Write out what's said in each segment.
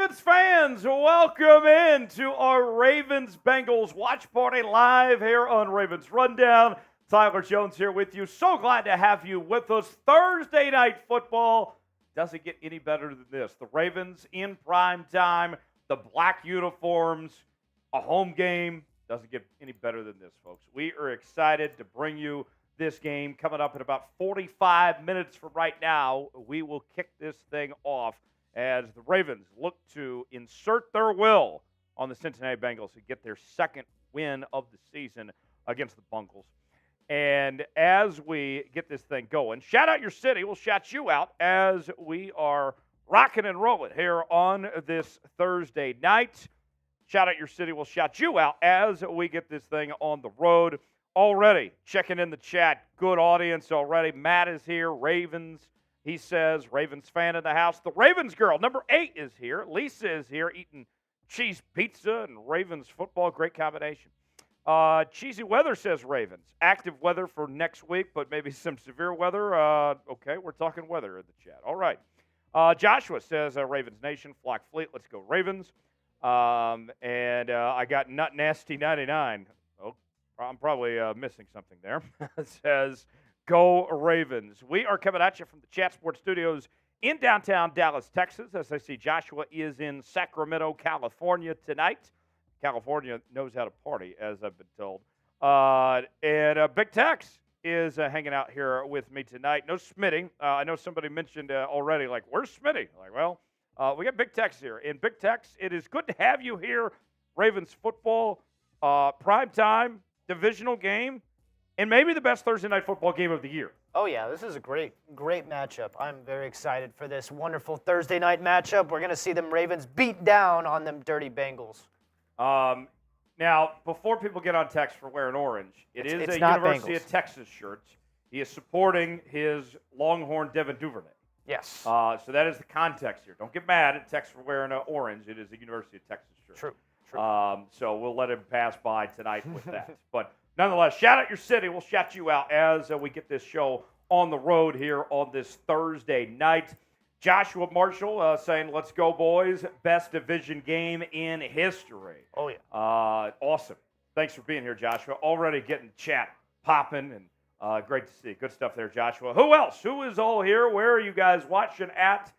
Ravens fans, welcome in to our Ravens Bengals watch party live here on Ravens Rundown. Tyler Jones here with you. So glad to have you with us. Thursday night football doesn't get any better than this. The Ravens in prime time, the black uniforms, a home game. Doesn't get any better than this, folks. We are excited to bring you this game coming up in about 45 minutes from right now. We will kick this thing off as the Ravens look to insert their will on the Cincinnati Bengals to get their second win of the season against the Bengals. And as we get this thing going, shout out your city. We'll shout you out as we are rocking and rolling here on this Thursday night. Shout out your city. We'll shout you out as we get this thing on the road. Already checking in the chat. Good audience already. Matt is here. Ravens. He says, Ravens fan in the house. The Ravens girl, number 8, is here. Lisa is here eating cheese pizza and Ravens football. Great combination. Cheesy weather says Ravens. Active weather for next week, but maybe some severe weather. Okay, we're talking weather in the chat. All right. Joshua says, Ravens Nation, Flock Fleet. Let's go Ravens. I got Nut Nasty 99. Oh, I'm probably missing something there. Says, go Ravens. We are coming at you from the Chat Sports Studios in downtown Dallas, Texas. As I see, Joshua is in Sacramento, California tonight. California knows how to party, as I've been told. Big Tex is hanging out here with me tonight. No Smitty. I know somebody mentioned already, like, where's Smitty? Like, well, we got Big Tex here. And Big Tex, it is good to have you here. Ravens football, prime time, divisional game, and maybe the best Thursday night football game of the year. Oh, yeah, this is a great matchup. I'm very excited for this wonderful Thursday night matchup. We're going to see them Ravens beat down on them dirty Bengals. Now, before people get on text for wearing orange, it's a University of Texas shirt. He is supporting his Longhorn Devin Duvernay. Yes. So that is the context here. Don't get mad at text for wearing orange. It is a University of Texas shirt. True. So we'll let him pass by tonight with that. But nonetheless, shout out your city. We'll shout you out as we get this show on the road here on this Thursday night. Joshua Marshall saying, let's go, boys. Best division game in history. Oh, yeah. Awesome. Thanks for being here, Joshua. Already getting chat popping, and great to see. Good stuff there, Joshua. Who else? Who is all here? Where are you guys watching at?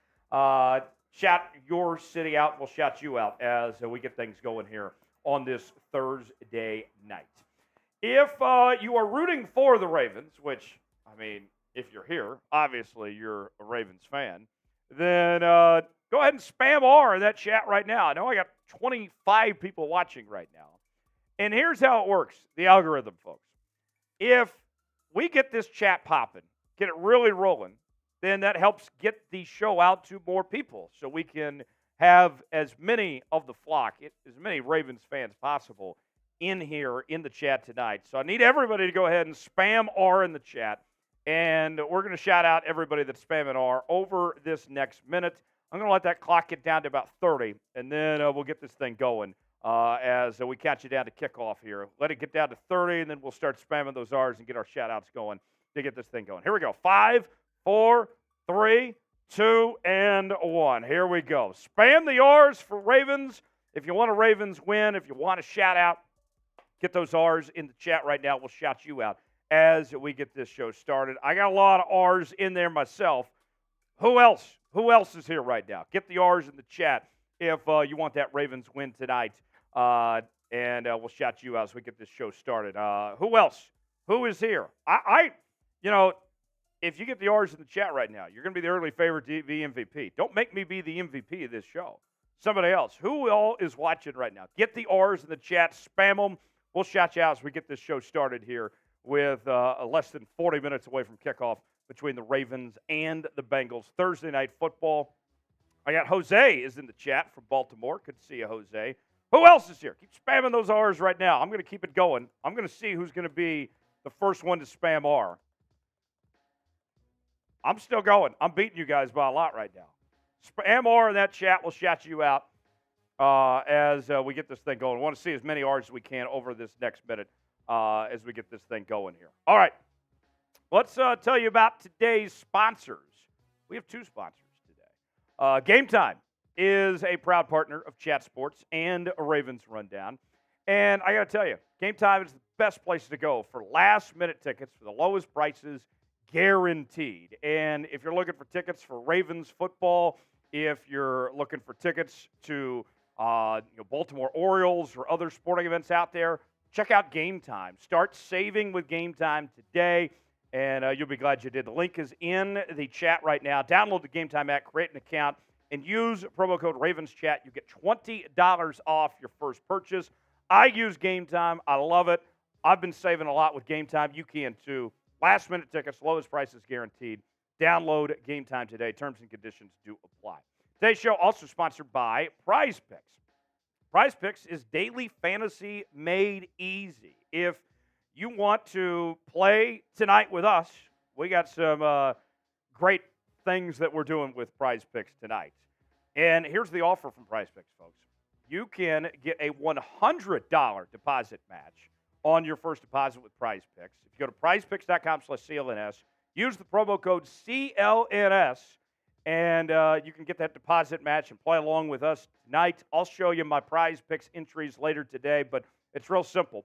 Shout your city out. We'll shout you out as we get things going here on this Thursday night. If you are rooting for the Ravens, which, I mean, if you're here, obviously you're a Ravens fan, then go ahead and spam R in that chat right now. I know I got 25 people watching right now. And here's how it works, the algorithm, folks. If we get this chat popping, get it really rolling, then that helps get the show out to more people so we can have as many of the flock, as many Ravens fans possible in here in the chat tonight. So I need everybody to go ahead and spam R in the chat. And we're going to shout out everybody that's spamming R over this next minute. I'm going to let that clock get down to about 30, and then we'll get this thing going as we catch you down to kickoff here. Let it get down to 30, and then we'll start spamming those R's and get our shout-outs going to get this thing going. Here we go. 5, 4, 3, 2, and 1. Here we go. Spam the R's for Ravens. If you want a Ravens win, if you want a shout-out, get those R's in the chat right now. We'll shout you out as we get this show started. I got a lot of R's in there myself. Who else? Who else is here right now? Get the R's in the chat if you want that Ravens win tonight. And we'll shout you out as we get this show started. Who else? Who is here? If you get the R's in the chat right now, you're going to be the early favorite to be MVP. Don't make me be the MVP of this show. Somebody else. Who all is watching right now? Get the R's in the chat. Spam them. We'll shout you out as we get this show started here with less than 40 minutes away from kickoff between the Ravens and the Bengals. Thursday night football. I got Jose is in the chat from Baltimore. Good to see you, Jose. Who else is here? Keep spamming those R's right now. I'm going to keep it going. I'm going to see who's going to be the first one to spam R. I'm still going. I'm beating you guys by a lot right now. Spam R in that chat. We'll shout you out as we get this thing going. I want to see as many R's as we can over this next minute as we get this thing going here. All right. Let's tell you about today's sponsors. We have two sponsors today. Game Time. is a proud partner of Chat Sports and a Ravens Rundown. And I got to tell you, Game Time is the best place to go for last-minute tickets for the lowest prices guaranteed. And if you're looking for tickets for Ravens football, if you're looking for tickets to Baltimore Orioles or other sporting events out there, check out Game Time. Start saving with Game Time today, and you'll be glad you did. The link is in the chat right now. Download the Game Time app, create an account, and use promo code RavensChat. You get $20 off your first purchase. I use Game Time. I love it. I've been saving a lot with Game Time. You can too. Last-minute tickets, lowest prices guaranteed. Download Game Time today. Terms and conditions do apply. Today's show also sponsored by Prize Picks. Prize Picks is daily fantasy made easy. If you want to play tonight with us, we got some great things that we're doing with Prize Picks tonight. And here's the offer from Prize Picks, folks. You can get a $100 deposit match on your first deposit with Prize Picks. If you go to prizepicks.com/CLNS, use the promo code CLNS, and you can get that deposit match and play along with us tonight. I'll show you my Prize Picks entries later today, but it's real simple.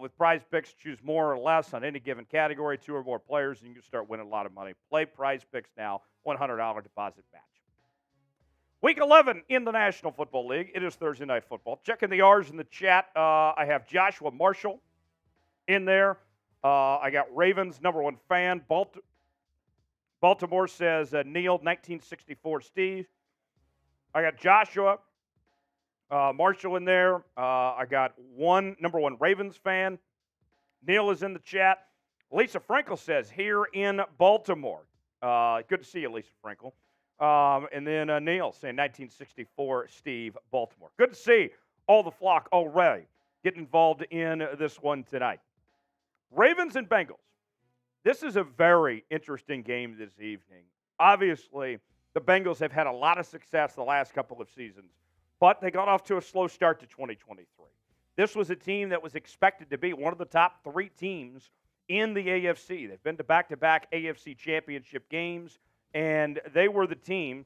With Prize Picks, choose more or less on any given category, 2 or more players, and you can start winning a lot of money. Play Prize Picks now, $100 deposit match. Week 11 in the National Football League. It is Thursday Night Football. Checking the R's in the chat, I have Joshua Marshall in there. I got Ravens, #1 fan. Baltimore says Neil, 1964 Steve. I got Joshua Marshall in there. I got #1 Ravens fan. Neil is in the chat. Lisa Frankel says here in Baltimore. Good to see you, Lisa Frankel. And then Neil saying 1964 Steve, Baltimore. Good to see all the flock already getting involved in this one tonight. Ravens and Bengals. This is a very interesting game this evening. Obviously, the Bengals have had a lot of success the last couple of seasons, but they got off to a slow start to 2023. This was a team that was expected to be one of the top 3 teams in the AFC. They've been to back-to-back AFC championship games, and they were the team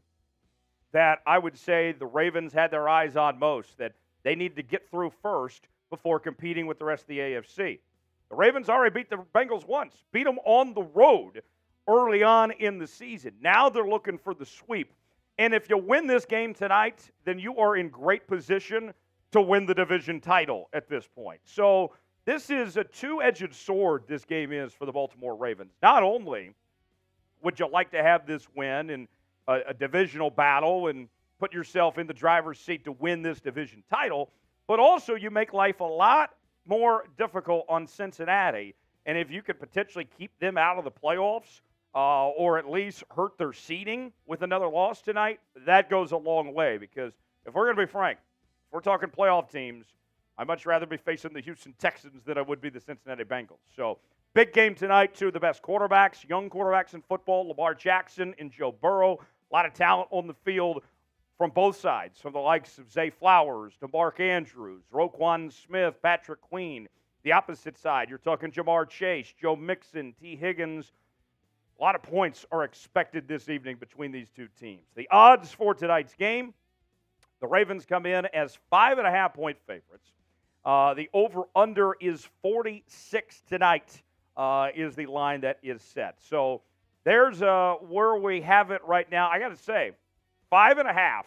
that I would say the Ravens had their eyes on most, that they needed to get through first before competing with the rest of the AFC. The Ravens already beat the Bengals once, beat them on the road early on in the season. Now they're looking for the sweep. And if you win this game tonight, then you are in great position to win the division title at this point. So this is a two-edged sword, this game is for the Baltimore Ravens. Not only would you like to have this win in a divisional battle and put yourself in the driver's seat to win this division title, but also you make life a lot more difficult on Cincinnati. And if you could potentially keep them out of the playoffs or at least hurt their seeding with another loss tonight, that goes a long way. Because if we're going to be frank, if we're talking playoff teams, I'd much rather be facing the Houston Texans than I would be the Cincinnati Bengals. So big game tonight. 2 of the best quarterbacks, young quarterbacks in football, Lamar Jackson and Joe Burrow. A lot of talent on the field from both sides, from the likes of Zay Flowers to Mark Andrews, Roquan Smith, Patrick Queen. The opposite side, you're talking Jamar Chase, Joe Mixon, T. Higgins. A lot of points are expected this evening between these two teams. The odds for tonight's game, the Ravens come in as 5.5-point favorites. The over-under is 46 tonight is the line that is set. So there's where we have it right now. I got to say, 5.5,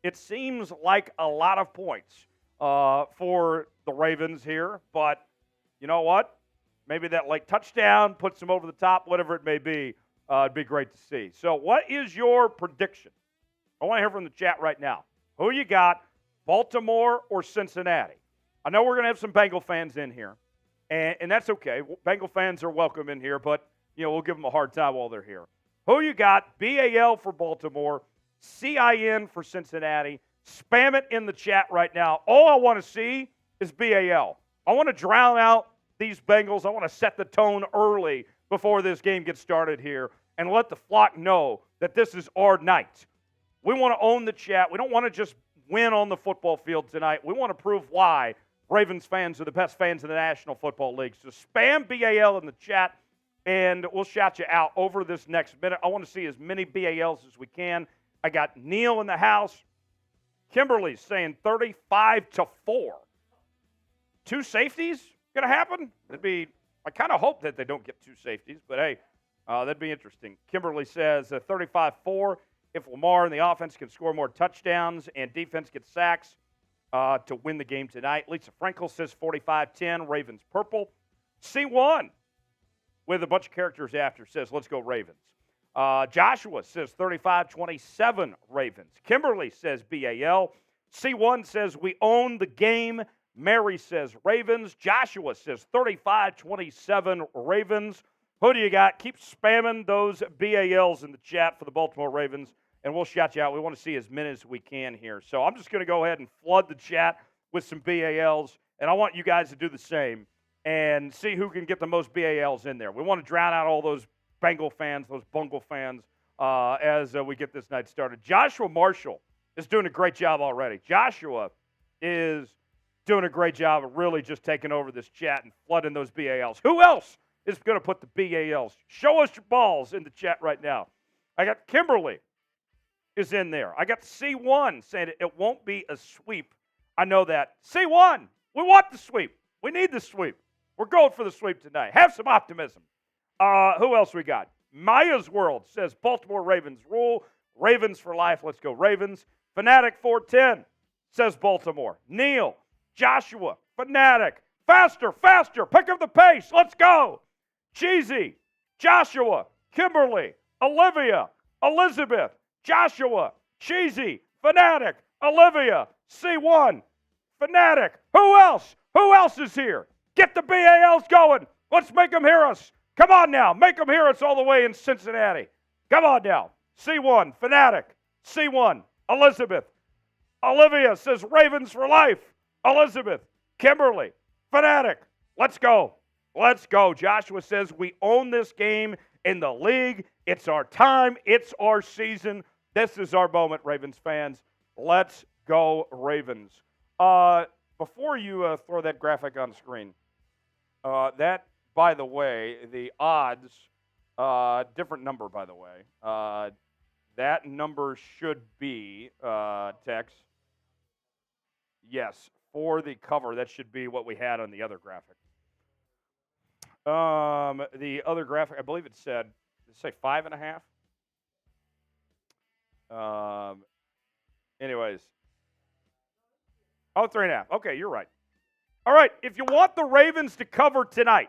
it seems like a lot of points for the Ravens here. But you know what? Maybe that late touchdown puts them over the top, whatever it may be. It'd be great to see. So what is your prediction? I want to hear from the chat right now. Who you got, Baltimore or Cincinnati? I know we're going to have some Bengal fans in here, and that's okay. Bengal fans are welcome in here, but we'll give them a hard time while they're here. Who you got? BAL for Baltimore, CIN for Cincinnati. Spam it in the chat right now. All I want to see is BAL. I want to drown out these Bengals. I want to set the tone early before this game gets started here and let the flock know that this is our night. We want to own the chat. We don't want to just win on the football field tonight. We want to prove why Ravens fans are the best fans in the National Football League. So spam BAL in the chat, and we'll shout you out over this next minute. I want to see as many BALs as we can. I got Neil in the house. Kimberly's saying 35-4. Two safeties going to happen? I kind of hope that they don't get two safeties, but hey, that'd be interesting. Kimberly says 35-4. If Lamar and the offense can score more touchdowns and defense gets sacks to win the game tonight. Lisa Frankel says 45-10, Ravens purple. C1 with a bunch of characters after says, let's go Ravens. Joshua says 35-27 Ravens. Kimberly says BAL. C1 says we own the game. Mary says Ravens. Joshua says 35-27 Ravens. Who do you got? Keep spamming those BALs in the chat for the Baltimore Ravens, and we'll shout you out. We want to see as many as we can here. So I'm just going to go ahead and flood the chat with some BALs, and I want you guys to do the same and see who can get the most BALs in there. We want to drown out all those Bengal fans, those Bungle fans, as we get this night started. Joshua Marshall is doing a great job already. Joshua is doing a great job of really just taking over this chat and flooding those BALs. Who else is going to put the BALs? Show us your balls in the chat right now. I got Kimberly is in there. I got C1 saying it won't be a sweep. I know that. C1, we want the sweep. We need the sweep. We're going for the sweep tonight. Have some optimism. Who else we got? Maya's World says Baltimore Ravens rule. Ravens for life. Let's go Ravens. Fanatic 410 says Baltimore. Neil, Joshua, Fanatic. Faster, faster. Pick up the pace. Let's go. Cheesy, Joshua, Kimberly, Olivia, Elizabeth, Joshua, Cheesy, Fanatic, Olivia, C1, Fanatic. Who else? Who else is here? Get the BALs going. Let's make them hear us. Come on now. Make them hear us all the way in Cincinnati. Come on now. C1, Fanatic, C1, Elizabeth. Olivia says Ravens for life. Elizabeth, Kimberly, Fanatic. Let's go. Let's go. Joshua says we own this game in the league. It's our time. It's our season. This is our moment, Ravens fans. Let's go, Ravens. Before you throw that graphic on screen, that, by the way, the odds, different number, by the way. That number should be, Tex. Yes, for the cover, that should be what we had on the other graphic. The other graphic, I believe it said, did it say 5.5? Anyways. Oh, 3.5. Okay, you're right. All right, if you want the Ravens to cover tonight,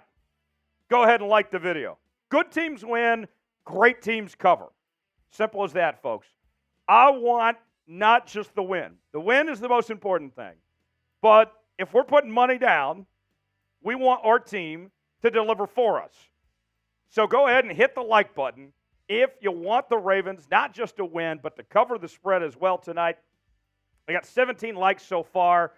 go ahead and like the video. Good teams win, great teams cover. Simple as that, folks. I want not just the win. The win is the most important thing. But if we're putting money down, we want our team to deliver for us. So go ahead and hit the like button if you want the Ravens not just to win, but to cover the spread as well tonight. I got 17 likes so far.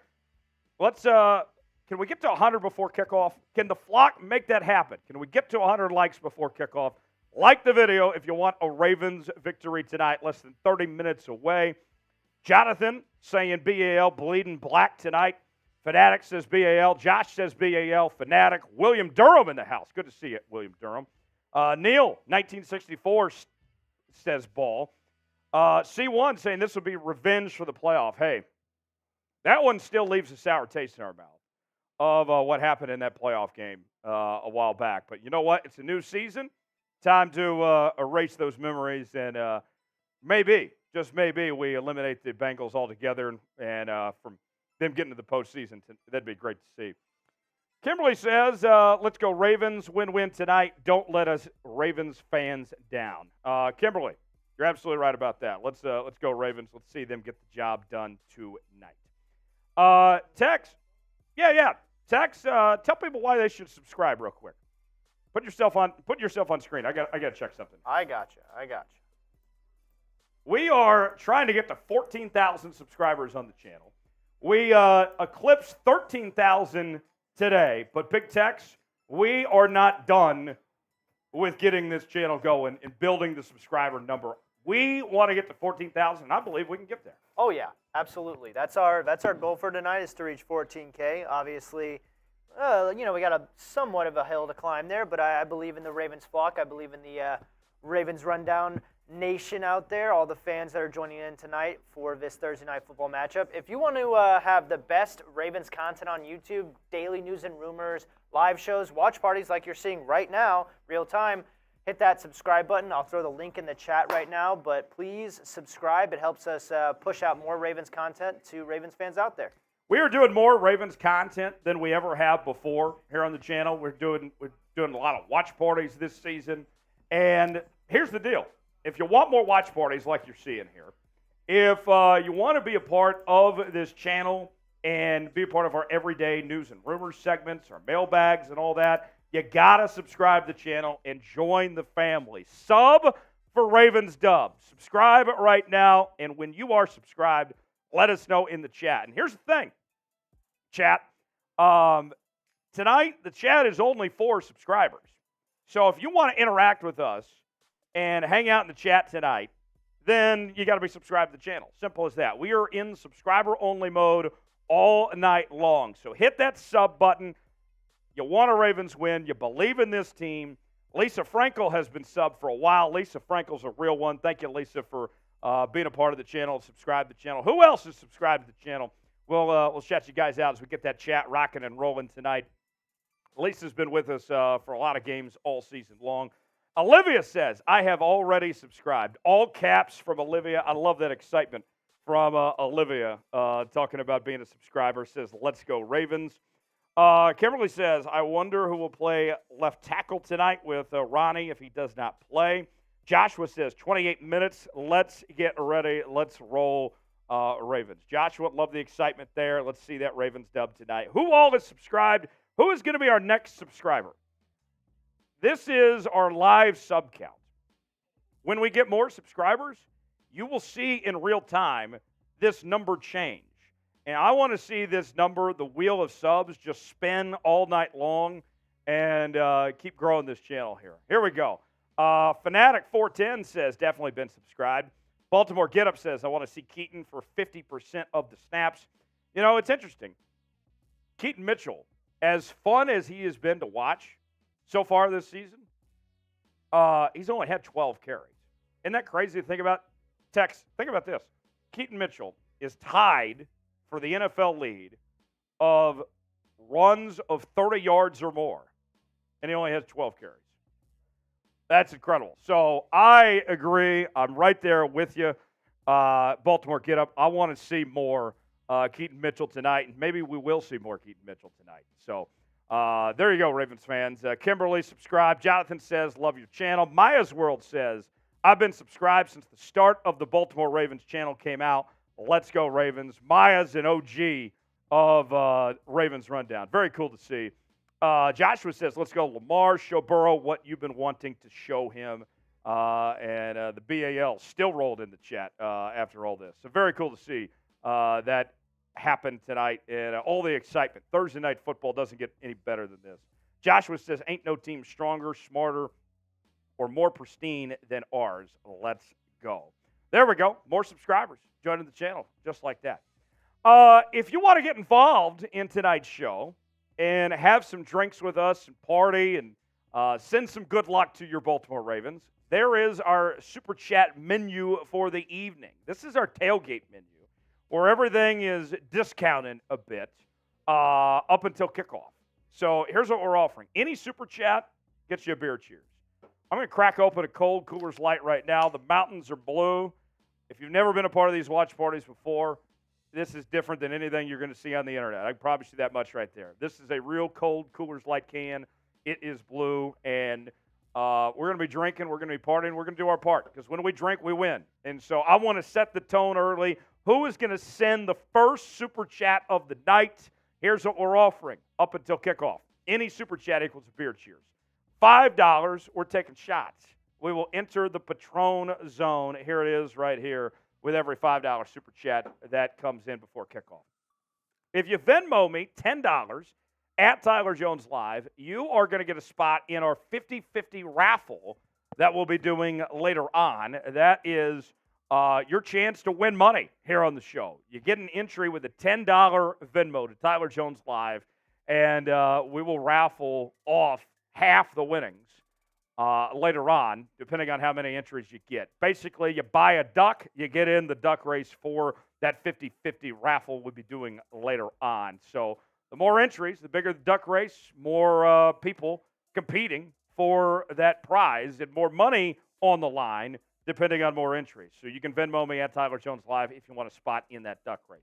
Let's can we get to 100 before kickoff? Can the flock make that happen? Can we get to 100 likes before kickoff? Like the video if you want a Ravens victory tonight, less than 30 minutes away. Jonathan saying BAL bleeding black tonight. Fanatic says BAL. Josh says BAL. Fanatic. William Durham in the house. Good to see you, William Durham. Neil, 1964, says ball. C1 saying this will be revenge for the playoff. Hey, that one still leaves a sour taste in our mouth of what happened in that playoff game a while back. But you know what? It's a new season. Time to erase those memories and maybe, just maybe, we eliminate the Bengals altogether and from them getting to the postseason. That'd be great to see. Kimberly says, let's go Ravens, win-win tonight. Don't let us Ravens fans down. Kimberly, you're absolutely right about that. Let's go Ravens. Let's see them get the job done tonight. Tex, yeah. Tex, tell people why they should subscribe real quick. Put yourself on screen. I got to check something. I got you. We are trying to get to 14,000 subscribers on the channel. We eclipsed 13,000 today, but Big Tex, we are not done with getting this channel going and building the subscriber number. We want to get to 14,000, and I believe we can get there. Oh yeah, absolutely. That's our goal for tonight is to reach 14K. Obviously, we got a somewhat of a hill to climb there, but I believe in the Ravens flock. I believe in the Ravens rundown Nation out there, all the fans that are joining in tonight for this Thursday night football matchup. If you want to have the best Ravens content on YouTube, daily news and rumors, live shows, watch parties like you're seeing right now, real time, hit that subscribe button. I'll throw the link in the chat right now, but please subscribe. It helps us push out more Ravens content to Ravens fans out there. We are doing more Ravens content than we ever have before here on the channel. We're doing a lot of watch parties this season. And here's the deal. If you want more watch parties like you're seeing here, if you want to be a part of this channel and be a part of our everyday news and rumors segments, our mailbags and all that, you got to subscribe to the channel and join the family. Sub for Ravens W. Subscribe right now, and when you are subscribed, let us know in the chat. And here's the thing, chat. Tonight, the chat is only for subscribers. So if you want to interact with us and hang out in the chat tonight, then you got to be subscribed to the channel. Simple as that. We are in subscriber-only mode all night long. So hit that sub button. You want a Ravens win. You believe in this team. Lisa Frankel has been subbed for a while. Lisa Frankel's a real one. Thank you, Lisa, for being a part of the channel and subscribe to the channel. Who else is subscribed to the channel? We'll shout you guys out as we get that chat rocking and rolling tonight. Lisa's been with us for a lot of games all season long. Olivia says, I have already subscribed. All caps from Olivia. I love that excitement from Olivia talking about being a subscriber. Says, let's go Ravens. Kimberly says, I wonder who will play left tackle tonight with Ronnie if he does not play. Joshua says, 28 minutes. Let's get ready. Let's roll Ravens. Joshua, love the excitement there. Let's see that Ravens dub tonight. Who all is subscribed? Who is going to be our next subscriber? This is our live sub count. When we get more subscribers, you will see in real time this number change. And I want to see this number, the wheel of subs, just spin all night long and keep growing this channel here. Here we go. Fanatic410 says, definitely been subscribed. Baltimore Get Up says, I want to see Keaton for 50% of the snaps. You know, it's interesting. Keaton Mitchell, as fun as he has been to watch so far this season, he's only had 12 carries. Isn't that crazy to think about? Tex, think about this. Keaton Mitchell is tied for the NFL lead of runs of 30 yards or more, and he only has 12 carries. That's incredible. So I agree. I'm right there with you. Baltimore Get Up. I want to see more Keaton Mitchell tonight, and maybe we will see more Keaton Mitchell tonight. So there you go, Ravens fans. Kimberly, subscribe. Jonathan says, love your channel. Maya's World says, I've been subscribed since the start of the Baltimore Ravens channel came out. Let's go, Ravens. Maya's an OG of Ravens Rundown. Very cool to see. Joshua says, let's go, Lamar. Show Burrow what you've been wanting to show him. And the BAL still rolled in the chat after all this. So very cool to see that happen tonight and all the excitement. Thursday night football doesn't get any better than this. Joshua says, ain't no team stronger, smarter, or more pristine than ours. Let's go. There we go. More subscribers joining the channel just like that. If you want to get involved in tonight's show and have some drinks with us and party and send some good luck to your Baltimore Ravens, there is our Super Chat menu for the evening. This is our tailgate menu where everything is discounted a bit up until kickoff. So here's what we're offering. Any Super Chat gets you a beer cheers. I'm going to crack open a cold Coors Light right now. The mountains are blue. If you've never been a part of these watch parties before, this is different than anything you're going to see on the internet. I can promise you that much right there. This is a real cold Coors Light can. It is blue, and we're going to be drinking. We're going to be partying. We're going to do our part because when we drink, we win. And so I want to set the tone early. Who is going to send the first Super Chat of the night? Here's what we're offering up until kickoff. Any Super Chat equals a beer cheers. $5, we're taking shots. We will enter the Patron zone. Here it is right here with every $5 Super Chat that comes in before kickoff. If you Venmo me $10 at Tyler Jones Live, you are going to get a spot in our 50-50 raffle that we'll be doing later on. That is your chance to win money here on the show. You get an entry with a $10 Venmo to Tyler Jones Live, and we will raffle off half the winnings later on, depending on how many entries you get. Basically, you buy a duck, you get in the duck race for that 50-50 raffle we'll be doing later on. So the more entries, the bigger the duck race, more people competing for that prize and more money on the line depending on more entries. So you can Venmo me at Tyler Jones Live if you want a spot in that duck race.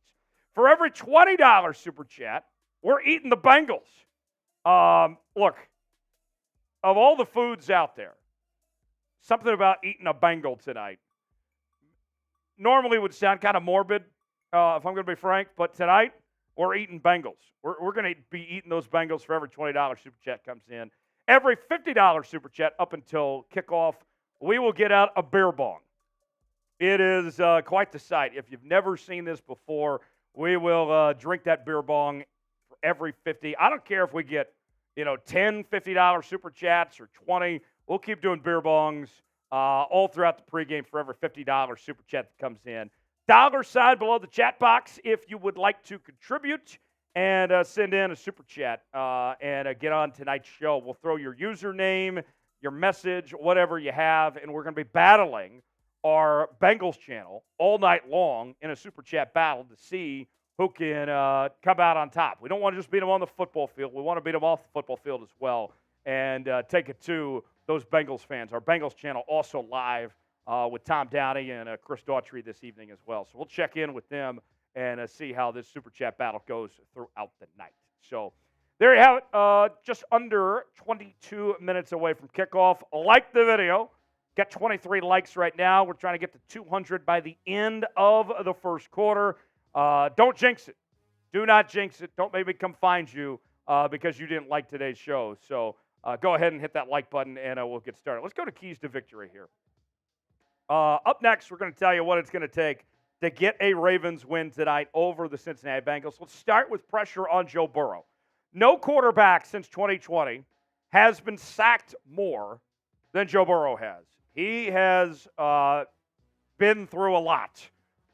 For every $20 super chat, we're eating the Bengals. Look, of all the foods out there, something about eating a Bengal tonight normally would sound kind of morbid, if I'm going to be frank, but tonight we're eating Bengals. We're going to be eating those Bengals for every $20 super chat comes in. Every $50 super chat up until kickoff, we will get out a beer bong. It is quite the sight. If you've never seen this before, we will drink that beer bong for every 50. I don't care if we get 10 $50 super chats or 20. We'll keep doing beer bongs all throughout the pregame for every $50 super chat that comes in. Dollar sign below the chat box if you would like to contribute and send in a super chat and get on tonight's show. We'll throw your username, your message, whatever you have, and we're going to be battling our Bengals channel all night long in a super chat battle to see who can come out on top. We don't want to just beat them on the football field. We want to beat them off the football field as well and take it to those Bengals fans. Our Bengals channel also live with Tom Downey and Chris Daughtry this evening as well. So we'll check in with them and see how this super chat battle goes throughout the night. So there you have it. Just under 22 minutes away from kickoff. Like the video. Got 23 likes right now. We're trying to get to 200 by the end of the first quarter. Don't jinx it. Do not jinx it. Don't make me come find you because you didn't like today's show. So go ahead and hit that like button, and we'll get started. Let's go to keys to victory here. Up next, we're going to tell you what it's going to take to get a Ravens win tonight over the Cincinnati Bengals. Let's start with pressure on Joe Burrow. No quarterback since 2020 has been sacked more than Joe Burrow has. He has been through a lot.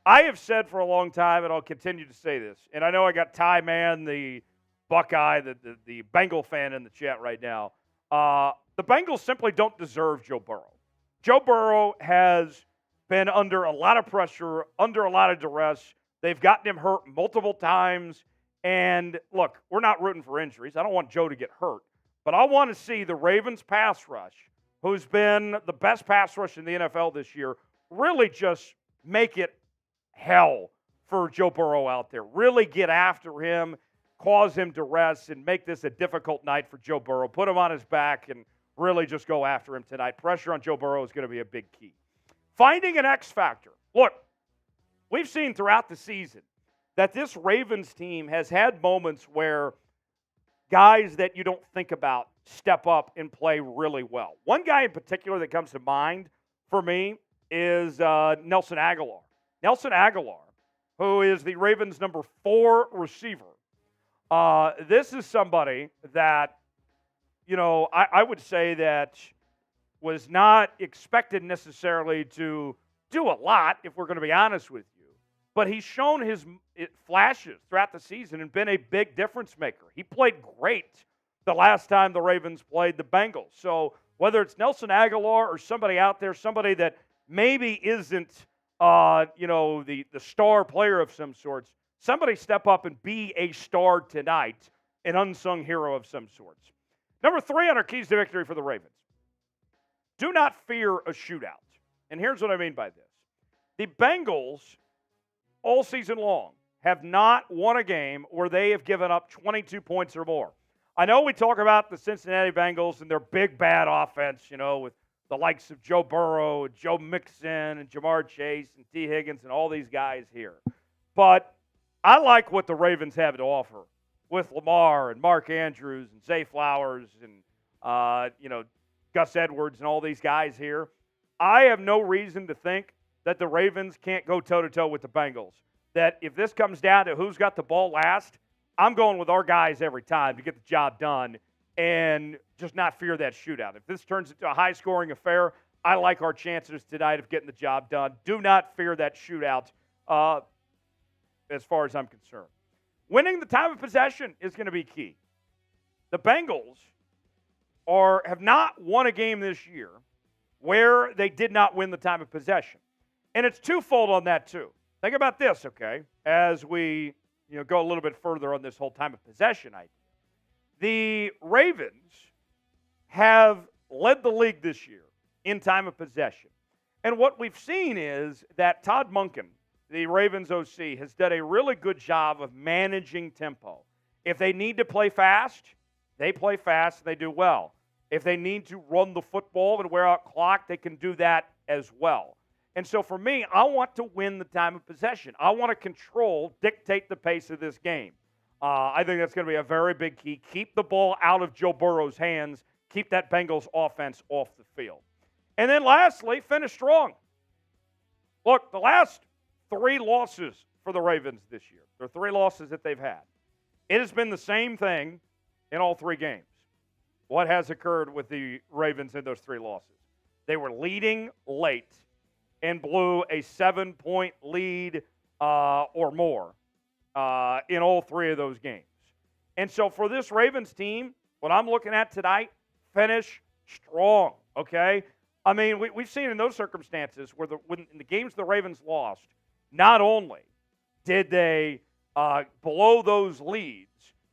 I have said for a long time, and I'll continue to say this, and I know I got Ty Man, the Buckeye, the Bengal fan in the chat right now. The Bengals simply don't deserve Joe Burrow. Joe Burrow has been under a lot of pressure, under a lot of duress. They've gotten him hurt multiple times. And, look, we're not rooting for injuries. I don't want Joe to get hurt. But I want to see the Ravens pass rush, who's been the best pass rush in the NFL this year, really just make it hell for Joe Burrow out there. Really get after him, cause him duress, and make this a difficult night for Joe Burrow. Put him on his back and really just go after him tonight. Pressure on Joe Burrow is going to be a big key. Finding an X factor. Look, we've seen throughout the season that this Ravens team has had moments where guys that you don't think about step up and play really well. One guy in particular that comes to mind for me is Nelson Agholor. Nelson Agholor, who is the Ravens' number 4 receiver. This is somebody that, I would say that was not expected necessarily to do a lot, if we're going to be honest with you. But he's shown his flashes throughout the season and been a big difference maker. He played great the last time the Ravens played the Bengals. So whether it's Nelson Agholor or somebody out there, somebody that maybe isn't, the star player of some sorts, somebody step up and be a star tonight, an unsung hero of some sorts. Number 3 on our keys to victory for the Ravens. Do not fear a shootout. And here's what I mean by this. The Bengals, all season long, have not won a game where they have given up 22 points or more. I know we talk about the Cincinnati Bengals and their big, bad offense, with the likes of Joe Burrow, and Joe Mixon, and Jamar Chase, and T. Higgins, and all these guys here. But I like what the Ravens have to offer with Lamar and Mark Andrews and Zay Flowers and, Gus Edwards and all these guys here. I have no reason to think that the Ravens can't go toe-to-toe with the Bengals. That if this comes down to who's got the ball last, I'm going with our guys every time to get the job done and just not fear that shootout. If this turns into a high-scoring affair, I like our chances tonight of getting the job done. Do not fear that shootout as far as I'm concerned. Winning the time of possession is going to be key. The Bengals have not won a game this year where they did not win the time of possession. And it's twofold on that, too. Think about this, okay, as we go a little bit further on this whole time of possession idea. The Ravens have led the league this year in time of possession. And what we've seen is that Todd Monken, the Ravens OC, has done a really good job of managing tempo. If they need to play fast, they play fast and they do well. If they need to run the football and wear out clock, they can do that as well. And so for me, I want to win the time of possession. I want to control, dictate the pace of this game. I think that's going to be a very big key. Keep the ball out of Joe Burrow's hands. Keep that Bengals offense off the field. And then lastly, finish strong. Look, the last 3 losses for the Ravens this year, there are 3 losses that they've had. It has been the same thing in all 3 games. What has occurred with the Ravens in those 3 losses? They were leading late and blew a 7-point lead or more in all 3 of those games. And so for this Ravens team, what I'm looking at tonight, finish strong, okay? I mean, we've seen in those circumstances where when in the games the Ravens lost, not only did they blow those leads,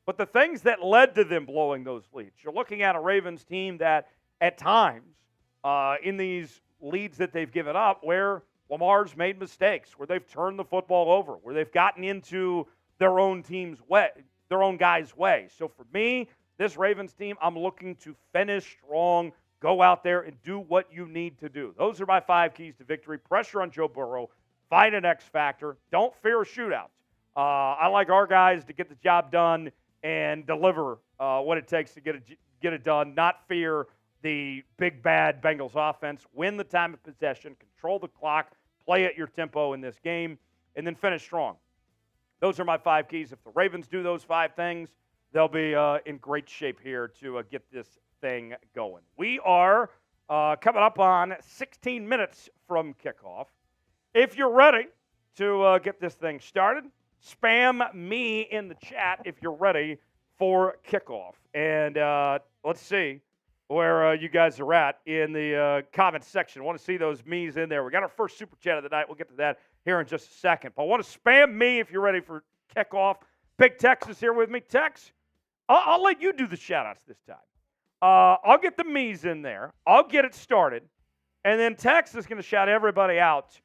but the things that led to them blowing those leads. You're looking at a Ravens team that at times in these leads that they've given up where Lamar's made mistakes, where they've turned the football over, where they've gotten into their own team's way, their own guy's way. So for me, this Ravens team, I'm looking to finish strong, go out there and do what you need to do. Those are my 5 keys to victory. Pressure on Joe Burrow, find an X factor, don't fear a shootout. I like our guys to get the job done and deliver what it takes to get it done, not fear the big, bad Bengals offense. Win the time of possession, control the clock, play at your tempo in this game, and then finish strong. Those are my 5 keys. If the Ravens do those 5 things, they'll be in great shape here to get this thing going. We are coming up on 16 minutes from kickoff. If you're ready to get this thing started, spam me in the chat if you're ready for kickoff. And let's see where you guys are at in the comments section. I want to see those me's in there. We got our first super chat of the night. We'll get to that here in just a second. But I want to spam me if you're ready for kickoff. Big Tex is here with me. Tex, I'll let you do the shout-outs this time. I'll get the me's in there. I'll get it started. And then Tex is going to shout everybody out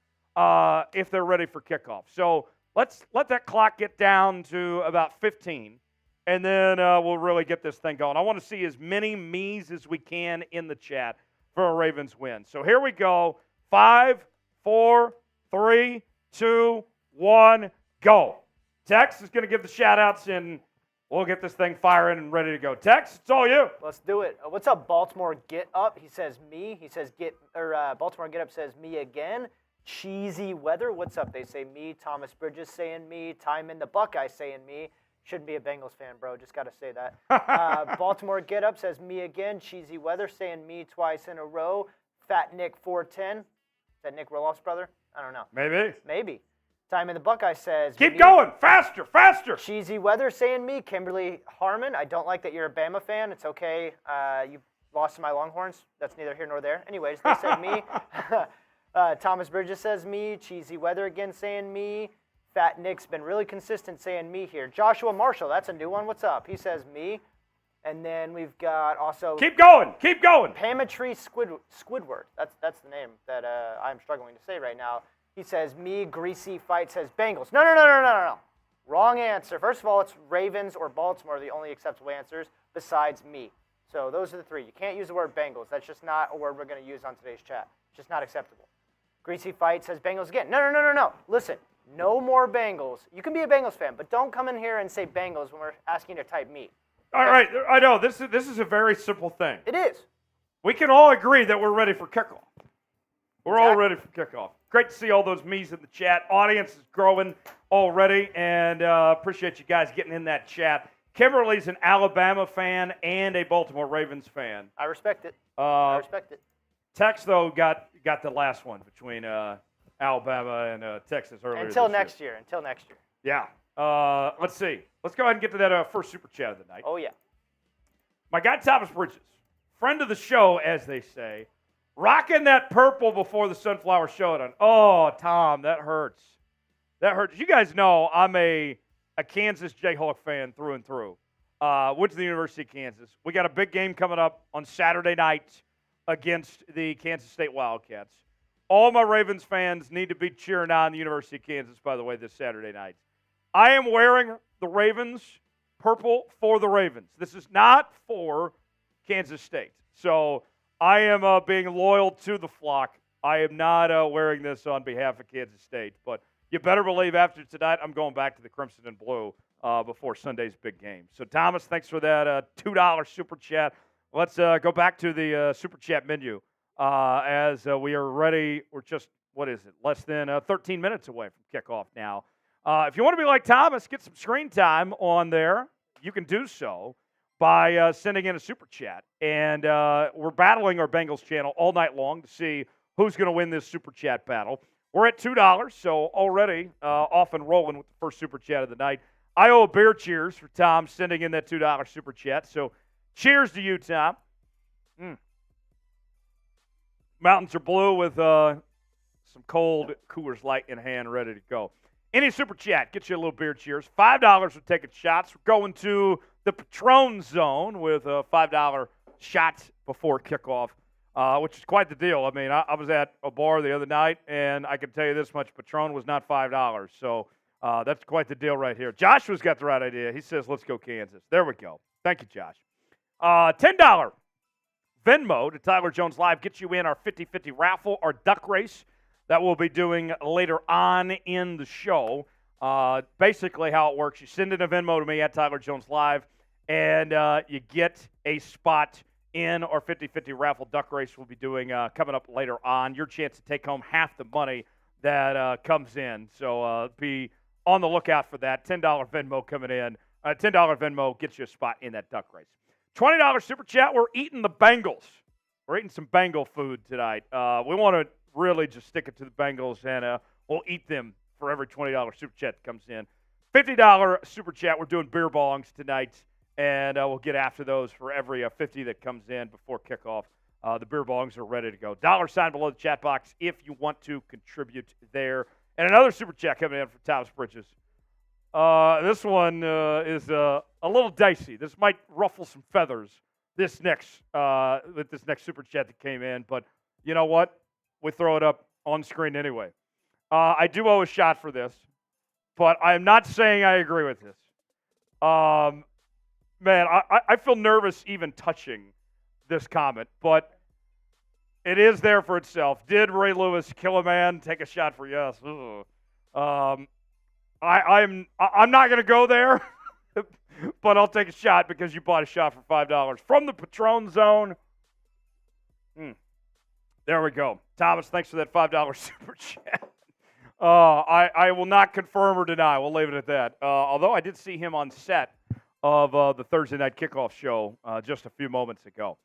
if they're ready for kickoff. So let's let that clock get down to about 15. And then we'll really get this thing going. I want to see as many me's as we can in the chat for a Ravens win. So here we go. 5, 4, 3, 2, 1, go. Tex is going to give the shout-outs, and we'll get this thing firing and ready to go. Tex, it's all you. Let's do it. What's up, Baltimore Get Up? He says me. He says Baltimore Get Up says me again. Cheesy weather. What's up? They say me. Thomas Bridges saying me. Time in the Buckeye saying me. Shouldn't be a Bengals fan, bro. Just got to say that. Baltimore Get Up says me again. Cheesy weather saying me twice in a row. Fat Nick 410. Is that Nick Roloff's brother? I don't know. Maybe. Time in the Buckeye says keep me. Going. Faster. Cheesy weather saying me. Kimberly Harmon. I don't like that you're a Bama fan. It's okay. You lost to my Longhorns. That's neither here nor there. Anyways, they said me. Thomas Bridges says me. Cheesy weather again saying me. Fat Nick's been really consistent saying me here. Joshua Marshall, that's a new one. What's up? He says me. And then we've got also keep going. Pamatry Squidward. That's the name that I'm struggling to say right now. He says me. Greasy Fight says Bengals. No. Wrong answer. First of all, it's Ravens or Baltimore, the only acceptable answers besides me. So those are the 3. You can't use the word Bengals. That's just not a word we're going to use on today's chat. It's just not acceptable. Greasy Fight says Bengals again. No. Listen. No more Bengals. You can be a Bengals fan, but don't come in here and say Bengals when we're asking you to type me. All right, I know. This is a very simple thing. It is. We can all agree that we're ready for kickoff. We're all ready for kickoff. Great to see all those me's in the chat. Audience is growing already, and appreciate you guys getting in that chat. Kimberly's an Alabama fan and a Baltimore Ravens fan. I respect it. Tex, though, got the last one between Alabama and Texas earlier Until this next year. Yeah. Let's see. Let's go ahead and get to that first super chat of the night. Oh, yeah. My guy Thomas Bridges, friend of the show, as they say, rocking that purple before the Sunflower Showdown. Oh, Tom, that hurts. That hurts. You guys know I'm a Kansas Jayhawk fan through and through. Went to the University of Kansas. We got a big game coming up on Saturday night against the Kansas State Wildcats. All my Ravens fans need to be cheering on the University of Kansas, by the way, this Saturday night. I am wearing the Ravens purple for the Ravens. This is not for Kansas State. So I am being loyal to the flock. I am not wearing this on behalf of Kansas State. But you better believe after tonight I'm going back to the Crimson and Blue before Sunday's big game. So, Thomas, thanks for that $2 Super Chat. Let's go back to the Super Chat menu as we are ready. We're just, less than 13 minutes away from kickoff now. If you want to be like Thomas, get some screen time on there, you can do so by sending in a Super Chat. And we're battling our Bengals channel all night long to see who's going to win this Super Chat battle. We're at $2, so already off and rolling with the first Super Chat of the night. I owe a beer cheers for Tom sending in that $2 Super Chat. So cheers to you, Tom. Mountains are blue with some cold Coors Light in hand, ready to go. Any Super Chat, get you a little beer cheers. $5 for taking shots. We're going to the Patron Zone with $5 shots before kickoff, which is quite the deal. I mean, I was at a bar the other night, and I can tell you this much, Patron was not $5. So that's quite the deal right here. Joshua's got the right idea. He says, let's go Kansas. There we go. Thank you, Josh. $10 Venmo to Tyler Jones Live gets you in our 50-50 raffle, our duck race that we'll be doing later on in the show. Basically how it works, you send in a Venmo to me at Tyler Jones Live, and you get a spot in our 50-50 raffle duck race we'll be doing coming up later on. Your chance to take home half the money that comes in. So be on the lookout for that. $10 Venmo coming in. $10 Venmo gets you a spot in that duck race. $20 Super Chat, we're eating the Bengals. We're eating some Bengal food tonight. We want to really just stick it to the Bengals, and we'll eat them for every $20 Super Chat that comes in. $50 Super Chat, we're doing beer bongs tonight, and we'll get after those for every 50 that comes in before kickoff. The beer bongs are ready to go. $ sign below the chat box if you want to contribute there. And another Super Chat coming in from Thomas Bridges. This one is a little dicey. This might ruffle some feathers with this next Super Chat that came in, but you know what? We throw it up on screen anyway. I do owe a shot for this, but I am not saying I agree with this. Man, I feel nervous even touching this comment, but it is there for itself. Did Ray Lewis kill a man? Take a shot for yes. I'm not going to go there, but I'll take a shot because you bought a shot for $5 from the Patron Zone. There we go. Thomas, thanks for that $5 Super Chat. I will not confirm or deny. We'll leave it at that. Although I did see him on set of the Thursday night kickoff show just a few moments ago.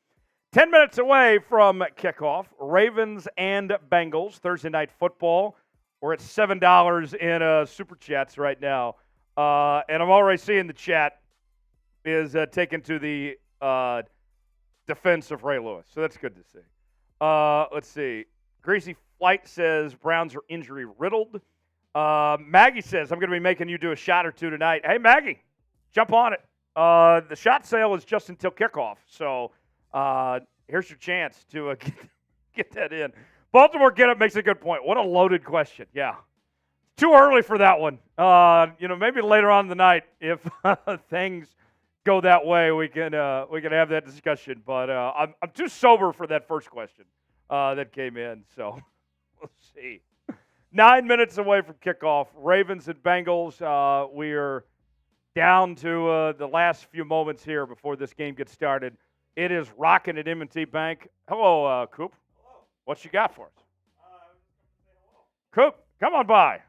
10 minutes away from kickoff, Ravens and Bengals, Thursday night football. We're at $7 in Super Chats right now. And I'm already seeing the chat is taken to the defense of Ray Lewis. So that's good to see. Let's see. Greasy Flight says Browns are injury riddled. Maggie says, I'm going to be making you do a shot or two tonight. Hey, Maggie, jump on it. The shot sale is just until kickoff. So here's your chance to get that in. Baltimore Get Up makes a good point. What a loaded question. Yeah. Too early for that one. Maybe later on in the night, if things go that way, we can have that discussion. But I'm too sober for that first question that came in. So we'll see. 9 minutes away from kickoff. Ravens and Bengals. We're down to the last few moments here before this game gets started. It is rocking at M&T Bank. Hello, Coop. Hello. What you got for us? Coop, come on by.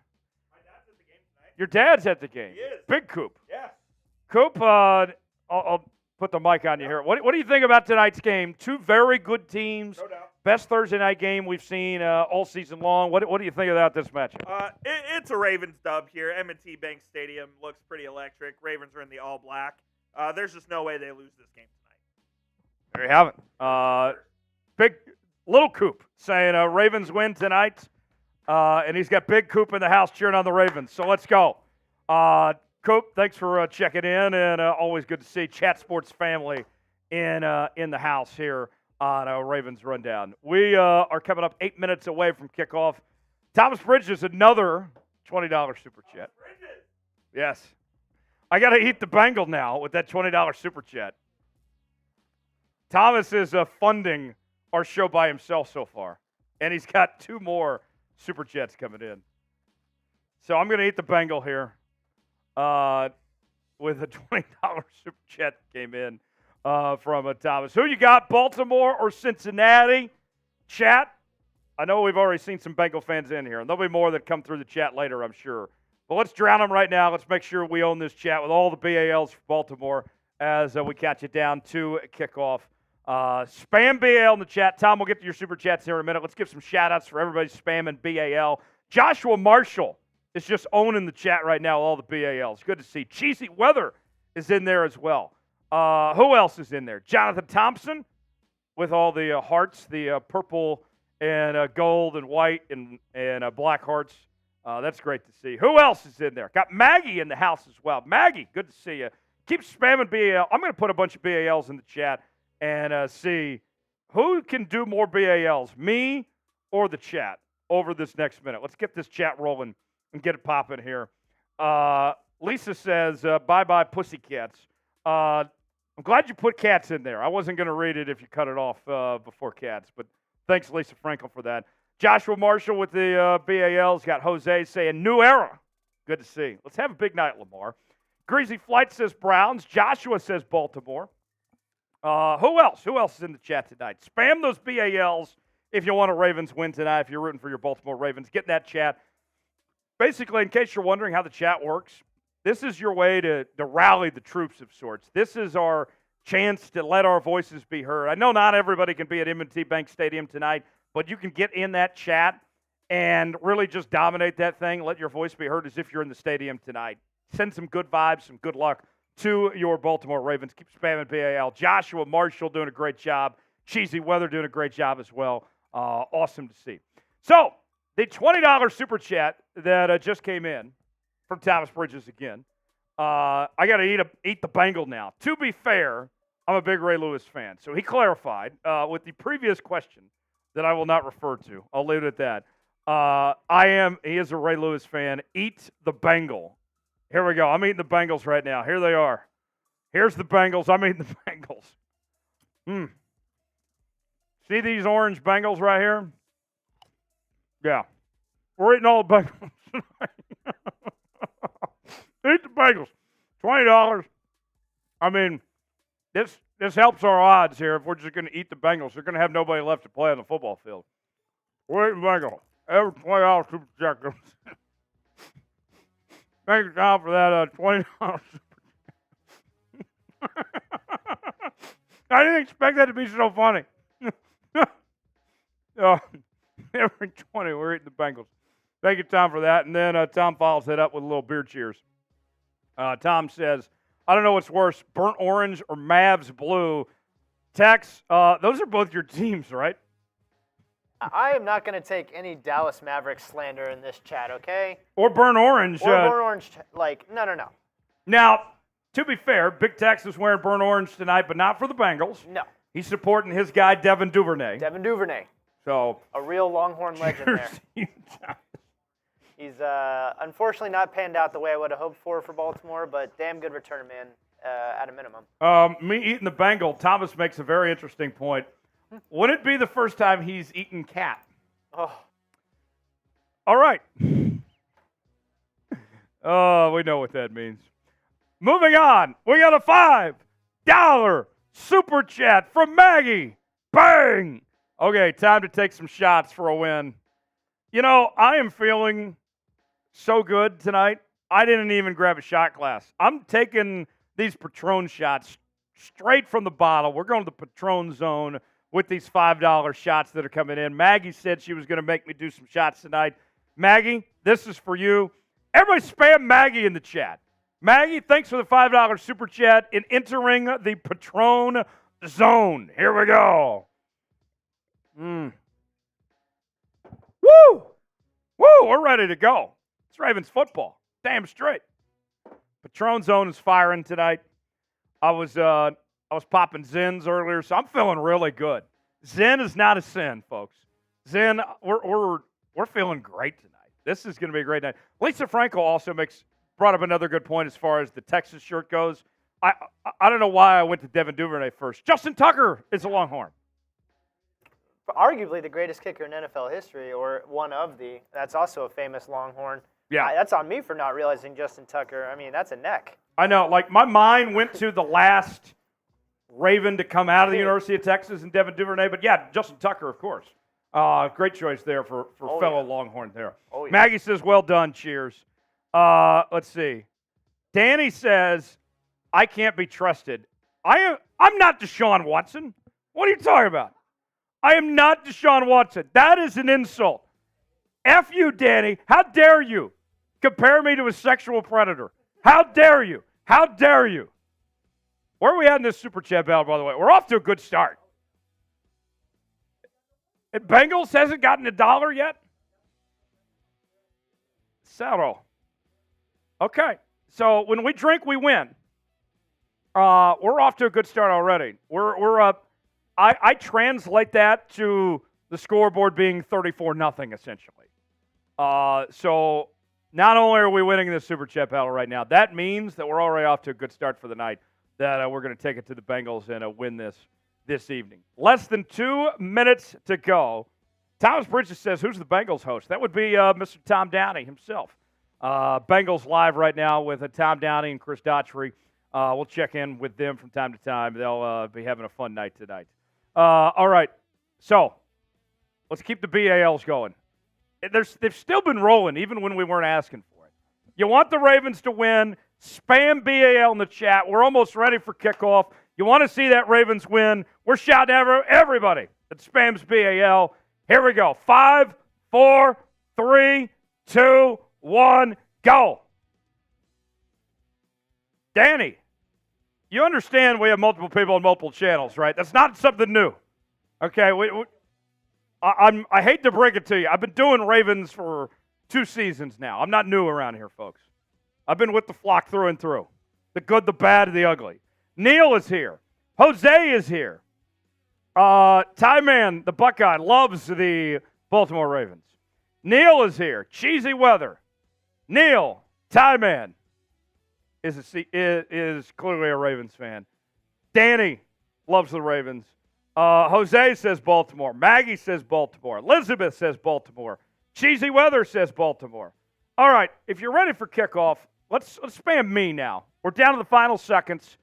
My dad's at the game tonight. Your dad's at the game. He is. Big Coop. Yeah. Coop, I'll put the mic on you here. What do you think about tonight's game? Two very good teams. No doubt. Best Thursday night game we've seen all season long. What do you think about this matchup? It's a Ravens dub here. M&T Bank Stadium looks pretty electric. Ravens are in the all black. There's just no way they lose this game tonight. There you have it. Big little Coop saying Ravens win tonight, and he's got Big Coop in the house cheering on the Ravens. So let's go. Coop, thanks for checking in, and always good to see Chat Sports family in the house here on Ravens Rundown. We are coming up 8 minutes away from kickoff. Thomas Bridges, another $20 super chat. Yes. I got to eat the Bengal now with that $20 super chat. Thomas is funding our show by himself so far, and he's got 2 more super chats coming in. So I'm going to eat the Bengal here with a $20 super chat that came in from Thomas. Who you got, Baltimore or Cincinnati? Chat. I know we've already seen some Bengal fans in here, and there'll be more that come through the chat later, I'm sure. But let's drown them right now. Let's make sure we own this chat with all the BALs for Baltimore as we catch it down to kickoff. Spam BAL in the chat. Tom, we'll get to your super chats here in a minute. Let's give some shout-outs for everybody spamming BAL. Joshua Marshall is just owning the chat right now with all the BALs. Good to see. Cheesy Weather is in there as well. Who else is in there? Jonathan Thompson with all the hearts, the purple and gold and white and black hearts. That's great to see. Who else is in there? Got Maggie in the house as well. Maggie, good to see you. Keep spamming BAL. I'm going to put a bunch of BALs in the chat and see who can do more BALs, me or the chat, over this next minute. Let's get this chat rolling and get it popping here. Lisa says, bye-bye, pussycats. I'm glad you put cats in there. I wasn't going to read it if you cut it off before cats, but thanks, Lisa Frankel, for that. Joshua Marshall with the BALs. Got Jose saying, new era. Good to see. Let's have a big night, Lamar. Greasy Flight says Browns. Joshua says Baltimore. Who else? Who else is in the chat tonight? Spam those BALs if you want a Ravens win tonight, if you're rooting for your Baltimore Ravens. Get in that chat. Basically, in case you're wondering how the chat works, this is your way to rally the troops of sorts. This is our chance to let our voices be heard. I know not everybody can be at M&T Bank Stadium tonight, but you can get in that chat and really just dominate that thing, let your voice be heard as if you're in the stadium tonight. Send some good vibes, some good luck to your Baltimore Ravens. Keep spamming BAL. Joshua Marshall doing a great job. Cheesy Weather doing a great job as well. Awesome to see. So, the $20 super chat that just came in from Thomas Bridges again. I got to eat the Bengal now. To be fair, I'm a big Ray Lewis fan. So he clarified with the previous question that I will not refer to. I'll leave it at that. He is a Ray Lewis fan. Eat the Bengal. Here we go. I'm eating the Bengals right now. Here they are. Here's the Bengals. I'm eating the Bengals. See these orange Bengals right here? Yeah. We're eating all the Bengals. Eat the Bengals. $20. I mean, this helps our odds here if we're just going to eat the Bengals. They're going to have nobody left to play on the football field. We're eating Bengals. Every $20 super chat goes. Thank you, Tom, for that $20 I didn't expect that to be so funny. Every 20, we're eating the Bengals. Thank you, Tom, for that. And then Tom follows it up with a little beer cheers. Tom says, I don't know what's worse, burnt orange or Mavs blue. Tex, those are both your teams, right? I am not going to take any Dallas Mavericks slander in this chat, okay? Or burnt orange. Or burnt orange, no. Now, to be fair, Big Tex is wearing burnt orange tonight, but not for the Bengals. No. He's supporting his guy, Devin Duvernay. Devin Duvernay. So a real Longhorn legend there. He's unfortunately not panned out the way I would have hoped for Baltimore, but damn good return man at a minimum. Me eating the Bengal, Thomas makes a very interesting point. Would it be the first time he's eaten cat? Oh. All right. Oh, we know what that means. Moving on. We got a $5 super chat from Maggie. Bang! Okay, time to take some shots for a win. You know, I am feeling so good tonight. I didn't even grab a shot glass. I'm taking these Patron shots straight from the bottle. We're going to the Patron zone with these $5 shots that are coming in. Maggie said she was going to make me do some shots tonight. Maggie, this is for you. Everybody spam Maggie in the chat. Maggie, thanks for the $5 super chat in entering the Patron zone. Here we go. Woo! Woo! We're ready to go. It's Ravens football. Damn straight. Patron Zone is firing tonight. I was popping Zins earlier, so I'm feeling really good. Zen is not a sin, folks. Zen, we're feeling great tonight. This is going to be a great night. Lisa Franco also brought up another good point as far as the Texas shirt goes. I don't know why I went to Devin Duvernay first. Justin Tucker is a Longhorn. Arguably the greatest kicker in NFL history, or one of the. That's also a famous Longhorn. Yeah. That's on me for not realizing Justin Tucker. I mean, that's a neck. I know. Like, my mind went to the last Raven to come out of the University of Texas and Devin Duvernay. But, yeah, Justin Tucker, of course. Great choice there for fellow Longhorn there. Oh, yeah. Maggie says, well done, cheers. Let's see. Danny says, I can't be trusted. I'm not Deshaun Watson. What are you talking about? I am not Deshaun Watson. That is an insult. F you, Danny. How dare you compare me to a sexual predator? How dare you? How dare you? Where are we at in this Super Chat battle, by the way? We're off to a good start. And Bengals hasn't gotten $1 yet? Settle. Okay. So when we drink, we win. We're off to a good start already. We're up. I translate that to the scoreboard being 34-0, essentially. So not only are we winning the Super Chat battle right now, that means that we're already off to a good start for the night, that we're going to take it to the Bengals and win this evening. Less than 2 minutes to go. Thomas Bridges says, who's the Bengals host? That would be Mr. Tom Downey himself. Bengals live right now with Tom Downey and Chris Daughtry. We'll check in with them from time to time. They'll be having a fun night tonight. All right, so let's keep the BALs going. They've still been rolling even when we weren't asking for it. You want the Ravens to win, spam BAL in the chat. We're almost ready for kickoff. You want to see that Ravens win, we're shouting at everybody that spams BAL. Here we go. 5, 4, 3, 2, 1, go. Danny, you understand we have multiple people on multiple channels, right? That's not something new. Okay, I hate to break it to you. I've been doing Ravens for 2 seasons now. I'm not new around here, folks. I've been with the flock through and through. The good, the bad, and the ugly. Neil is here. Jose is here. Ty Man, the Buckeye, loves the Baltimore Ravens. Neil is here. Cheesy Weather. Neil, Ty Man, is clearly a Ravens fan. Danny loves the Ravens. Jose says Baltimore. Maggie says Baltimore. Elizabeth says Baltimore. Cheesy Weather says Baltimore. All right, if you're ready for kickoff, let's spam me now. We're down to the final seconds.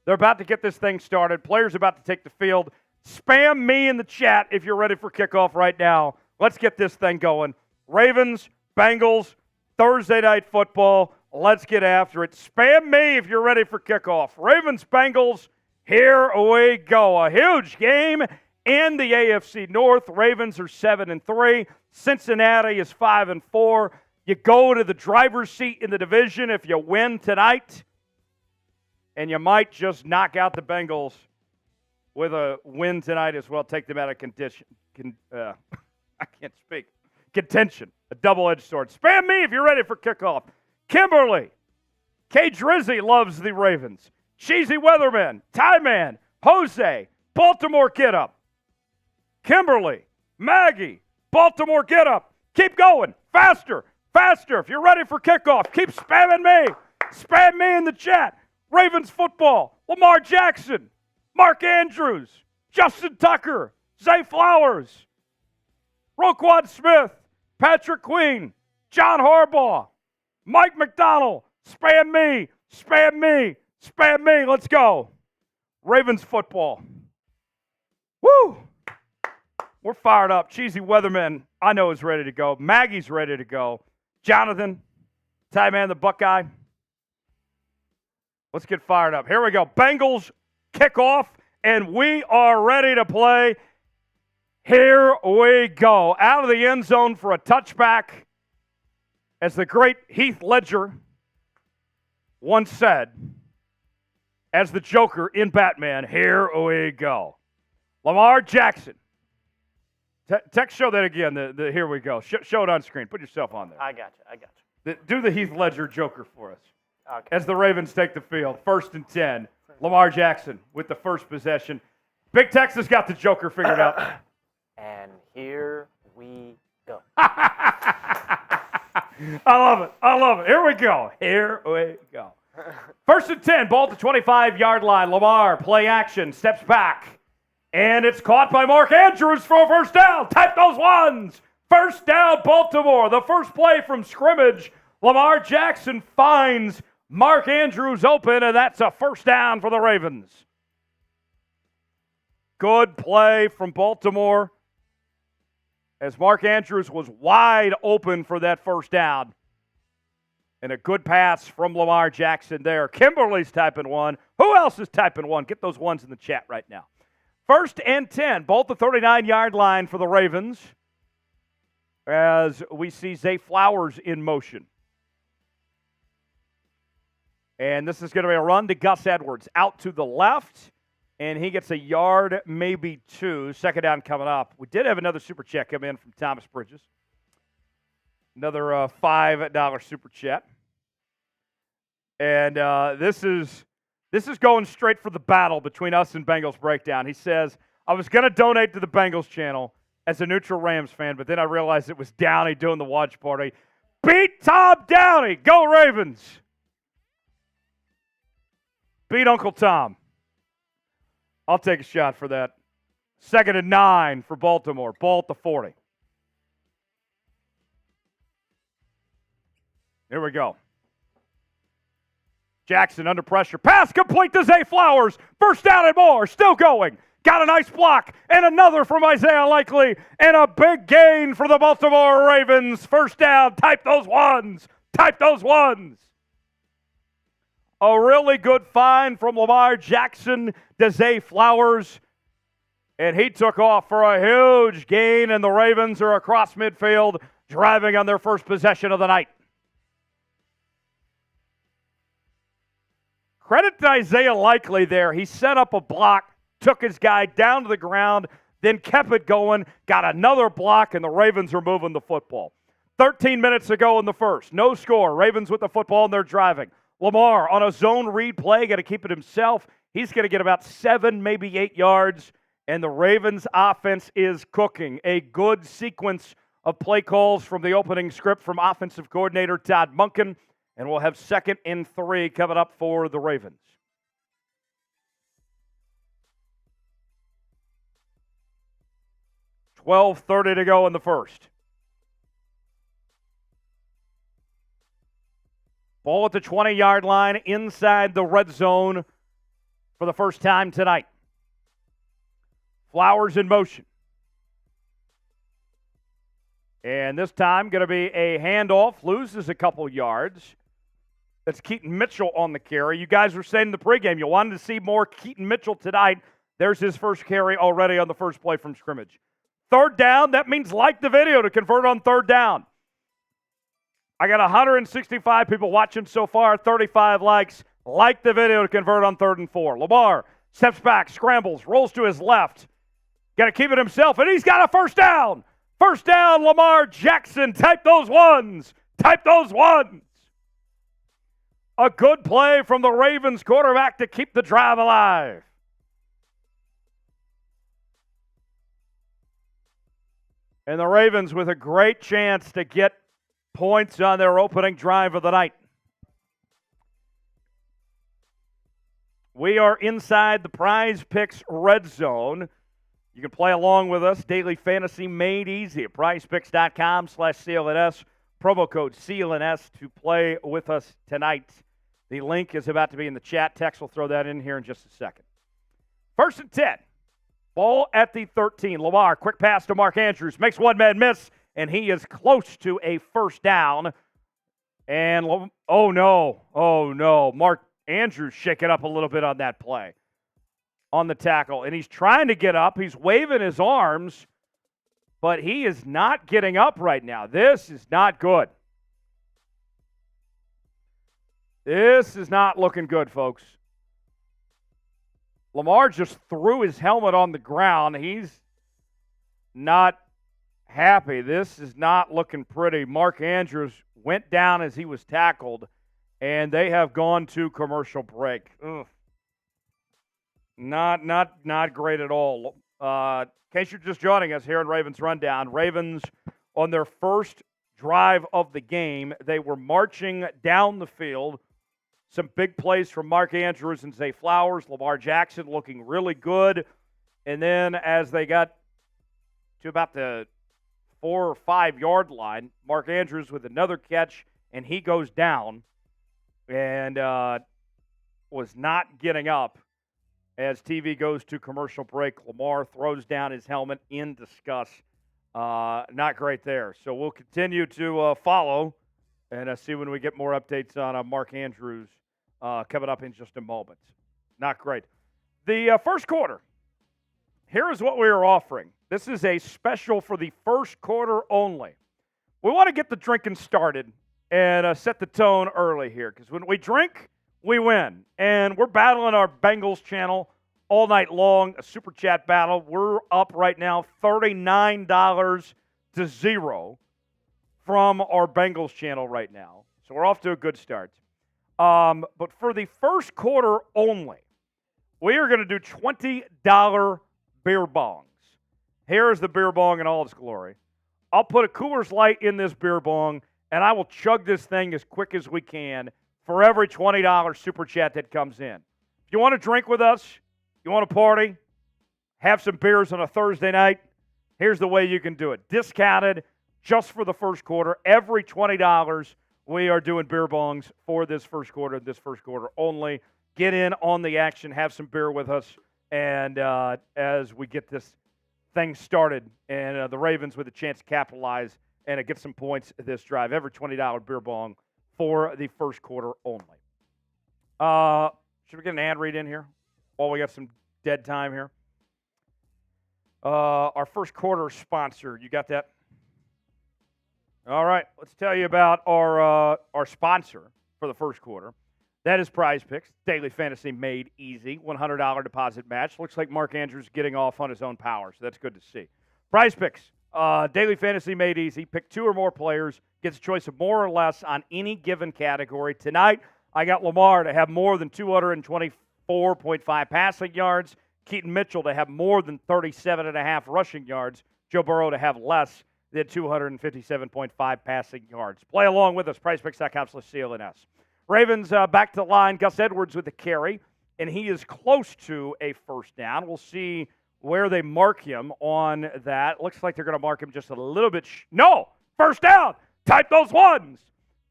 They're about to get this thing started. Players about to take the field. Spam me in the chat if you're ready for kickoff right now. Let's get this thing going. Ravens, Bengals, Thursday Night Football. Let's get after it. Spam me if you're ready for kickoff. Ravens, Bengals, here we go. A huge game in the AFC North. Ravens are 7-3. Cincinnati is 5-4. You go to the driver's seat in the division if you win tonight. And you might just knock out the Bengals with a win tonight as well. Take them out of contention. I can't speak. Contention. A double-edged sword. Spam me if you're ready for kickoff. Kimberly. K. Drizzy loves the Ravens. Cheesy Weatherman. Ty Man. Jose. Baltimore Get Up. Kimberly. Maggie. Baltimore Get Up. Keep going. Faster. Faster. If you're ready for kickoff, keep spamming me. Spam me in the chat. Ravens football. Lamar Jackson. Mark Andrews. Justin Tucker. Zay Flowers. Roquan Smith. Patrick Queen. John Harbaugh. Mike McDonald. Spam me. Spam me. Spam me. Let's go. Ravens football. Woo! We're fired up. Cheesy Weatherman, I know, is ready to go. Maggie's ready to go. Jonathan, Ty Man, the Buckeye. Let's get fired up. Here we go. Bengals kickoff, and we are ready to play. Here we go. Out of the end zone for a touchback. As the great Heath Ledger once said, as the Joker in Batman. Here we go. Lamar Jackson. Text, show that again. The here we go. Show it on screen. Put yourself on there. I got you. Do the Heath Ledger Joker for us. Okay. As the Ravens take the field, 1st and 10. Lamar Jackson with the first possession. Big Texas got the Joker figured out. And here we go. I love it. Here we go. 1st and 10, ball at the 25-yard line. Lamar, play action, steps back. And it's caught by Mark Andrews for a first down. Type those ones. First down, Baltimore. The first play from scrimmage. Lamar Jackson finds Mark Andrews open, and that's a first down for the Ravens. Good play from Baltimore as Mark Andrews was wide open for that first down. And a good pass from Lamar Jackson there. Kimberly's typing one. Who else is typing one? Get those ones in the chat right now. 1st and 10, both the 39-yard line for the Ravens as we see Zay Flowers in motion. And this is going to be a run to Gus Edwards. Out to the left, and he gets a yard, maybe 2. Second down coming up. We did have another super chat come in from Thomas Bridges. Another $5 super chat. And this is going straight for the battle between us and Bengals Breakdown. He says, I was going to donate to the Bengals channel as a neutral Rams fan, but then I realized it was Downey doing the watch party. Beat Tom Downey. Go Ravens. Beat Uncle Tom. I'll take a shot for that. 2nd and 9 for Baltimore. Ball at the 40. Here we go. Jackson under pressure. Pass complete to Zay Flowers. First down and more. Still going. Got a nice block. And another from Isaiah Likely. And a big gain for the Baltimore Ravens. First down. Type those ones. Type those ones. A really good find from Lamar Jackson to Zay Flowers. And he took off for a huge gain. And the Ravens are across midfield, driving on their first possession of the night. Credit to Isaiah Likely there. He set up a block, took his guy down to the ground, then kept it going, got another block, and the Ravens are moving the football. 13 minutes to go in the first. No score. Ravens with the football, and they're driving. Lamar on a zone read play, got to keep it himself. He's going to get about 7, maybe 8 yards, and the Ravens offense is cooking. A good sequence of play calls from the opening script from offensive coordinator Todd Monken. And we'll have 2nd and 3 coming up for the Ravens. $12:30 to go in the first. Ball at the 20-yard line inside the red zone for the first time tonight. Flowers in motion. And this time going to be a handoff. Loses a couple yards. That's Keaton Mitchell on the carry. You guys were saying in the pregame you wanted to see more Keaton Mitchell tonight. There's his first carry already on the first play from scrimmage. 3rd down, that means like the video to convert on 3rd down. I got 165 people watching so far, 35 likes. Like the video to convert on 3rd and 4. Lamar steps back, scrambles, rolls to his left. Got to keep it himself, and he's got a first down. First down, Lamar Jackson. Type those ones. Type those ones. A good play from the Ravens quarterback to keep the drive alive. And the Ravens with a great chance to get points on their opening drive of the night. We are inside the Prize Picks red zone. You can play along with us. Daily fantasy made easy at prizepicks.com/CLNS. Promo code CLNS to play with us tonight. The link is about to be in the chat. Tex will throw that in here in just a second. 1st and 10. Ball at the 13. Lamar, quick pass to Mark Andrews. Makes one man miss, and he is close to a first down. And, oh, no. Mark Andrews shaking up a little bit on that play on the tackle. And he's trying to get up. He's waving his arms, but he is not getting up right now. This is not good. This is not looking good, folks. Lamar just threw his helmet on the ground. He's not happy. This is not looking pretty. Mark Andrews went down as he was tackled, and they have gone to commercial break. Ugh. Not great at all. In case you're just joining us here in Ravens Rundown, Ravens on their first drive of the game, they were marching down the field. Some big plays from Mark Andrews and Zay Flowers. Lamar Jackson looking really good. And then as they got to about the 4 or 5 yard line, Mark Andrews with another catch, and he goes down and was not getting up. As TV goes to commercial break, Lamar throws down his helmet in disgust. Not great there. So we'll continue to follow and see when we get more updates on Mark Andrews coming up in just a moment. Not great. The first quarter, here is what we are offering. This is a special for the first quarter only. We want to get the drinking started and set the tone early here, because when we drink, we win. And we're battling our Bengals channel all night long, a super chat battle. We're up right now $39 to 0 from our Bengals channel right now. So we're off to a good start. But for the first quarter only, we are going to do $20 beer bongs. Here is the beer bong in all its glory. I'll put a Coors Light in this beer bong, and I will chug this thing as quick as we can for every $20 super chat that comes in. If you want to drink with us, you want to party, have some beers on a Thursday night, here's the way you can do it. Discounted just for the first quarter. Every $20, we are doing beer bongs for this first quarter only. Get in on the action, have some beer with us, and as we get this thing started, and the Ravens with a chance to capitalize and get some points this drive. Every $20 beer bong for the first quarter only. Should we get an ad read in here while we got some dead time here? Our first quarter sponsor, you got that? All right, let's tell you about our sponsor for the first quarter. That is Prize Picks, daily fantasy made easy, $100 deposit match. Looks like Mark Andrews getting off on his own power, so that's good to see. Prize Picks, daily fantasy made easy. Pick 2 or more players, gets a choice of more or less on any given category. Tonight, I got Lamar to have more than 224.5 passing yards, Keaton Mitchell to have more than 37.5 rushing yards, Joe Burrow to have less than 257.5 passing yards. Play along with us, PrizePicks.com/CLNS. Ravens back to the line. Gus Edwards with the carry, and he is close to a first down. We'll see where they mark him on that. Looks like they're going to mark him just a little bit. No! First down! Type those ones!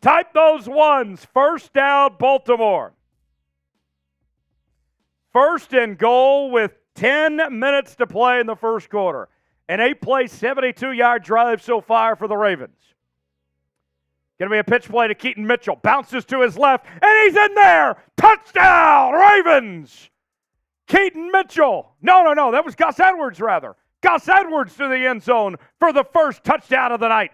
Type those ones! First down, Baltimore. First and goal with 10 minutes to play in the first quarter. An 8-play, 72-yard drive so far for the Ravens. Going to be a pitch play to Keaton Mitchell. Bounces to his left, and he's in there! Touchdown, Ravens! Keaton Mitchell. No. That was Gus Edwards, rather. Gus Edwards to the end zone for the first touchdown of the night.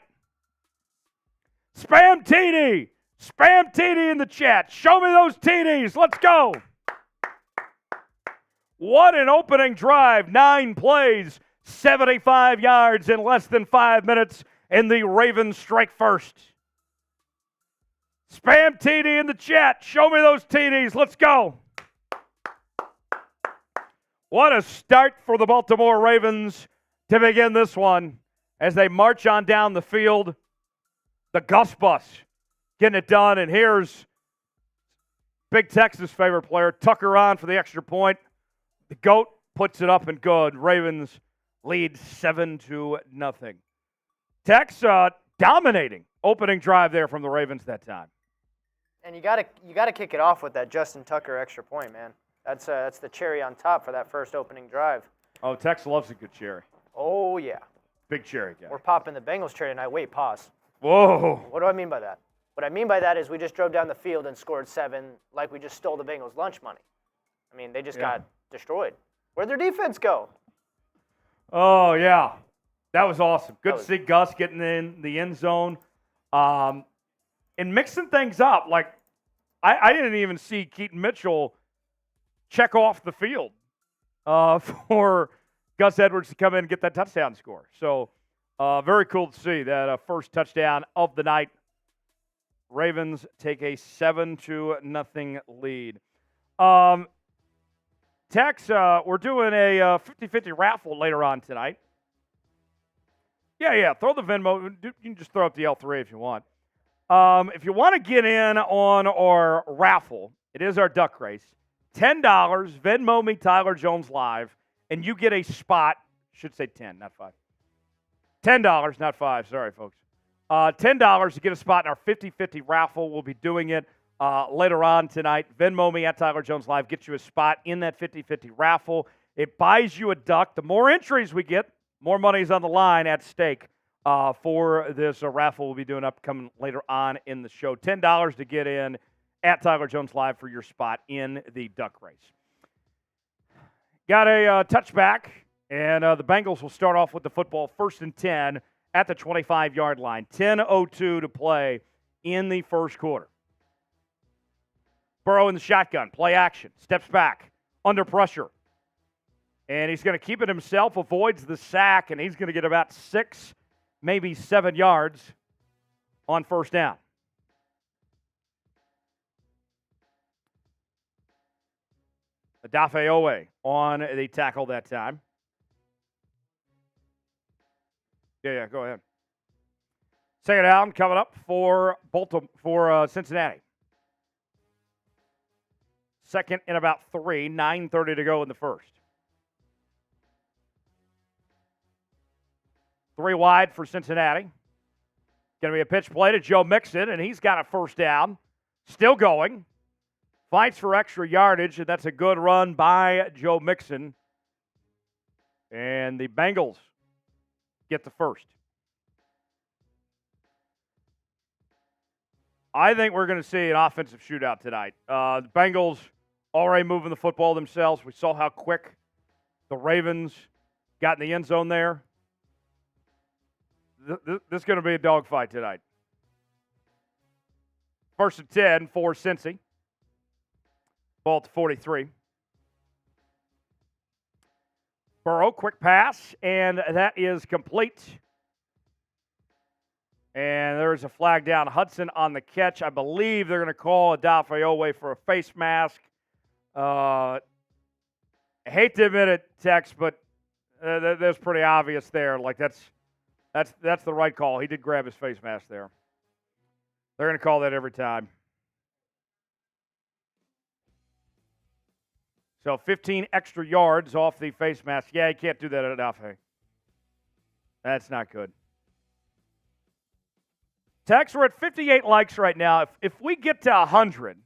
Spam TD. Spam TD in the chat. Show me those TDs. Let's go. What an opening drive. 9 plays, 75 yards in less than 5 minutes, and the Ravens strike first. Spam TD in the chat. Show me those TDs. Let's go. What a start for the Baltimore Ravens to begin this one as they march on down the field. The Gus Bus getting it done, and here's Big Texas' favorite player, Tucker, on for the extra point. The GOAT puts it up and good. Ravens lead 7-0. Tex dominating opening drive there from the Ravens that time. And you gotta kick it off with that Justin Tucker extra point, man. That's the cherry on top for that first opening drive. Oh, Tex loves a good cherry. Oh, yeah. Big cherry guy. We're popping the Bengals cherry tonight. Wait, pause. Whoa. What do I mean by that? What I mean by that is we just drove down the field and scored 7 like we just stole the Bengals' lunch money. I mean, they just got destroyed. Where'd their defense go? Oh, yeah. That was awesome. Good to see Gus getting in the end zone and mixing things up. Like, I didn't even see Keaton Mitchell check off the field for Gus Edwards to come in and get that touchdown score. So very cool to see that first touchdown of the night. Ravens take a 7-0 lead. Tex, we're doing a 50-50 raffle later on tonight. Yeah, throw the Venmo. You can just throw up the L3 if you want. If you want to get in on our raffle, it is our duck race. $10, Venmo me Tyler Jones Live, and you get a spot. Should say 10, not 5. $10, not 5. Sorry, folks. $10 to get a spot in our 50-50 raffle. We'll be doing it later on tonight. Venmo me at Tyler Jones Live. Get you a spot in that 50-50 raffle. It buys you a duck. The more entries we get, more money is on the line at stake for this raffle we'll be doing upcoming later on in the show. $10 to get in at Tyler Jones Live for your spot in the duck race. Got a touchback, and the Bengals will start off with the football 1st and 10 at the 25-yard line. 10:02 to play in the first quarter. Burrow in the shotgun, play action, steps back, under pressure. And he's going to keep it himself, avoids the sack, and he's going to get about 6, maybe 7 yards on first down. Adafe Owe on the tackle that time. Yeah, go ahead. Second down coming up for Cincinnati. Second and about 3, 9:30 to go in the first. 3 wide for Cincinnati. Going to be a pitch play to Joe Mixon, and he's got a first down. Still going. Fights for extra yardage, and that's a good run by Joe Mixon. And the Bengals get the first. I think we're going to see an offensive shootout tonight. The Bengals already moving the football themselves. We saw how quick the Ravens got in the end zone there. This is going to be a dogfight tonight. 1st and 10 for Cincy. Ball to 43. Burrow, quick pass, and that is complete. And there's a flag down. Hudson on the catch. I believe they're going to call Adafe Owe for a face mask. I hate to admit it, Tex, but that's pretty obvious there. Like that's the right call. He did grab his face mask there. They're going to call that every time. So 15 extra yards off the face mask. Yeah, you can't do that at Adafe. That's not good. Tex, we're at 58 likes right now. If we get to 100,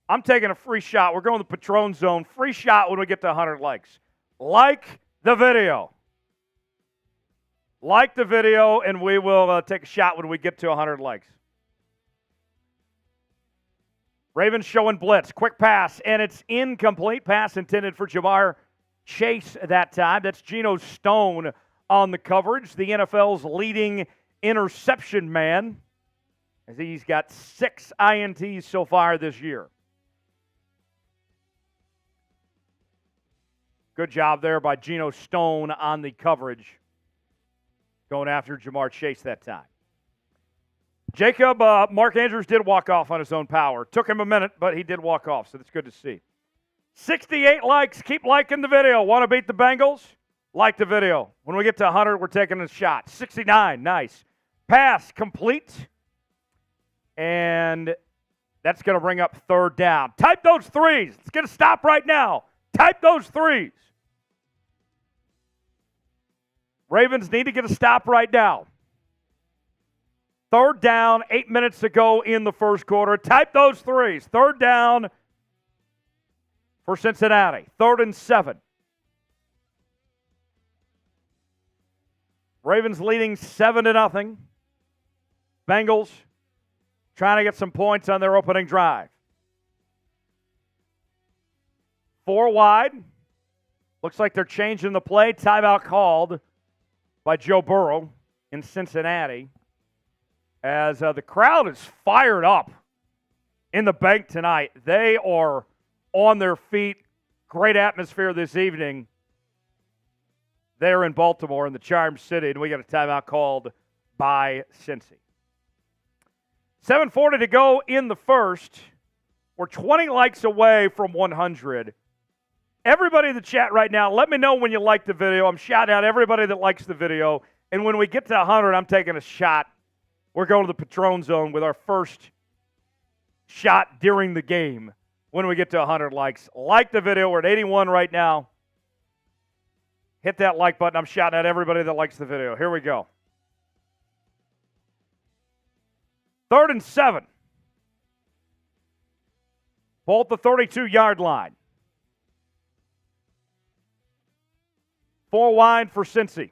I'm taking a free shot. We're going to the Patron Zone. Free shot when we get to 100 likes. Like the video. Like the video, and we will take a shot when we get to 100 likes. Ravens showing blitz. Quick pass, and it's incomplete. Pass intended for Jamar Chase that time. That's Geno Stone on the coverage. The NFL's leading interception man, as he's got 6 INTs so far this year. Good job there by Geno Stone on the coverage, going after Jamar Chase that time. Jacob, Mark Andrews did walk off on his own power. Took him a minute, but he did walk off, so that's good to see. 68 likes. Keep liking the video. Want to beat the Bengals? Like the video. When we get to 100, we're taking a shot. 69, nice. Pass complete. And that's going to bring up third down. Type those threes. Let's get a stop right now. Type those threes. Ravens need to get a stop right now. Third down, 8 minutes to go in the first quarter. Type those threes. Third down for Cincinnati. 3rd and 7. Ravens leading 7-0. Bengals trying to get some points on their opening drive. 4 wide. Looks like they're changing the play. Timeout called by Joe Burrow in Cincinnati. As the crowd is fired up in the bank tonight. They are on their feet, Great atmosphere this evening there in Baltimore in the Charm City, and we got a timeout called by Cincy. 7:40 to go in the first. We're 20 likes away from 100. Everybody in the chat right now, let me know when you like the video. I'm shouting out everybody that likes the video. And when we get to 100, I'm taking a shot. We're going to the Patron Zone with our first shot during the game when we get to 100 likes. Like the video. We're at 81 right now. Hit that like button. I'm shouting at everybody that likes the video. Here we go. 3rd and 7. Ball at the 32-yard line. 4 wide for Cincy.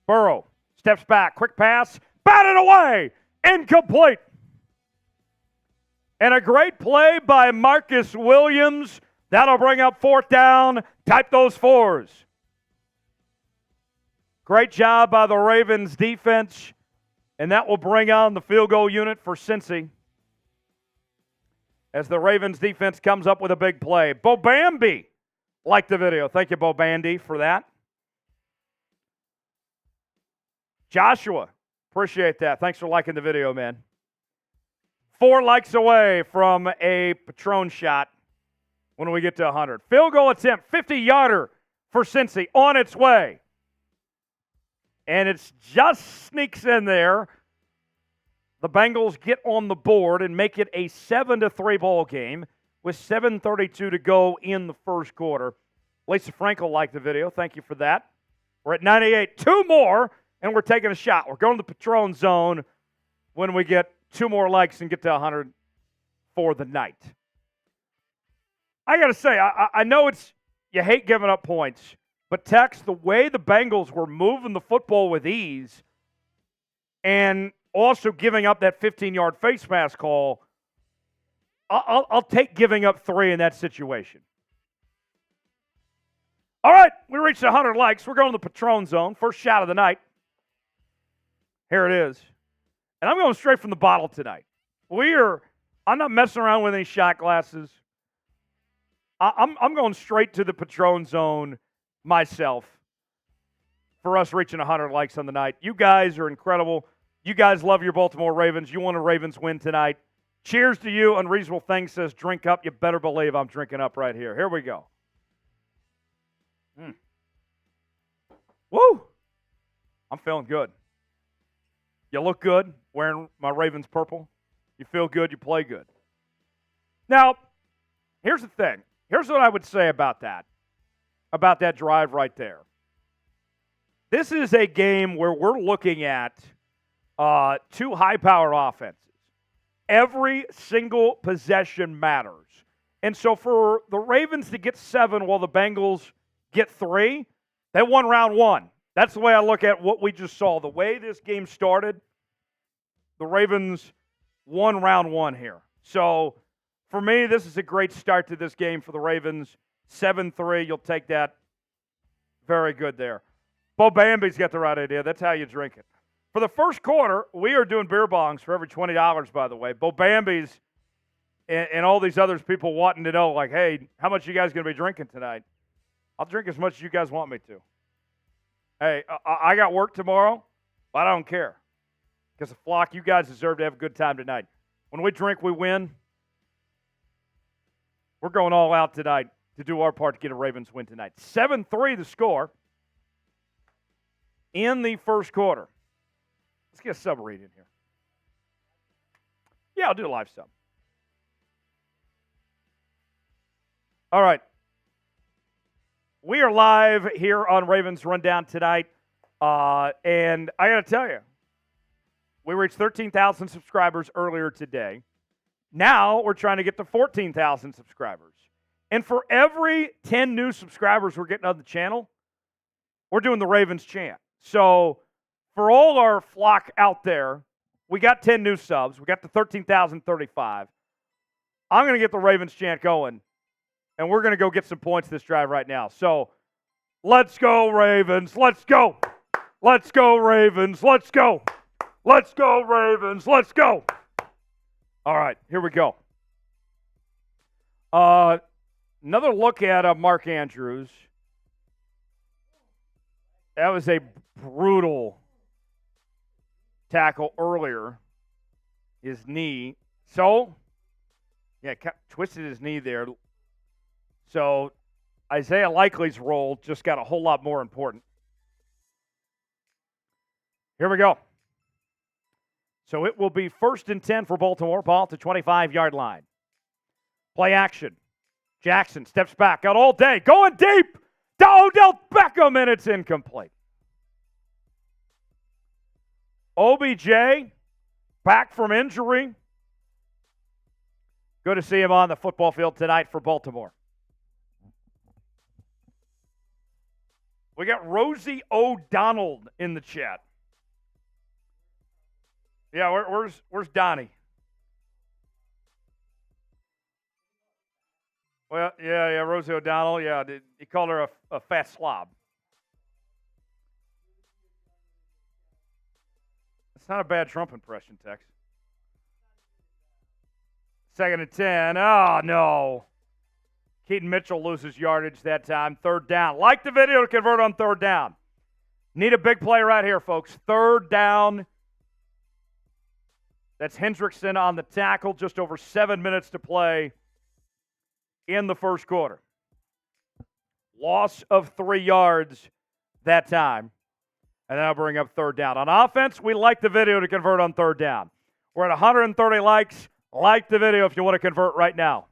Burrow steps back. Quick pass. Batted away. Incomplete. And a great play by Marcus Williams. That'll bring up 4th down. Type those 4s. Great job by the Ravens defense. And that will bring on the field goal unit for Cincy as the Ravens defense comes up with a big play. Bo Bambi liked the video. Thank you, Bo Bandy, for that. Joshua, appreciate that. Thanks for liking the video, man. 4 likes away from a Patron shot when we get to 100. Field goal attempt, 50-yarder for Cincy on its way. And it just sneaks in there. The Bengals get on the board and make it a 7-3 ball game with 7:32 to go in the first quarter. Lisa Frankel liked the video. Thank you for that. We're at 98. 2 more, and we're taking a shot. We're going to the Patron Zone when we get 2 more likes and get to 100 for the night. I got to say, I know you hate giving up points. But, Tex, the way the Bengals were moving the football with ease and also giving up that 15-yard face mask call, I'll take giving up 3 in that situation. All right, we reached 100 likes. We're going to the Patron Zone. First shot of the night. Here it is. And I'm going straight from the bottle tonight. I'm not messing around with any shot glasses. I'm going straight to the Patron Zone myself for us reaching 100 likes on the night. You guys are incredible. You guys love your Baltimore Ravens. You want a Ravens win tonight. Cheers to you. Unreasonable Thing says drink up. You better believe I'm drinking up right here. Here we go. Woo! I'm feeling good. You look good wearing my Ravens purple. You feel good. You play good. Now, here's the thing. Here's what I would say about that drive right there. This is a game where we're looking at 2 high-power offenses. Every single possession matters. And so for the Ravens to get 7 while the Bengals get 3, they won round 1. That's the way I look at what we just saw. The way this game started, the Ravens won round 1 here. So for me, this is a great start to this game for the Ravens. 7-3, you'll take that. Very good there. Bo Bambi's got the right idea. That's how you drink it. For the first quarter, we are doing beer bongs for every $20, by the way. Bo Bambi's and all these others, people wanting to know, like, hey, how much you guys going to be drinking tonight? I'll drink as much as you guys want me to. Hey, I got work tomorrow, but I don't care. Because the flock, you guys deserve to have a good time tonight. When we drink, we win. We're going all out tonight to do our part to get a Ravens win tonight. 7-3 the score in the first quarter. Let's get a sub read in here. Yeah, I'll do a live sub. All right. We are live here on Ravens Rundown tonight. And I got to tell you, we reached 13,000 subscribers earlier today. Now we're trying to get to 14,000 subscribers. And for every 10 new subscribers we're getting on the channel, we're doing the Ravens chant. So for all our flock out there, we got 10 new subs. We got to 13,035. I'm going to get the Ravens chant going, and we're going to go get some points this drive right now. So let's go, Ravens. Let's go. Let's go, Ravens. Let's go. Let's go, Ravens. Let's go. All right, here we go. Another look at Mark Andrews. That was a brutal tackle earlier. His knee. So, yeah, twisted his knee there. So, Isaiah Likely's role just got a whole lot more important. Here we go. So it will be 1st and 10 for Baltimore. Ball at the 25-yard line. Play action. Jackson steps back out all day. Going deep to Odell Beckham, and it's incomplete. OBJ back from injury. Good to see him on the football field tonight for Baltimore. We got Rosie O'Donnell in the chat. Yeah, where's Donnie? Well, yeah, Rosie O'Donnell. Yeah, he called her a fat slob. It's not a bad Trump impression, Tex. 2nd and 10. Oh, no. Keaton Mitchell loses yardage that time. 3rd down. Like the video to convert on 3rd down. Need a big play right here, folks. 3rd down. That's Hendrickson on the tackle. Just over 7 minutes to play in the first quarter. Loss of 3 yards that time. And then I'll bring up 3rd down. On offense, we like the video to convert on 3rd down. We're at 130 likes. Like the video if you want to convert right now.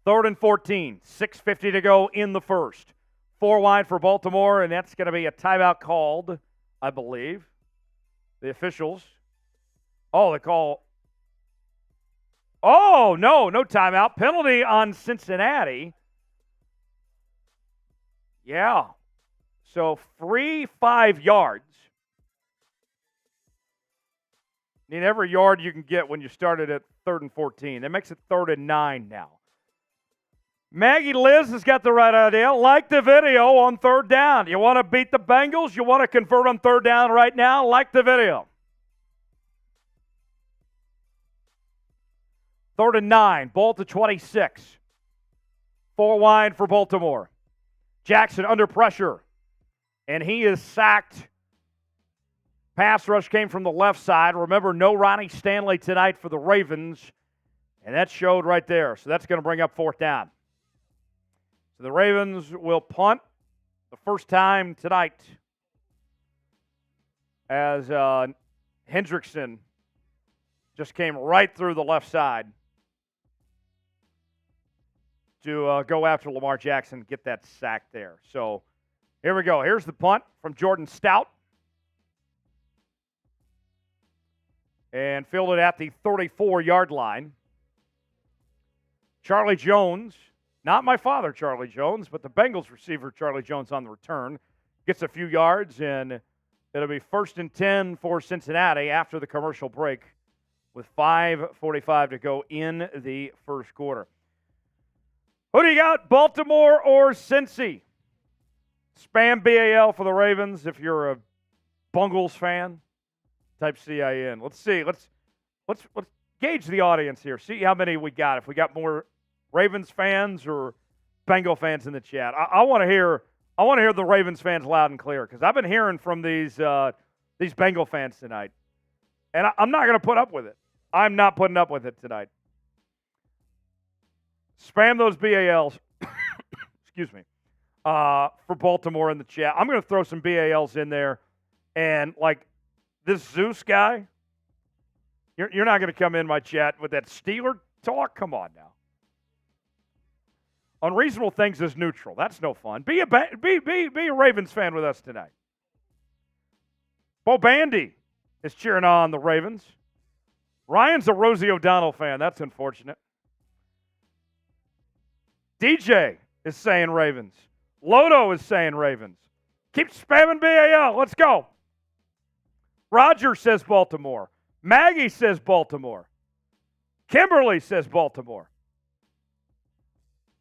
3rd and 14. 6:50 to go in the first. 4 wide for Baltimore, and that's going to be a timeout called, I believe. The officials. Oh, they call. Oh, no timeout. Penalty on Cincinnati. Yeah. So free 5 yards. Need every yard you can get when you started at 3rd and 14. That makes it 3rd and 9 now. Maggie Liz has got the right idea. Like the video on 3rd down. You want to beat the Bengals? You want to convert on 3rd down right now? Like the video. 3rd and 9. Ball to 26. 4 wide for Baltimore. Jackson under pressure. And he is sacked. Pass rush came from the left side. Remember, no Ronnie Stanley tonight for the Ravens. And that showed right there. So that's going to bring up 4th down. So the Ravens will punt the first time tonight as Hendrickson just came right through the left side to go after Lamar Jackson, get that sack there. So here we go. Here's the punt from Jordan Stout. And fielded at the 34-yard line. Charlie Jones. Not my father, Charlie Jones, but the Bengals receiver, Charlie Jones, on the return. Gets a few yards, and it'll be 1st and 10 for Cincinnati after the commercial break with 5:45 to go in the first quarter. Who do you got, Baltimore or Cincy? Spam BAL for the Ravens if you're a Bengals fan. Type CIN. Let's see. Let's gauge the audience here. See how many we got. If we got more Ravens fans or Bengal fans in the chat. I want to hear the Ravens fans loud and clear because I've been hearing from these Bengal fans tonight, and I'm not going to put up with it. I'm not putting up with it tonight. Spam those BALs. Excuse me. For Baltimore in the chat. I'm going to throw some BALs in there, and like this Zeus guy. You're not going to come in my chat with that Steeler talk. Come on now. Unreasonable things is neutral. That's no fun. Be a Ravens fan with us tonight. Bo Bandy is cheering on the Ravens. Ryan's a Rosie O'Donnell fan. That's unfortunate. DJ is saying Ravens. Lodo is saying Ravens. Keep spamming BAL. Let's go. Roger says Baltimore. Maggie says Baltimore. Kimberly says Baltimore.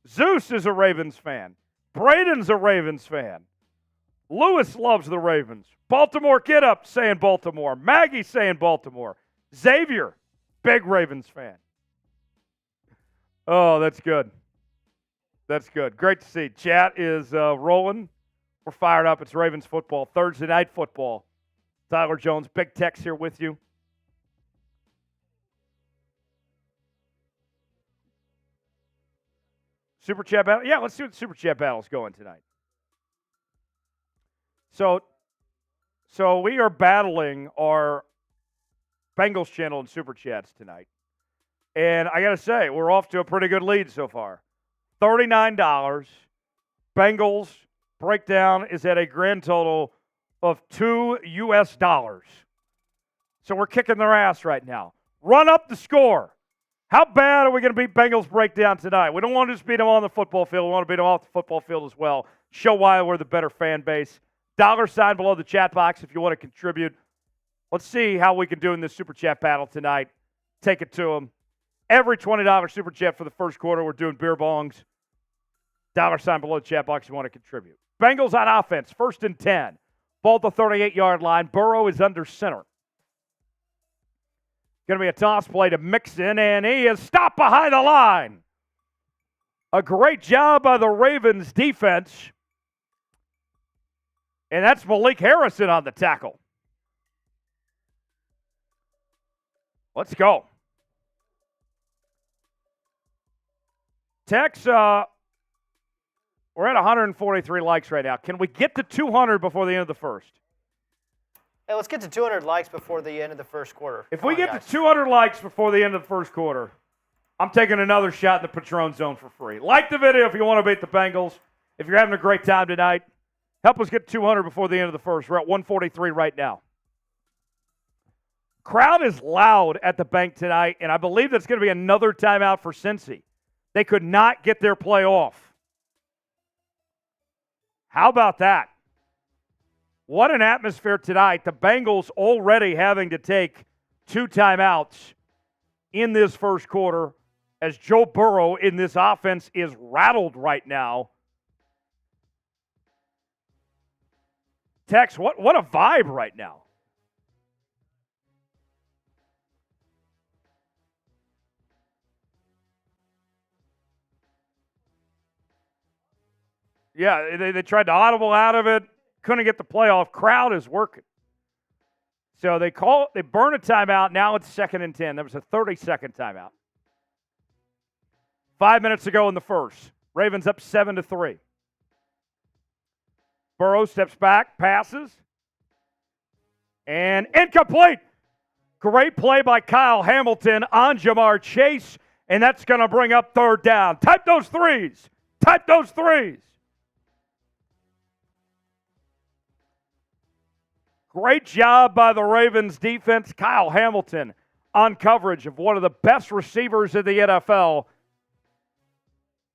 Zeus is a Ravens fan. Braden's a Ravens fan. Lewis loves the Ravens. Baltimore, get up, saying Baltimore. Maggie saying Baltimore. Xavier, big Ravens fan. Oh, that's good. That's good. Great to see. Chat is rolling. We're fired up. It's Ravens football, Thursday night football. Tyler Jones, Big Tex here with you. Super Chat battle? Yeah, let's see what the Super Chat battle's going tonight. So we are battling our Bengals channel and Super Chats tonight. And I got to say, we're off to a pretty good lead so far. $39. Bengals breakdown is at a grand total of $2 US. So we're kicking their ass right now. Run up the score. How bad are we going to beat Bengals breakdown tonight? We don't want to just beat them on the football field. We want to beat them off the football field as well. Show why we're the better fan base. $sign below the chat box if you want to contribute. Let's see how we can do in this Super Chat battle tonight. Take it to them. Every $20 Super Chat for the first quarter, we're doing beer bongs. $sign below the chat box if you want to contribute. Bengals on offense, 1st and 10. Ball at the 38-yard line. Burrow is under center. Going to be a toss play to Mixon, and he is stopped behind the line. A great job by the Ravens defense. And that's Malik Harrison on the tackle. Let's go. Tex, we're at 143 likes right now. Can we get to 200 before the end of the first? Hey, let's get to 200 likes before the end of the first quarter. If we get to 200 likes before the end of the first quarter, I'm taking another shot in the Patron Zone for free. Like the video if you want to beat the Bengals. If you're having a great time tonight, help us get 200 before the end of the first. We're at 143 right now. Crowd is loud at the bank tonight, and I believe that's going to be another timeout for Cincy. They could not get their play off. How about that? What an atmosphere tonight. The Bengals already having to take 2 timeouts in this first quarter as Joe Burrow in this offense is rattled right now. Tex, what a vibe right now. Yeah, they tried to audible out of it. Couldn't get the playoff. Crowd is working. So they burn a timeout. Now it's 2nd and 10. There was a 30-second timeout. 5 minutes to go in the first. Ravens up 7-3. Burrow steps back, passes, and incomplete. Great play by Kyle Hamilton on Jamar Chase, and that's going to bring up 3rd down. Type those threes. Type those threes. Great job by the Ravens defense. Kyle Hamilton on coverage of one of the best receivers in the NFL.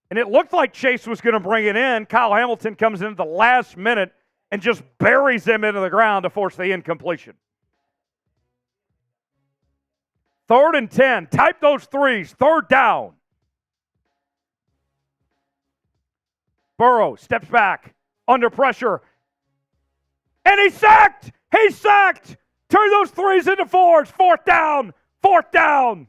And it looked like Chase was going to bring it in. Kyle Hamilton comes in at the last minute and just buries him into the ground to force the incompletion. 3rd and 10. Type those threes. 3rd down. Burrow steps back under pressure. And he's sacked! He's sacked! Turn those threes into 4s. 4th down. 4th down.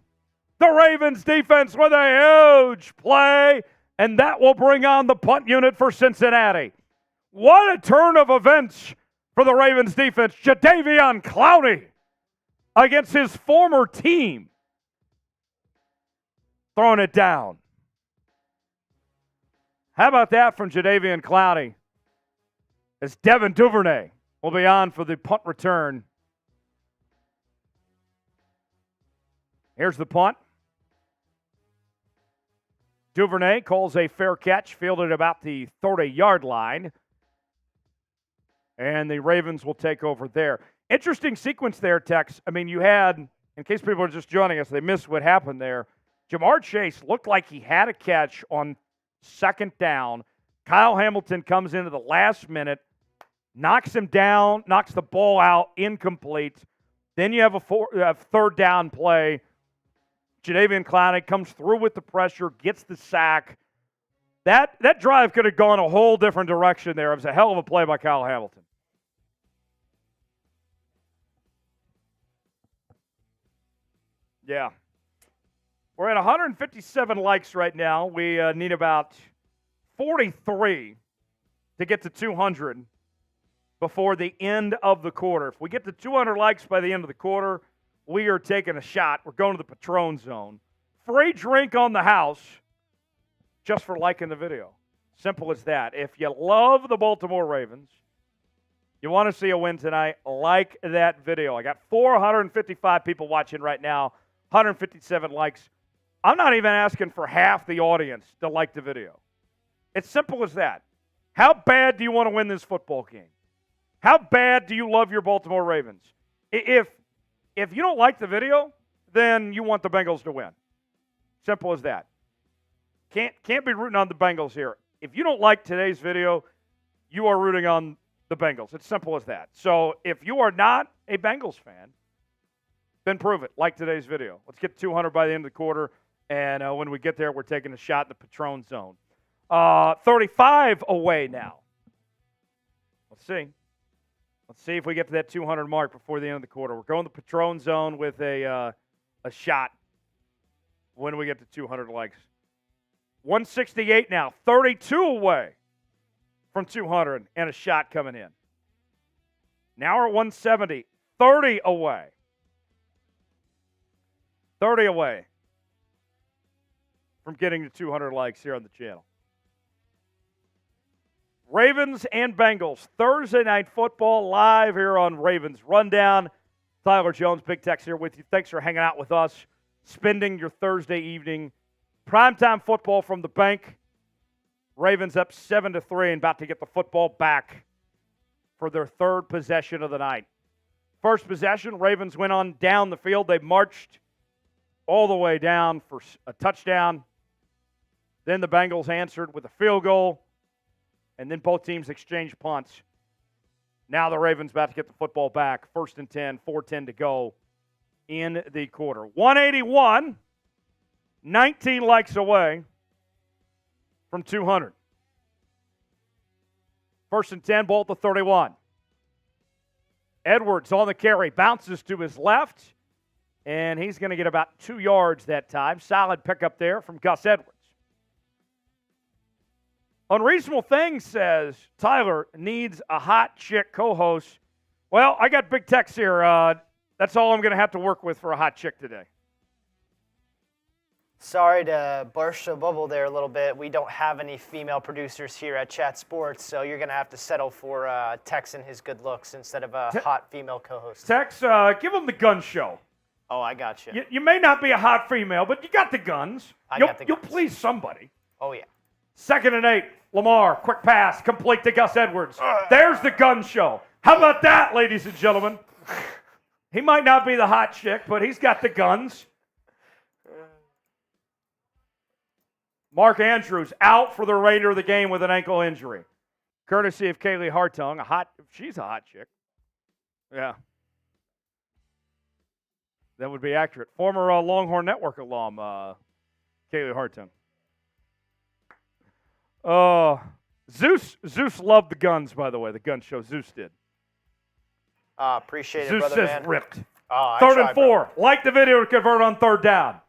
The Ravens defense with a huge play, and that will bring on the punt unit for Cincinnati. What a turn of events for the Ravens defense. Jadeveon Clowney against his former team. Throwing it down. How about that from Jadeveon Clowney? As Devin Duvernay will be on for the punt return. Here's the punt. Duvernay calls a fair catch, fielded about the 30-yard line. And the Ravens will take over there. Interesting sequence there, Tex. I mean, you had, in case people are just joining us, they missed what happened there. Jamar Chase looked like he had a catch on 2nd down. Kyle Hamilton comes into the last minute, knocks him down, knocks the ball out, incomplete. Then you have a 3rd down play. Jadeveon Clowney comes through with the pressure, gets the sack. That drive could have gone a whole different direction there. It was a hell of a play by Kyle Hamilton. Yeah. We're at 157 likes right now. We need about 43 to get to 200 before the end of the quarter. If we get to 200 likes by the end of the quarter, we are taking a shot. We're going to the Patron Zone. Free drink on the house just for liking the video. Simple as that. If you love the Baltimore Ravens, you want to see a win tonight, like that video. I got 455 people watching right now, 157 likes. I'm not even asking for half the audience to like the video. It's simple as that. How bad do you want to win this football game? How bad do you love your Baltimore Ravens? If you don't like the video, then you want the Bengals to win. Simple as that. Can't be rooting on the Bengals here. If you don't like today's video, you are rooting on the Bengals. It's simple as that. So if you are not a Bengals fan, then prove it. Like today's video. Let's get 200 by the end of the quarter. And when we get there, we're taking a shot in the Patron Zone. 35 away now. Let's see. Let's see if we get to that 200 mark before the end of the quarter. We're going to the Patron Zone with a shot when we get to 200 likes. 168 now. 32 away from 200 and a shot coming in. Now we're at 170. 30 away. 30 away from getting to 200 likes here on the channel. Ravens and Bengals, Thursday Night Football, live here on Ravens Rundown. Tyler Jones, Big Tex here with you. Thanks for hanging out with us, spending your Thursday evening. Primetime football from the bank. Ravens up 7-3 and about to get the football back for their third possession of the night. First possession, Ravens went on down the field. They marched all the way down for a touchdown. Then the Bengals answered with a field goal. And then both teams exchanged punts. Now the Ravens about to get the football back. 1st and 10, 4:10 to go in the quarter. 181, 19 likes away from 200. 1st and 10, ball at the 31. Edwards on the carry, bounces to his left, and he's going to get about 2 yards that time. Solid pickup there from Gus Edwards. Unreasonable Things says Tyler needs a hot chick co-host. Well, I got Big Tex here. That's all I'm going to have to work with for a hot chick today. Sorry to burst the bubble there a little bit. We don't have any female producers here at Chat Sports, so you're going to have to settle for Tex and his good looks instead of a hot female co-host. Tex, give him the gun show. Oh, I got you. You may not be a hot female, but you got the guns. You'll please somebody. Oh, yeah. 2nd and 8. Lamar, quick pass, complete to Gus Edwards. There's the gun show. How about that, ladies and gentlemen? He might not be the hot chick, but he's got the guns. Mark Andrews out for the remainder of the game with an ankle injury. Courtesy of Kaylee Hartung. She's a hot chick. Yeah. That would be accurate. Former Longhorn Network alum, Kaylee Hartung. Zeus loved the guns, by the way. The gun show, Zeus did. Appreciate it, Zeus brother, says man. ripped. 3rd and 4. Bro. Like the video to convert on 3rd down.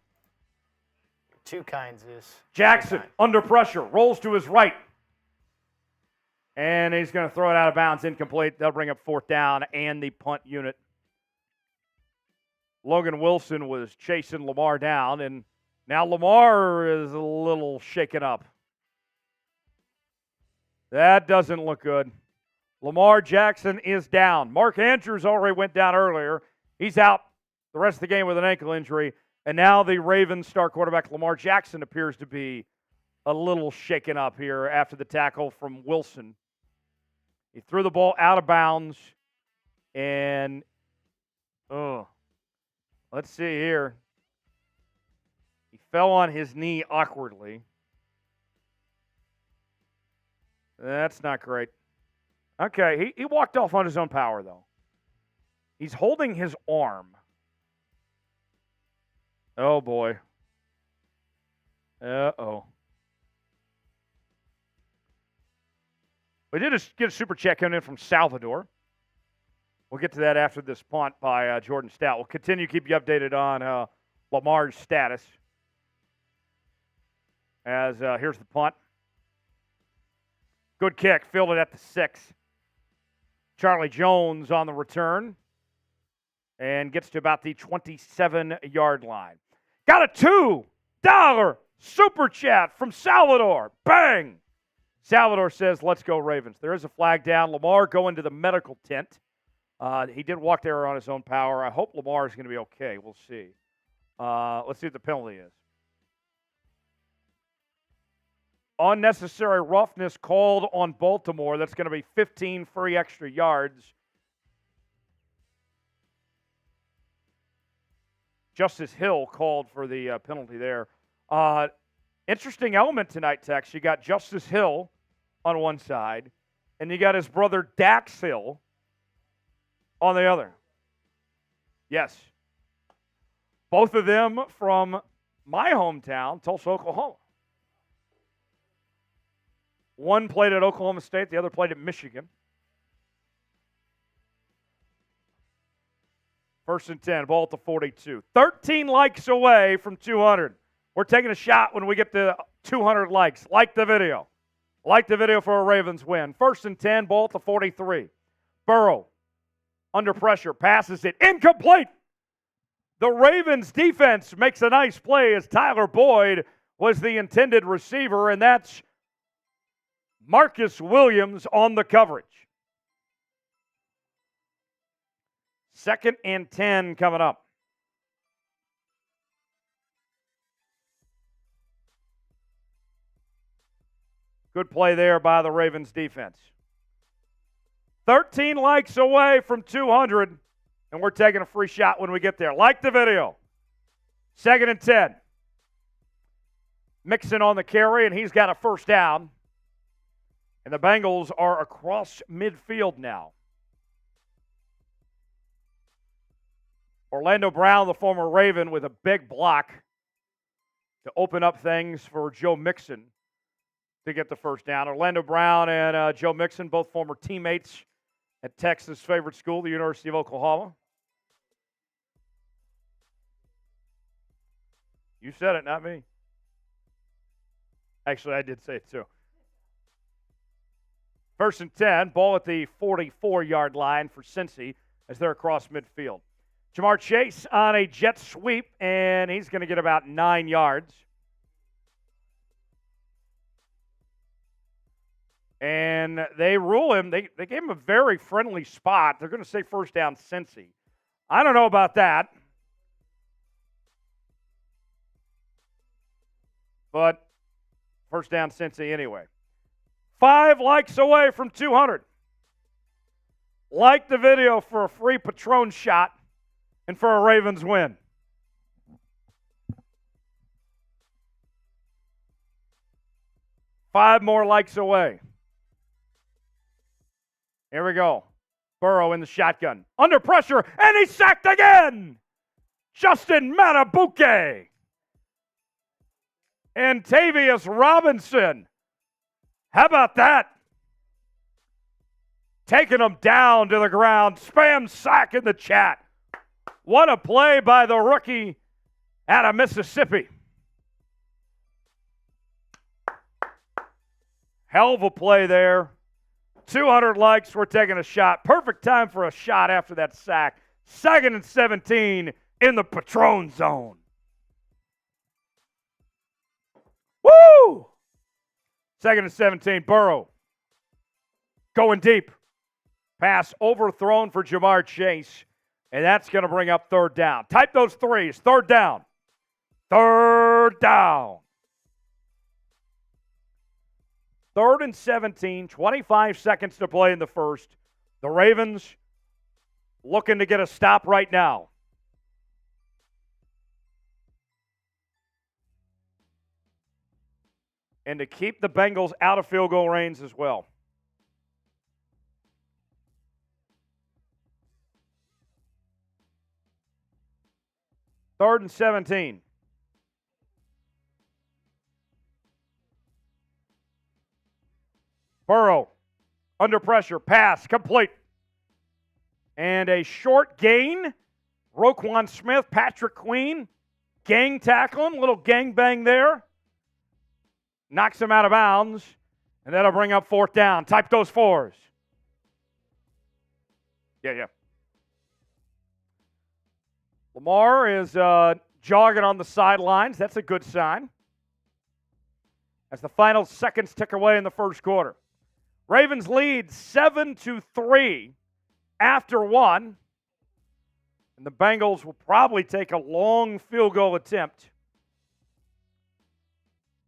Too kind, Zeus. Jackson, under pressure, rolls to his right. And he's going to throw it out of bounds, incomplete. They'll bring up 4th down and the punt unit. Logan Wilson was chasing Lamar down, and now Lamar is a little shaken up. That doesn't look good. Lamar Jackson is down. Mark Andrews already went down earlier. He's out the rest of the game with an ankle injury. And now the Ravens star quarterback Lamar Jackson appears to be a little shaken up here after the tackle from Wilson. He threw the ball out of bounds. And, let's see here. He fell on his knee awkwardly. That's not great. Okay, he walked off on his own power, though. He's holding his arm. Oh, boy. Uh-oh. We did get a super chat coming in from Salvador. We'll get to that after this punt by Jordan Stout. We'll continue to keep you updated on Lamar's status. As here's the punt. Good kick, fielded at the 6. Charlie Jones on the return and gets to about the 27-yard line. Got a $2 super chat from Salvador. Bang! Salvador says, let's go Ravens. There is a flag down. Lamar going to the medical tent. He did walk there on his own power. I hope Lamar is going to be okay. We'll see. Let's see what the penalty is. Unnecessary roughness called on Baltimore. That's going to be 15 free extra yards. Justice Hill called for the penalty there. Interesting element tonight, Tex. You got Justice Hill on one side, and you got his brother Dax Hill on the other. Yes. Both of them from my hometown, Tulsa, Oklahoma. One played at Oklahoma State, the other played at Michigan. 1st and 10, ball at the 42. 13 likes away from 200. We're taking a shot when we get to 200 likes. Like the video. Like the video for a Ravens win. 1st and 10, ball at the 43. Burrow, under pressure, passes it. Incomplete! The Ravens defense makes a nice play as Tyler Boyd was the intended receiver, and that's Marcus Williams on the coverage. 2nd and 10 coming up. Good play there by the Ravens defense. 13 likes away from 200, and we're taking a free shot when we get there. Like the video. 2nd and 10. Mixon on the carry, and he's got a first down. And the Bengals are across midfield now. Orlando Brown, the former Raven, with a big block to open up things for Joe Mixon to get the first down. Orlando Brown and Joe Mixon, both former teammates at Texas' favorite school, the University of Oklahoma. You said it, not me. Actually, I did say it too. 1st and 10, ball at the 44-yard line for Cincy as they're across midfield. Jamar Chase on a jet sweep, and he's going to get about 9 yards. And they rule him. They gave him a very friendly spot. They're going to say first down Cincy. I don't know about that. But first down Cincy anyway. 5 likes away from 200. Like the video for a free Patron shot and for a Ravens win. Five more likes away. Here we go. Burrow in the shotgun. Under pressure, and he's sacked again! Justin Matabuke. And Tavius Robinson. How about that? Taking him down to the ground. Spam sack in the chat. What a play by the rookie out of Mississippi. Hell of a play there. 200 likes. We're taking a shot. Perfect time for a shot after that sack. 2nd and 17 in the Patron zone. Woo! 2nd and 17. Burrow going deep. Pass overthrown for Jamar Chase, and that's going to bring up 3rd down. Type those threes. 3rd down. 3rd down. 3rd and 17, 25 seconds to play in the first. The Ravens looking to get a stop right now. And to keep the Bengals out of field goal range as well. Third and 17. Burrow, under pressure, pass, complete. And a short gain. Roquan Smith, Patrick Queen, gang tackling, little gang bang there. knocks him out of bounds, and that'll bring up fourth down. Type those fours. Yeah. Lamar is jogging on the sidelines. That's a good sign. As the final seconds tick away in the first quarter. Ravens lead 7-3 after one. And the Bengals will probably take a long field goal attempt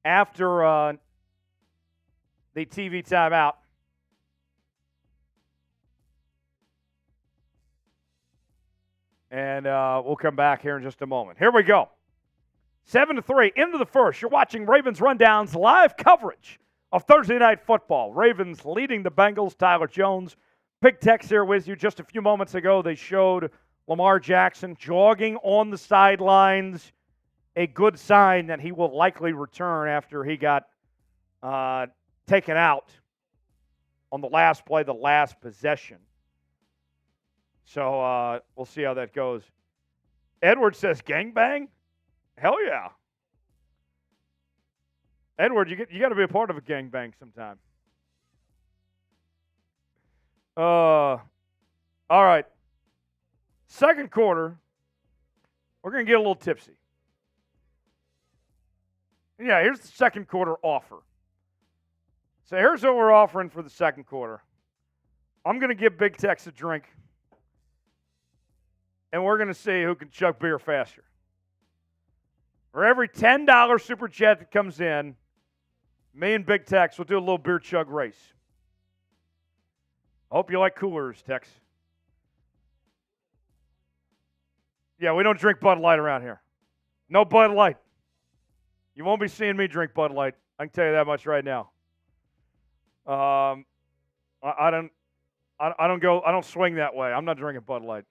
after the TV timeout. And we'll come back here in just a moment. Here we go. 7-3 into the first. You're watching Ravens Rundown's live coverage of Thursday Night Football. Ravens leading the Bengals. Tyler Jones. Big Tex here with you. Just a few moments ago, they showed Lamar Jackson jogging on the sidelines. A good sign that he will likely return after he got taken out on the last play, the last possession. So we'll see how that goes. Edward says gangbang? Hell yeah. Edward, you got to be a part of a gangbang sometime. All right. Second quarter, we're going to get a little tipsy. Yeah, here's the second quarter offer. So here's what we're offering for the second quarter. I'm going to give Big Tex a drink, and we're going to see who can chug beer faster. For every $10 super chat that comes in, me and Big Tex will do a little beer chug race. I hope you like coolers, Tex. Yeah, we don't drink Bud Light around here. No Bud Light. You won't be seeing me drink Bud Light. I can tell you that much right now. I don't swing that way. I'm not drinking Bud Light.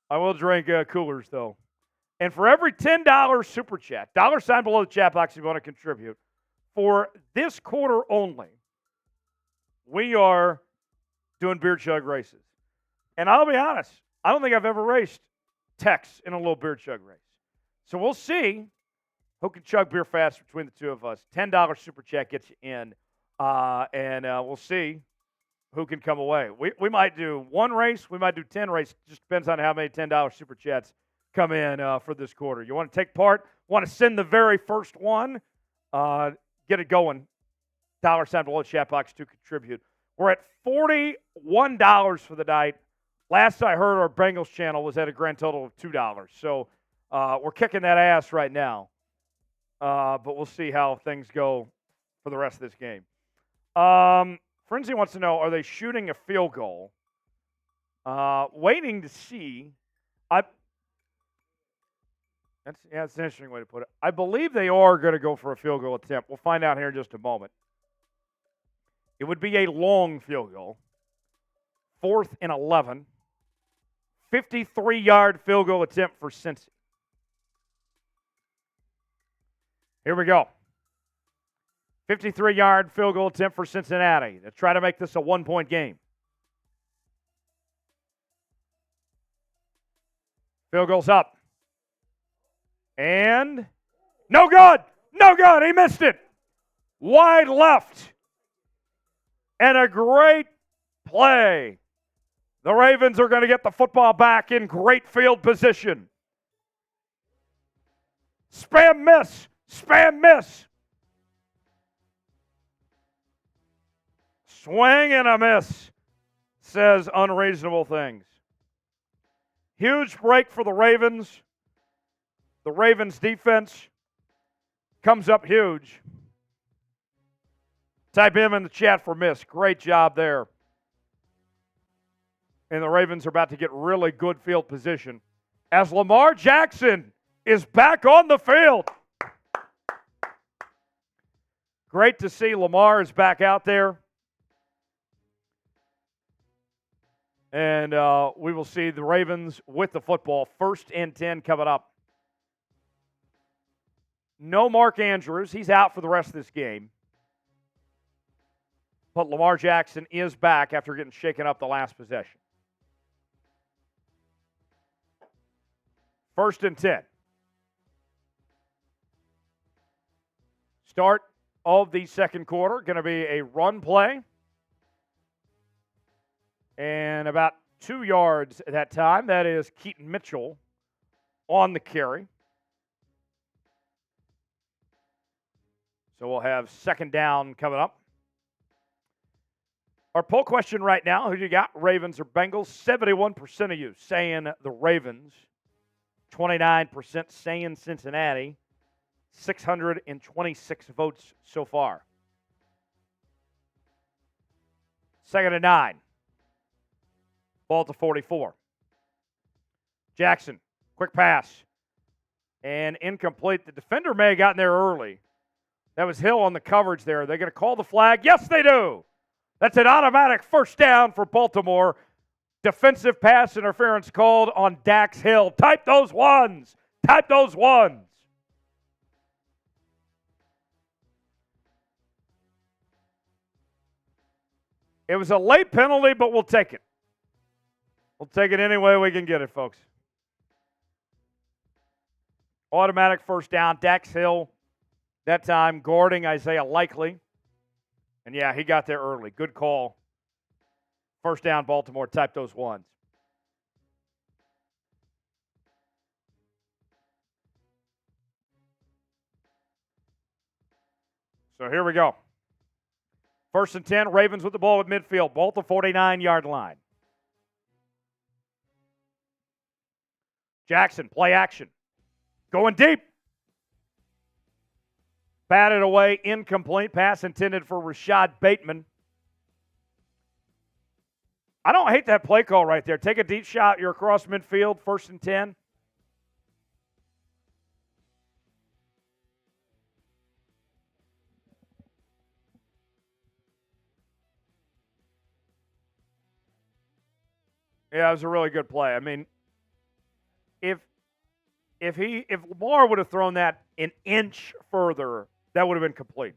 I will drink coolers though. And for every $10 super chat, $ below the chat box if you want to contribute, for this quarter only, we are doing beer chug races. And I'll be honest, I don't think I've ever raced Tex in a little beer chug race. So we'll see who can chug beer fast between the two of us. $10 super chat gets you in, and we'll see who can come away. We might do one race, we might do 10 races. Just depends on how many $10 super chats come in for this quarter. You want to take part, want to send the very first one, get it going. $ below the chat box to contribute. We're at $41 for the night. Last I heard, our Bengals channel was at a grand total of $2. So we're kicking that ass right now. But we'll see how things go for the rest of this game. Frenzy wants to know, are they shooting a field goal? Waiting to see. That's an interesting way to put it. I believe they are going to go for a field goal attempt. We'll find out here in just a moment. It would be a long field goal. 4th and 11. 53-yard field goal attempt for Cincy. Here we go. 53-yard field goal attempt for Cincinnati. Let's try to make this a one-point game. Field goal's up. And no good. No good. He missed it. Wide left. And a great play. The Ravens are going to get the football back in great field position. Spam miss. Spam miss. Swing and a miss, says unreasonable things. Huge break for the Ravens. The Ravens defense comes up huge. Type him in the chat for miss. Great job there. And the Ravens are about to get really good field position as Lamar Jackson is back on the field. Great to see Lamar is back out there. And we will see the Ravens with the football. 1st and 10 coming up. No Mark Andrews. He's out for the rest of this game. But Lamar Jackson is back after getting shaken up the last possession. 1st and 10. Start of the second quarter. Going to be a run play. And about 2 yards at that time. That is Keaton Mitchell on the carry. So we'll have second down coming up. Our poll question right now, who do you got, Ravens or Bengals? 71% of you saying the Ravens. 29% saying Cincinnati. 626 votes so far. 2nd and 9. Ball to 44. Jackson, quick pass. And incomplete. The defender may have gotten there early. That was Hill on the coverage there. They're going to call the flag. Yes, they do. That's an automatic first down for Baltimore. Defensive pass interference called on Dax Hill. Type those ones. Type those ones. It was a late penalty, but we'll take it. We'll take it any way we can get it, folks. Automatic first down. Dax Hill, that time guarding Isaiah Likely. And, yeah, he got there early. Good call. First down, Baltimore. Type those ones. So here we go. 1st and 10, Ravens with the ball at midfield. Ball to 49-yard line. Jackson, play action. Going deep. Batted away, incomplete. Pass intended for Rashad Bateman. I don't hate that play call right there. Take a deep shot. You're across midfield, 1st and 10. Yeah, it was a really good play. I mean, if Lamar would have thrown that an inch further, that would have been complete.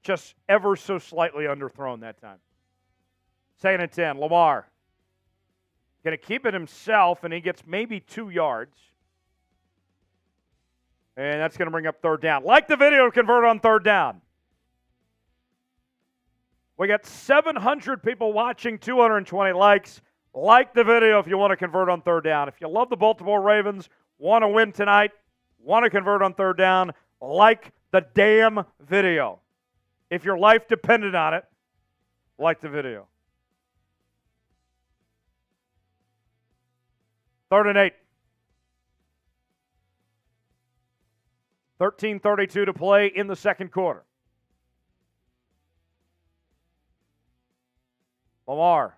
Just ever so slightly underthrown that time. 2nd and 10, Lamar. Going to keep it himself, and he gets maybe 2 yards. And that's going to bring up 3rd down. Like the video to convert on 3rd down. We got 700 people watching, 220 likes. Like the video if you want to convert on 3rd down. If you love the Baltimore Ravens, want to win tonight, want to convert on 3rd down, like the damn video. If your life depended on it, like the video. 3rd and 8. 13:32 to play in the second quarter. Lamar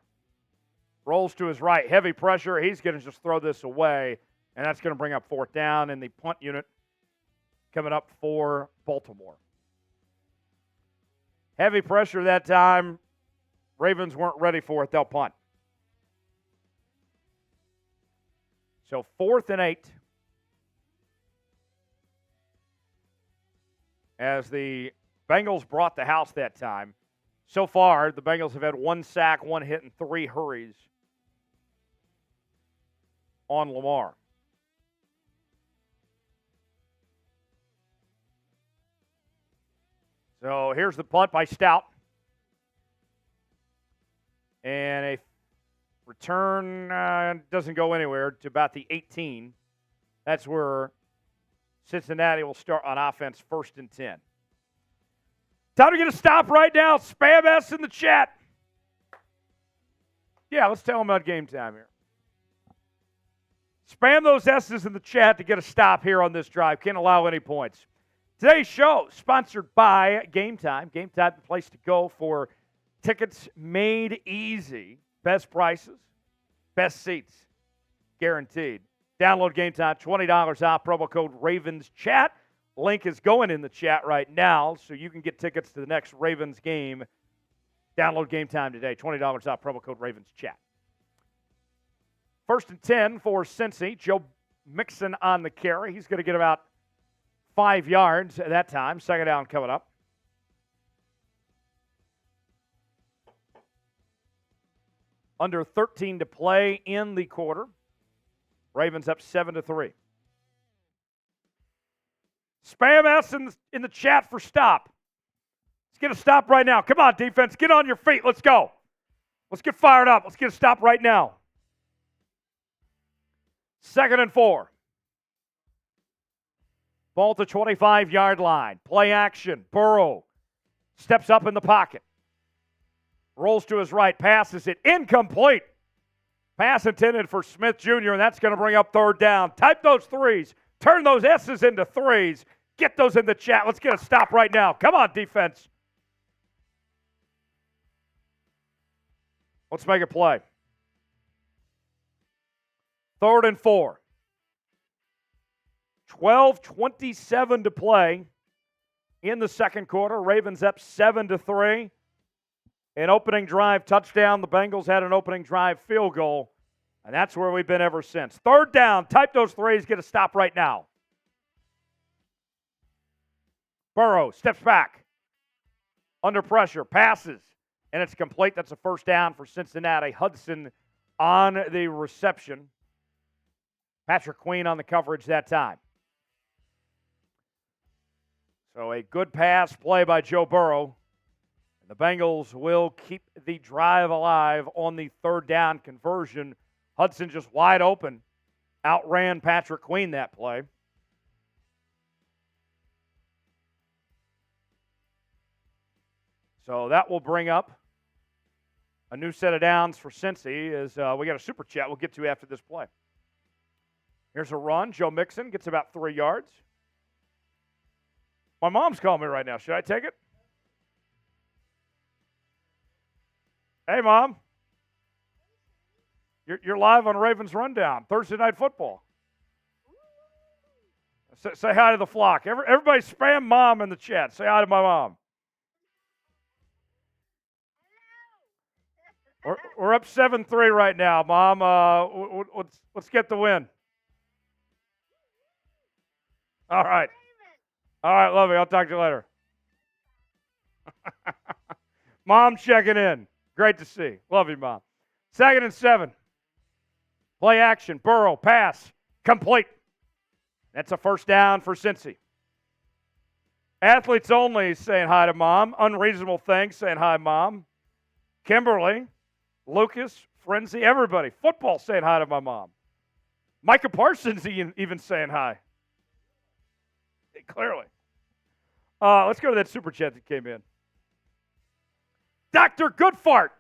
rolls to his right. Heavy pressure. He's going to just throw this away, and that's going to bring up 4th down, and the punt unit coming up for Baltimore. Heavy pressure that time. Ravens weren't ready for it. They'll punt. So 4th and 8. As the Bengals brought the house that time. So far, the Bengals have had 1 sack, 1 hit, and 3 hurries on Lamar. So here's the punt by Stout. And a return doesn't go anywhere to about the 18. That's where Cincinnati will start on offense, 1st and 10. Time to get a stop right now. Spam S in the chat. Yeah, let's tell them about game time here. Spam those S's in the chat to get a stop here on this drive. Can't allow any points. Today's show sponsored by Game Time. Game Time, the place to go for tickets made easy. Best prices, best seats, guaranteed. Download Game Time, $20 off, promo code RAVENSCHAT. Link is going in the chat right now, so you can get tickets to the next Ravens game. Download Game Time today, $20 off, promo code RAVENSCHAT. 1st and 10 for Cincy. Joe Mixon on the carry. He's going to get about 5 yards at that time. 2nd down coming up. Under 13 to play in the quarter. Ravens up 7-3. Spam S in the chat for stop. Let's get a stop right now. Come on, defense. Get on your feet. Let's go. Let's get fired up. Let's get a stop right now. 2nd and 4. Ball at the 25-yard line. Play action. Burrow steps up in the pocket. Rolls to his right. Passes it. Incomplete. Pass intended for Smith Jr., and that's going to bring up 3rd down. Type those 3s. Turn those S's into 3s. Get those in the chat. Let's get a stop right now. Come on, defense. Let's make a play. 3rd and 4. 12:27 to play in the second quarter. Ravens up 7-3. An opening drive touchdown. The Bengals had an opening drive field goal, and that's where we've been ever since. 3rd down. Type those 3s. Get a stop right now. Burrow steps back. Under pressure. Passes. And it's complete. That's a 1st down for Cincinnati. Hudson on the reception. Patrick Queen on the coverage that time. So a good pass play by Joe Burrow. And the Bengals will keep the drive alive on the 3rd down conversion. Hudson just wide open. Outran Patrick Queen that play. So that will bring up a new set of downs for Cincy as we got a super chat we'll get to after this play. Here's a run. Joe Mixon gets about 3 yards. My mom's calling me right now. Should I take it? Hey, Mom. You're live on Ravens Rundown, Thursday Night Football. Say hi to the flock. Everybody spam Mom in the chat. Say hi to my mom. We're up 7-3 right now, Mom. Let's get the win. All right. All right, love you. I'll talk to you later. Mom checking in. Great to see. Love you, Mom. 2nd and 7. Play action. Burrow. Pass. Complete. That's a 1st down for Cincy. Athletes only saying hi to Mom. Unreasonable things saying hi, Mom. Kimberly. Lucas. Frenzy. Everybody. Football saying hi to my mom. Micah Parsons even saying hi. Clearly. Let's go to that super chat that came in. Dr. Goodfart,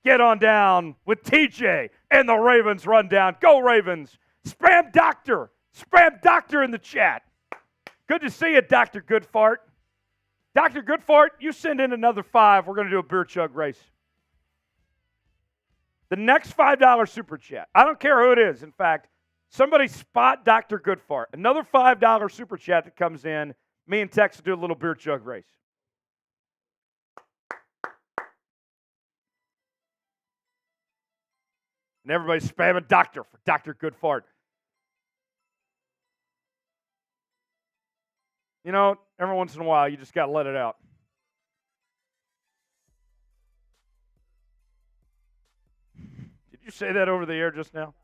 get on down with TJ and the Ravens rundown. Go Ravens. Spam Doctor. Spam Doctor in the chat. Good to see you, Dr. Goodfart. Dr. Goodfart, you send in another 5. We're going to do a beer chug race. The next $5 super chat. I don't care who it is. In fact, somebody spot Dr. Goodfart. Another $5 super chat that comes in. Me and Tex will do a little beer chug race. And everybody's spamming Doctor for Dr. Goodfart. You know, every once in a while, you just got to let it out. Did you say that over the air just now?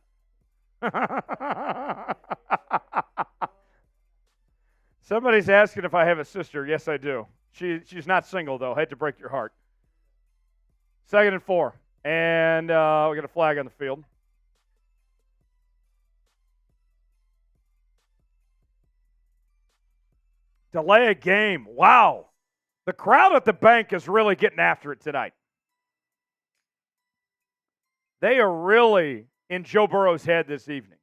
Somebody's asking if I have a sister. Yes, I do. She's not single, though. Hate to break your heart. 2nd and 4. And we got a flag on the field. Delay a game. Wow. The crowd at the bank is really getting after it tonight. They are really in Joe Burrow's head this evening.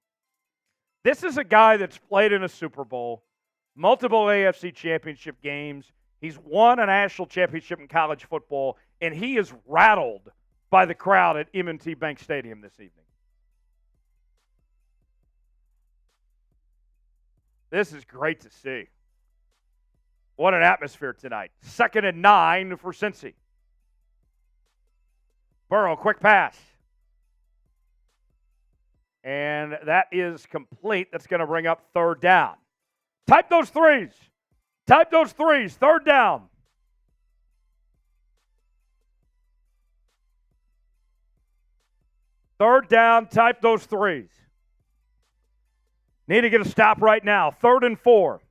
This is a guy that's played in a Super Bowl, multiple AFC championship games. He's won a national championship in college football, and he is rattled by the crowd at M&T Bank Stadium this evening. This is great to see. What an atmosphere tonight. 2nd and 9 for Cincy. Burrow, quick pass. And that is complete. That's going to bring up 3rd down. Type those 3s. Type those 3s. 3rd down. Third down. Type those 3s. Need to get a stop right now. 3rd and 4.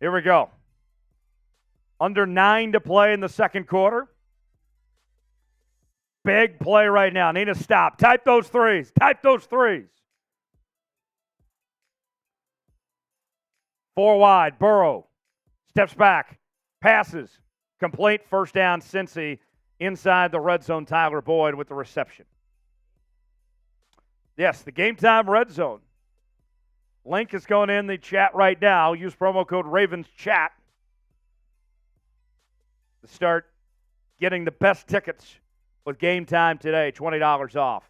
Here we go. Under 9 to play in the second quarter. Big play right now. Need a stop. Type those threes. Type those threes. 4 wide. Burrow steps back. Passes. Complete first down. Cincy inside the red zone. Tyler Boyd with the reception. Yes, the Game Time Red Zone. Link is going in the chat right now. Use promo code RAVENSCHAT to start getting the best tickets with Game Time today. $20 off.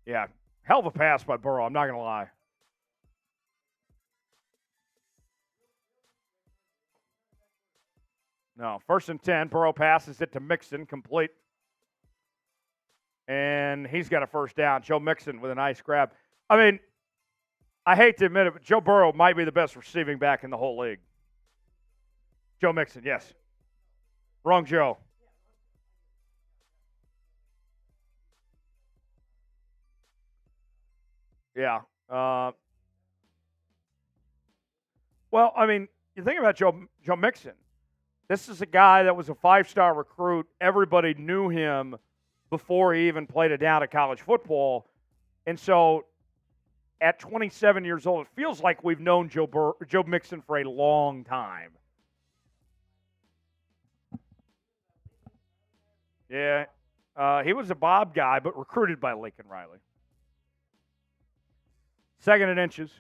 Yeah, hell of a pass by Burrow. I'm not going to lie. No, 1st and 10. Burrow passes it to Mixon, complete. And he's got a first down. Joe Mixon with a nice grab. I mean, I hate to admit it, but Joe Burrow might be the best receiving back in the whole league. Joe Mixon, yes. Wrong Joe. Yeah. Well, I mean, you think about Joe Mixon. This is a guy that was a 5-star recruit. Everybody knew him before he even played a down at college football. And so at 27 years old, it feels like we've known Joe Mixon for a long time. Yeah, he was a Bob guy, but recruited by Lincoln Riley. 2nd and inches.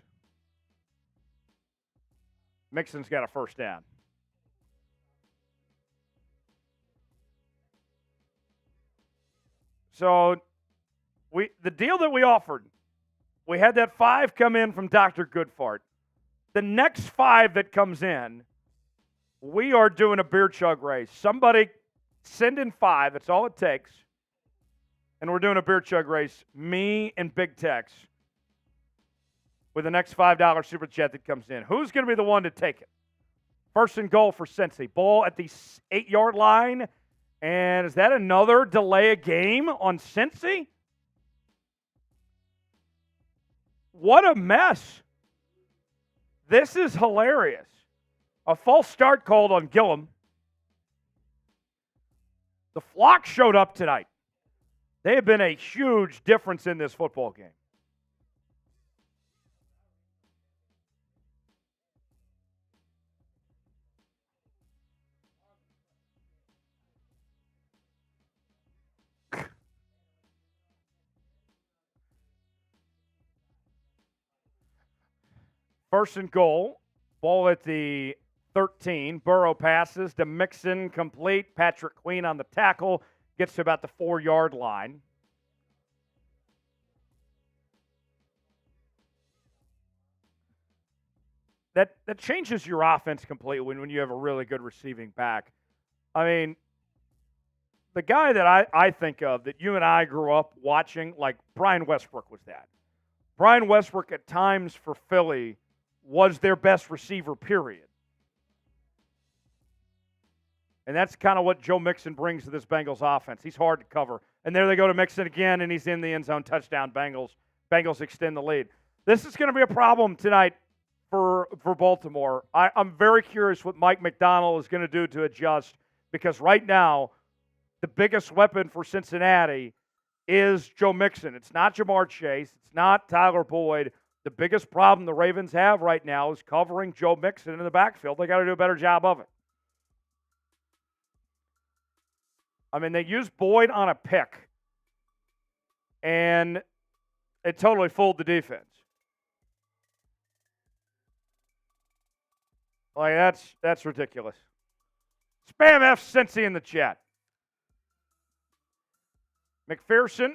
Mixon's got a first down. So the deal that we offered, we had that 5 come in from Dr. Goodfart. The next 5 that comes in, we are doing a beer chug race. Somebody send in 5. That's all it takes. And we're doing a beer chug race. Me and Big Tex with the next $5 super chat that comes in. Who's going to be the one to take it? 1st and goal for Cincy. Ball at the 8-yard line. And is that another delay a game on Cincy? What a mess. This is hilarious. A false start called on Gillum. The Flock showed up tonight. They have been a huge difference in this football game. First and goal. Ball at the 13. Burrow passes to Mixon, complete. Patrick Queen on the tackle. Gets to about the 4-yard line. That changes your offense completely when you have a really good receiving back. I mean, the guy that I think of that you and I grew up watching, like Brian Westbrook was that. Brian Westbrook at times for Philly was their best receiver, period. And that's kind of what Joe Mixon brings to this Bengals offense. He's hard to cover. And there they go to Mixon again, and he's in the end zone. Touchdown, Bengals. Bengals extend the lead. This is going to be a problem tonight for Baltimore. I'm very curious what Mike McDonald is going to do to adjust, because right now the biggest weapon for Cincinnati is Joe Mixon. It's not Jamar Chase. It's not Tyler Boyd. The biggest problem the Ravens have right now is covering Joe Mixon in the backfield. They got to do a better job of it. I mean, they used Boyd on a pick, and it totally fooled the defense. Like, that's ridiculous. Spam F Cincy in the chat. McPherson,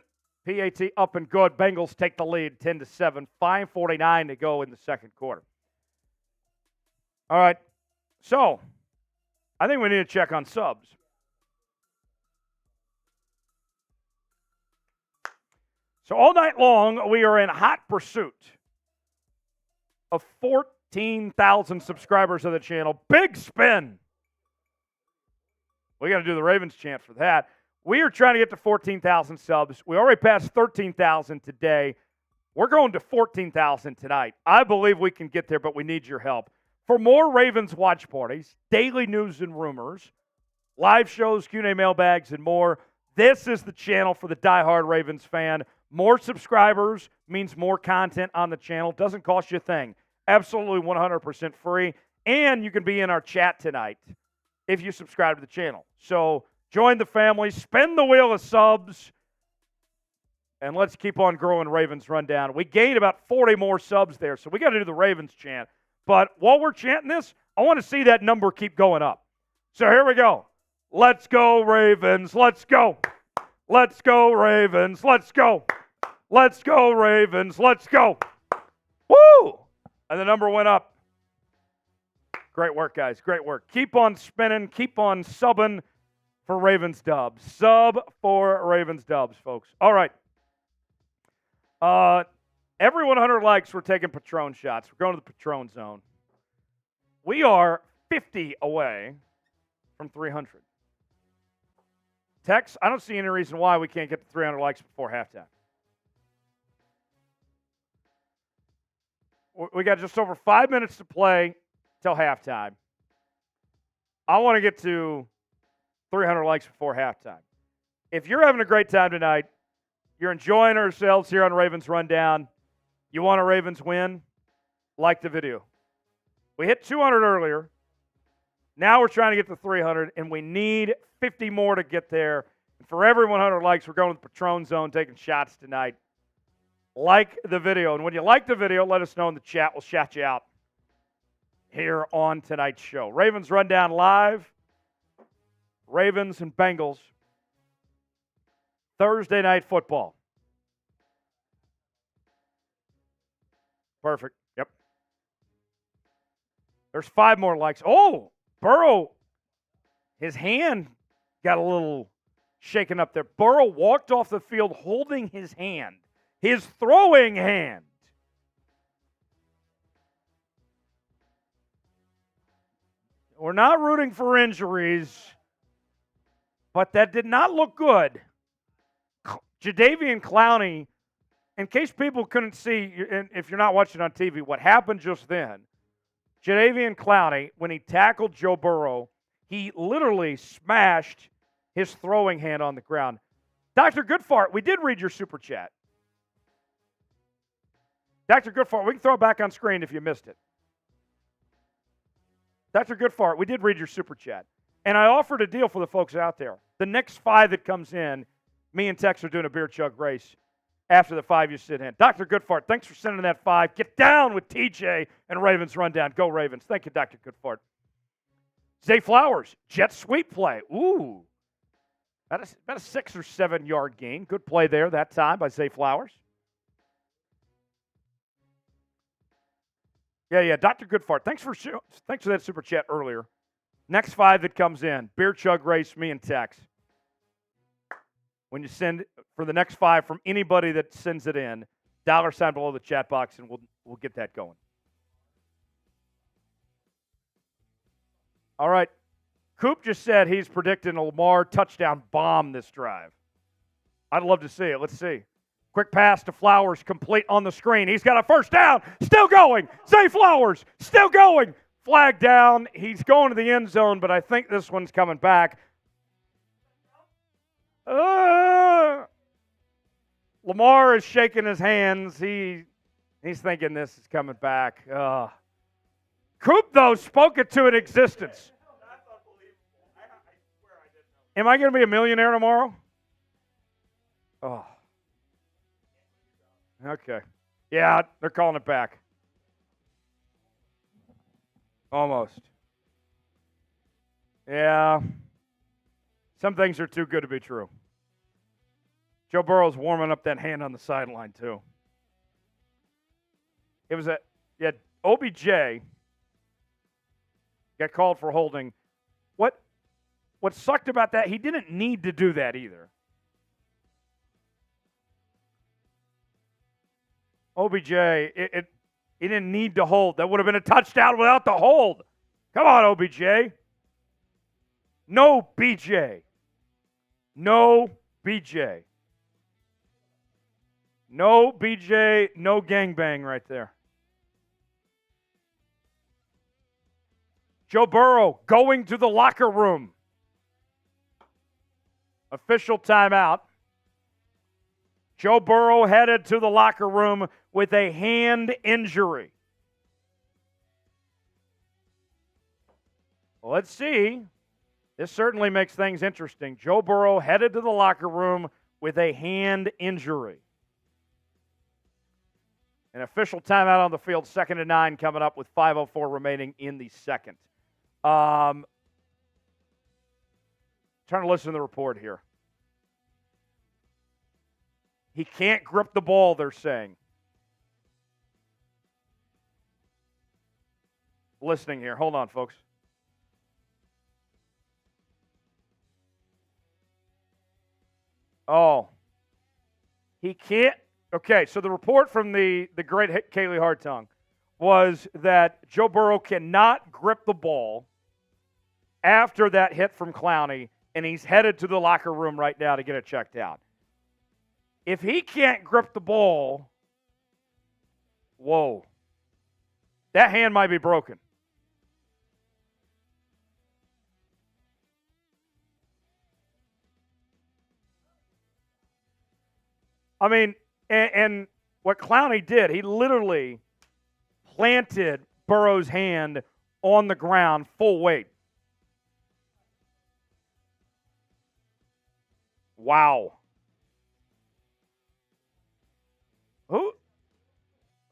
PAT up and good. Bengals take the lead 10-7. 5:49 to go in the second quarter. All right. So, I think we need to check on subs. So all night long, we are in hot pursuit of 14,000 subscribers of the channel. Big spin. We got to do the Ravens chant for that. We are trying to get to 14,000 subs. We already passed 13,000 today. We're going to 14,000 tonight. I believe we can get there, but we need your help. For more Ravens watch parties, daily news and rumors, live shows, Q&A mailbags, and more, this is the channel for the diehard Ravens fan. More subscribers means more content on the channel. Doesn't cost you a thing. Absolutely 100% free. And you can be in our chat tonight if you subscribe to the channel. So join the family, spin the wheel of subs, and let's keep on growing Ravens Rundown. We gained about 40 more subs there, so we got to do the Ravens chant. But while we're chanting this, I want to see that number keep going up. So here we go. Let's go, Ravens. Let's go. Let's go, Ravens. Let's go. Let's go, Ravens. Let's go. Woo! And the number went up. Great work, guys. Great work. Keep on spinning. Keep on subbing for Ravens Dubs. Sub for Ravens Dubs, folks. All right. Every 100 likes, we're taking Patron shots. We're going to the Patron zone. We are 50 away from 300. Tex, I don't see any reason why we can't get to 300 likes before halftime. We got just over 5 minutes to play till halftime. I want to get to 300 likes before halftime. If you're having a great time tonight, you're enjoying ourselves here on Ravens Rundown, you want a Ravens win, like the video. We hit 200 earlier. Now we're trying to get to 300, and we need 50 more to get there. And for every 100 likes, we're going to the Patron Zone, taking shots tonight. Like the video. And when you like the video, let us know in the chat. We'll shout you out here on tonight's show. Ravens Rundown live. Ravens and Bengals. Thursday night football. Perfect. Yep. There's 5 more likes. Oh, Burrow, his hand got a little shaken up there. Burrow walked off the field holding his hand, his throwing hand. We're not rooting for injuries, but that did not look good. Jadeveon Clowney, in case people couldn't see, and if you're not watching on TV, what happened just then, Jadeveon Clowney, when he tackled Joe Burrow, he literally smashed his throwing hand on the ground. Dr. Goodfart, we did read your super chat. Dr. Goodfart, we can throw it back on screen if you missed it. Dr. Goodfart, we did read your super chat. And I offered a deal for the folks out there. The next 5 that comes in, me and Tex are doing a beer chug race. After the 5 you sit in. Dr. Goodfart, thanks for sending that 5. Get down with TJ and Ravens Rundown. Go Ravens. Thank you, Dr. Goodfart. Zay Flowers, jet sweep play. Ooh. About a 6 or 7 yard gain. Good play there that time by Zay Flowers. Yeah, Dr. Goodfart. Thanks for that super chat earlier. Next 5 that comes in. Beer chug race, me and Tex. When you send for the next 5 from anybody that sends it in, $sign below the chat box, and we'll get that going. All right. Coop just said he's predicting a Lamar touchdown bomb this drive. I'd love to see it. Let's see. Quick pass to Flowers, complete on the screen. He's got a first down. Still going. Zay Flowers, still going. Flag down. He's going to the end zone, but I think this one's coming back. Lamar is shaking his hands. He's thinking this is coming back. Coop, though, spoke it to an existence. That's unbelievable. I swear I didn't know. Am I going to be a millionaire tomorrow? Oh. Okay. Yeah, they're calling it back. Almost. Yeah. Some things are too good to be true. Joe Burrow's warming up that hand on the sideline, too. It was OBJ got called for holding. What sucked about that, he didn't need to do that either. OBJ, he didn't need to hold. That would have been a touchdown without the hold. Come on, OBJ. No BJ. No BJ. No BJ, no gangbang right there. Joe Burrow going to the locker room. Official timeout. Joe Burrow headed to the locker room with a hand injury. Well, let's see. This certainly makes things interesting. Joe Burrow headed to the locker room with a hand injury. An official timeout on the field, 2nd and 9 coming up with 5:04 remaining in the second. Trying to listen to the report here. He can't grip the ball, they're saying. Listening here. Hold on, folks. Oh. He can't. Okay, so the report from the great Kaylee Hartung was that Joe Burrow cannot grip the ball after that hit from Clowney, and he's headed to the locker room right now to get it checked out. If he can't grip the ball, whoa, that hand might be broken. I mean, and what Clowney did, he literally planted Burrow's hand on the ground full weight. Wow.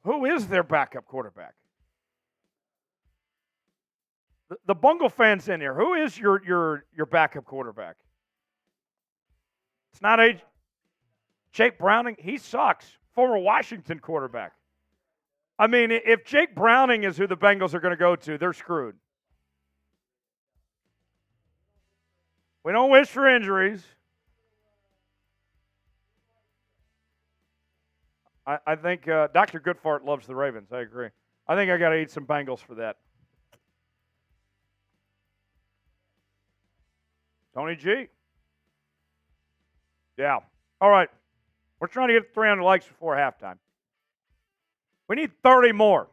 Who is their backup quarterback? The Bungle fans in here. Who is your backup quarterback? It's not Jake Browning. He sucks. Former Washington quarterback. I mean, if Jake Browning is who the Bengals are going to go to, they're screwed. We don't wish for injuries. I think Dr. Goodfart loves the Ravens. I agree. I think I got to eat some Bengals for that. Tony G. Yeah. All right. We're trying to get 300 likes before halftime. We need 30 more.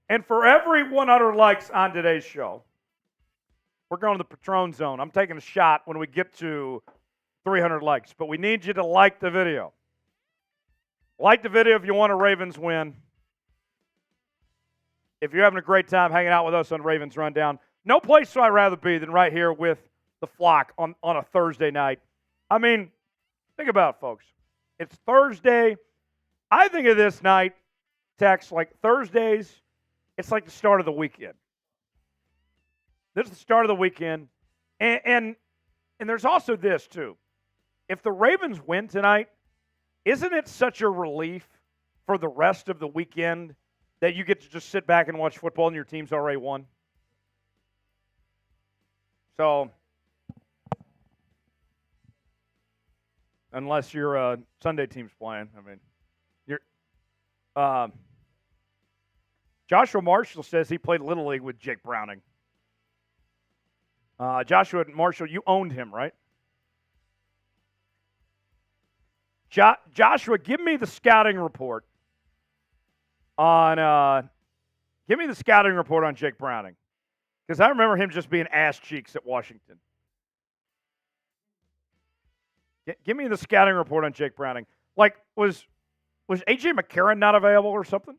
And for every 100 likes on today's show, we're going to the Patron zone. I'm taking a shot when we get to 300 likes. But we need you to like the video. Like the video if you want a Ravens win. If you're having a great time hanging out with us on Ravens Rundown, no place would I rather be than right here with the flock on a Thursday night. I mean, think about it, folks. It's Thursday. I think of this night, Tex, like Thursdays, it's like the start of the weekend. This is the start of the weekend. And there's also this, too. If the Ravens win tonight, isn't it such a relief for the rest of the weekend that you get to just sit back and watch football and your team's already won? So, unless your Sunday team's playing, I mean, you're. Joshua Marshall says he played Little League with Jake Browning. Joshua Marshall, you owned him, right? Joshua, give me the scouting report on Jake Browning, because I remember him just being ass cheeks at Washington. Give me the scouting report on Jake Browning. Like, was A.J. McCarron not available or something?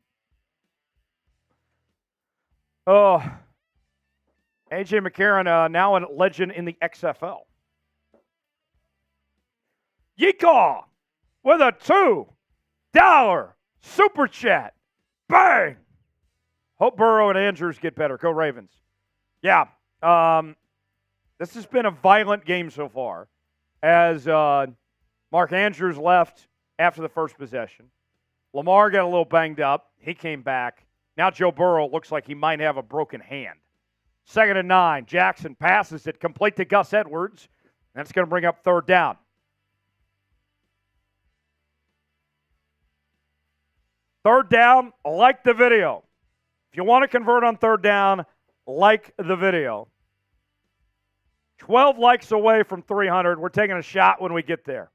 Oh, A.J. McCarron, now a legend in the XFL. Yeehaw! With a $2 super chat. Bang! Hope Burrow and Andrews get better. Go Ravens. Yeah. This has been a violent game so far, as Mark Andrews left after the first possession. Lamar got a little banged up. He came back. Now Joe Burrow looks like he might have a broken hand. 2nd and 9. Jackson passes it complete to Gus Edwards. That's going to bring up 3rd down. 3rd down, like the video. If you want to convert on 3rd down, like the video. 12 likes away from 300. We're taking a shot when we get there.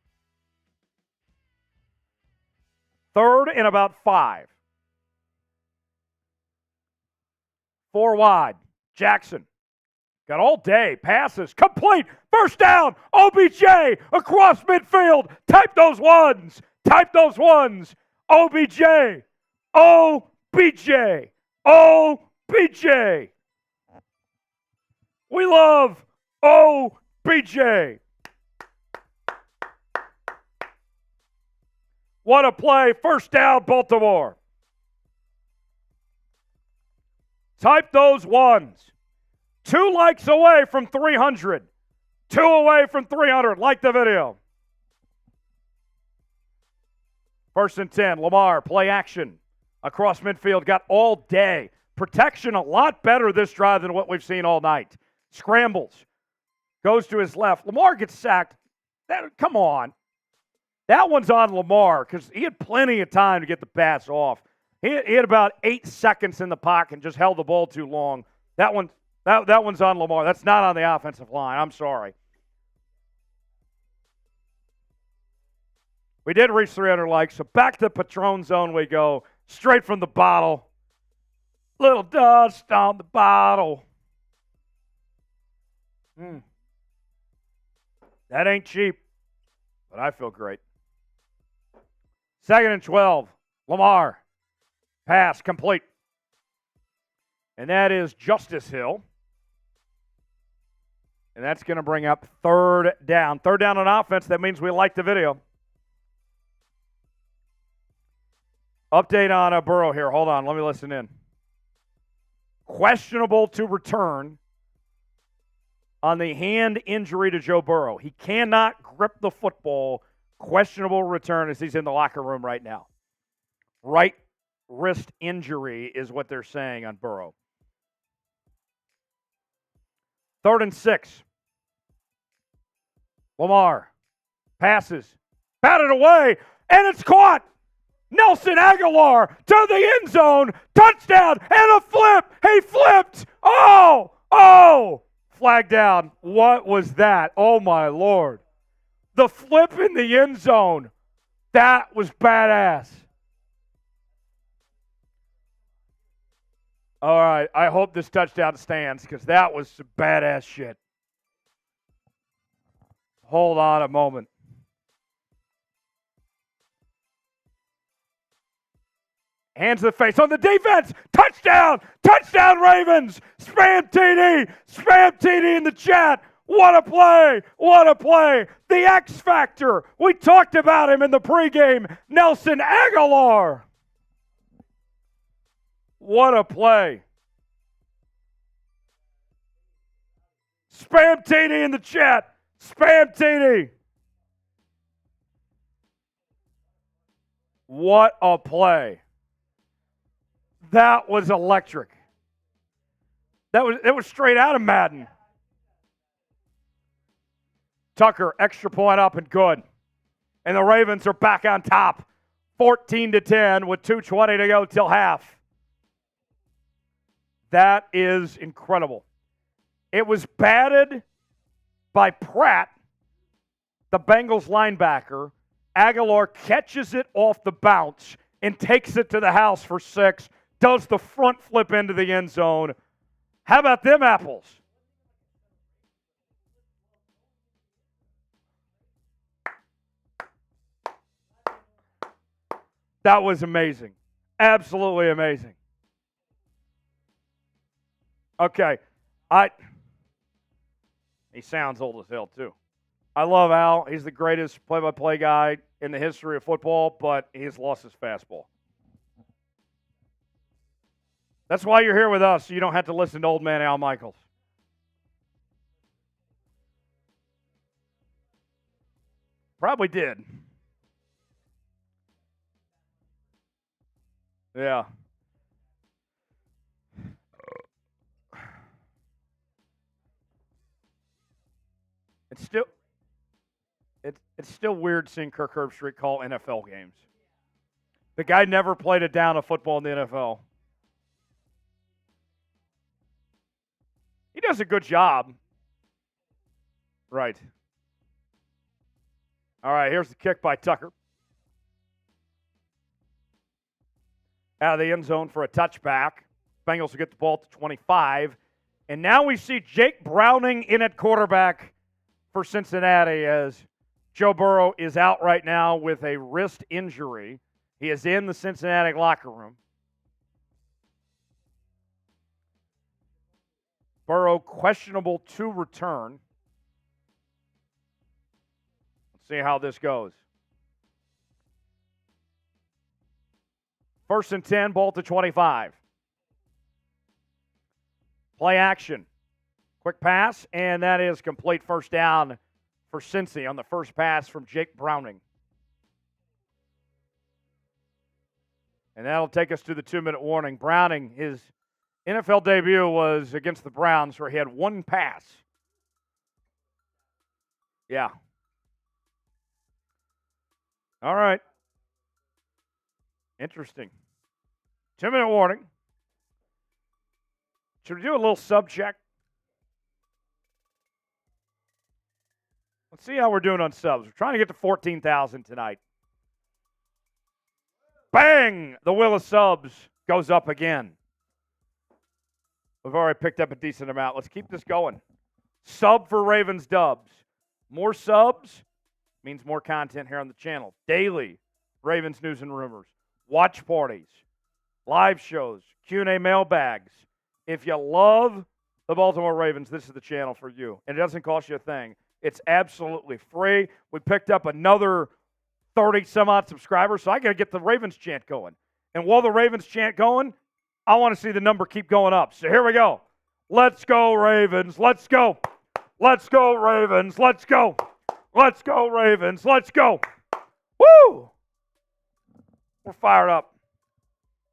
3rd and about 5. 4 wide. Jackson. Got all day. Passes. Complete. First down. OBJ across midfield. Type those ones. Type those ones. OBJ. OBJ. OBJ. We love OBJ. What a play. First down, Baltimore. Type those ones. 2 likes away from 300. 2 away from 300. Like the video. 1st and 10. Lamar, play action. Across midfield. Got all day. Protection a lot better this drive than what we've seen all night. Scrambles. Goes to his left. Lamar gets sacked. Come on. That one's on Lamar because he had plenty of time to get the pass off. He had about 8 seconds in the pocket and just held the ball too long. That one's on Lamar. That's not on the offensive line. I'm sorry. We did reach 300 likes, so back to Patron Zone we go. Straight from the bottle. Little dust on the bottle. That ain't cheap, but I feel great. 2nd and 12. Lamar. Pass complete. And that is Justice Hill. And that's going to bring up 3rd down. 3rd down on offense. That means we like the video. Update on Burrow here. Hold on. Let me listen in. Questionable to return on the hand injury to Joe Burrow. He cannot grip the football. Questionable return as he's in the locker room right now. Right wrist injury is what they're saying on Burrow. 3rd and 6. Lamar passes. Batted away, and it's caught. Nelson Aguilar to the end zone. Touchdown and a flip. He flipped. Oh. Flag down. What was that? Oh, my Lord. The flip in the end zone. That was badass. All right. I hope this touchdown stands because that was some badass shit. Hold on a moment. Hands to the face on the defense. Touchdown. Touchdown, Ravens. Spam TD. Spam TD in the chat. What a play. What a play. The X Factor. We talked about him in the pregame. Nelson Aguilar. What a play. Spam TD in the chat. Spam TD. What a play. That was electric. It was straight out of Madden. Tucker, extra point up and good. And the Ravens are back on top. 14-10 with 2:20 to go till half. That is incredible. It was batted by Pratt, the Bengals linebacker. Aguilar catches it off the bounce and takes it to the house for 6. Does the front flip into the end zone. How about them apples? That was amazing. Absolutely amazing. Okay. He sounds old as hell, too. I love Al. He's the greatest play-by-play guy in the history of football, but he's lost his fastball. That's why you're here with us, so you don't have to listen to old man Al Michaels. Probably did. Yeah. It's still weird seeing Kirk Herbstreit call NFL games. The guy never played a down of football in the NFL. He does a good job. Right. All right, here's the kick by Tucker. out of the end zone for a touchback. Bengals will get the ball to 25. And now we see Jake Browning in at quarterback for Cincinnati as Joe Burrow is out right now with a wrist injury. He is in the Cincinnati locker room. Burrow questionable to return. Let's see how this goes. 1st and 10, ball to 25. Play action. Quick pass, and that is complete first down for Cincy on the first pass from Jake Browning. And that'll take us to the 2-minute warning. Browning, his NFL debut was against the Browns where he had one pass. Yeah. All right. Interesting. 2-minute warning. Should we do a little sub check? Let's see how we're doing on subs. We're trying to get to 14,000 tonight. Bang! The wheel of subs goes up again. We've already picked up a decent amount. Let's keep this going. Sub for Ravens Dubs. More subs means more content here on the channel. Daily Ravens news and rumors. Watch parties. Live shows. Q&A mailbags. If you love the Baltimore Ravens, this is the channel for you. And it doesn't cost you a thing. It's absolutely free. We picked up another 30-some-odd subscribers, so I got to get the Ravens chant going. And while the Ravens chant going, I want to see the number keep going up. So here we go. Let's go, Ravens. Let's go. Let's go, Ravens. Let's go. Let's go, Ravens. Let's go. Woo! We're fired up.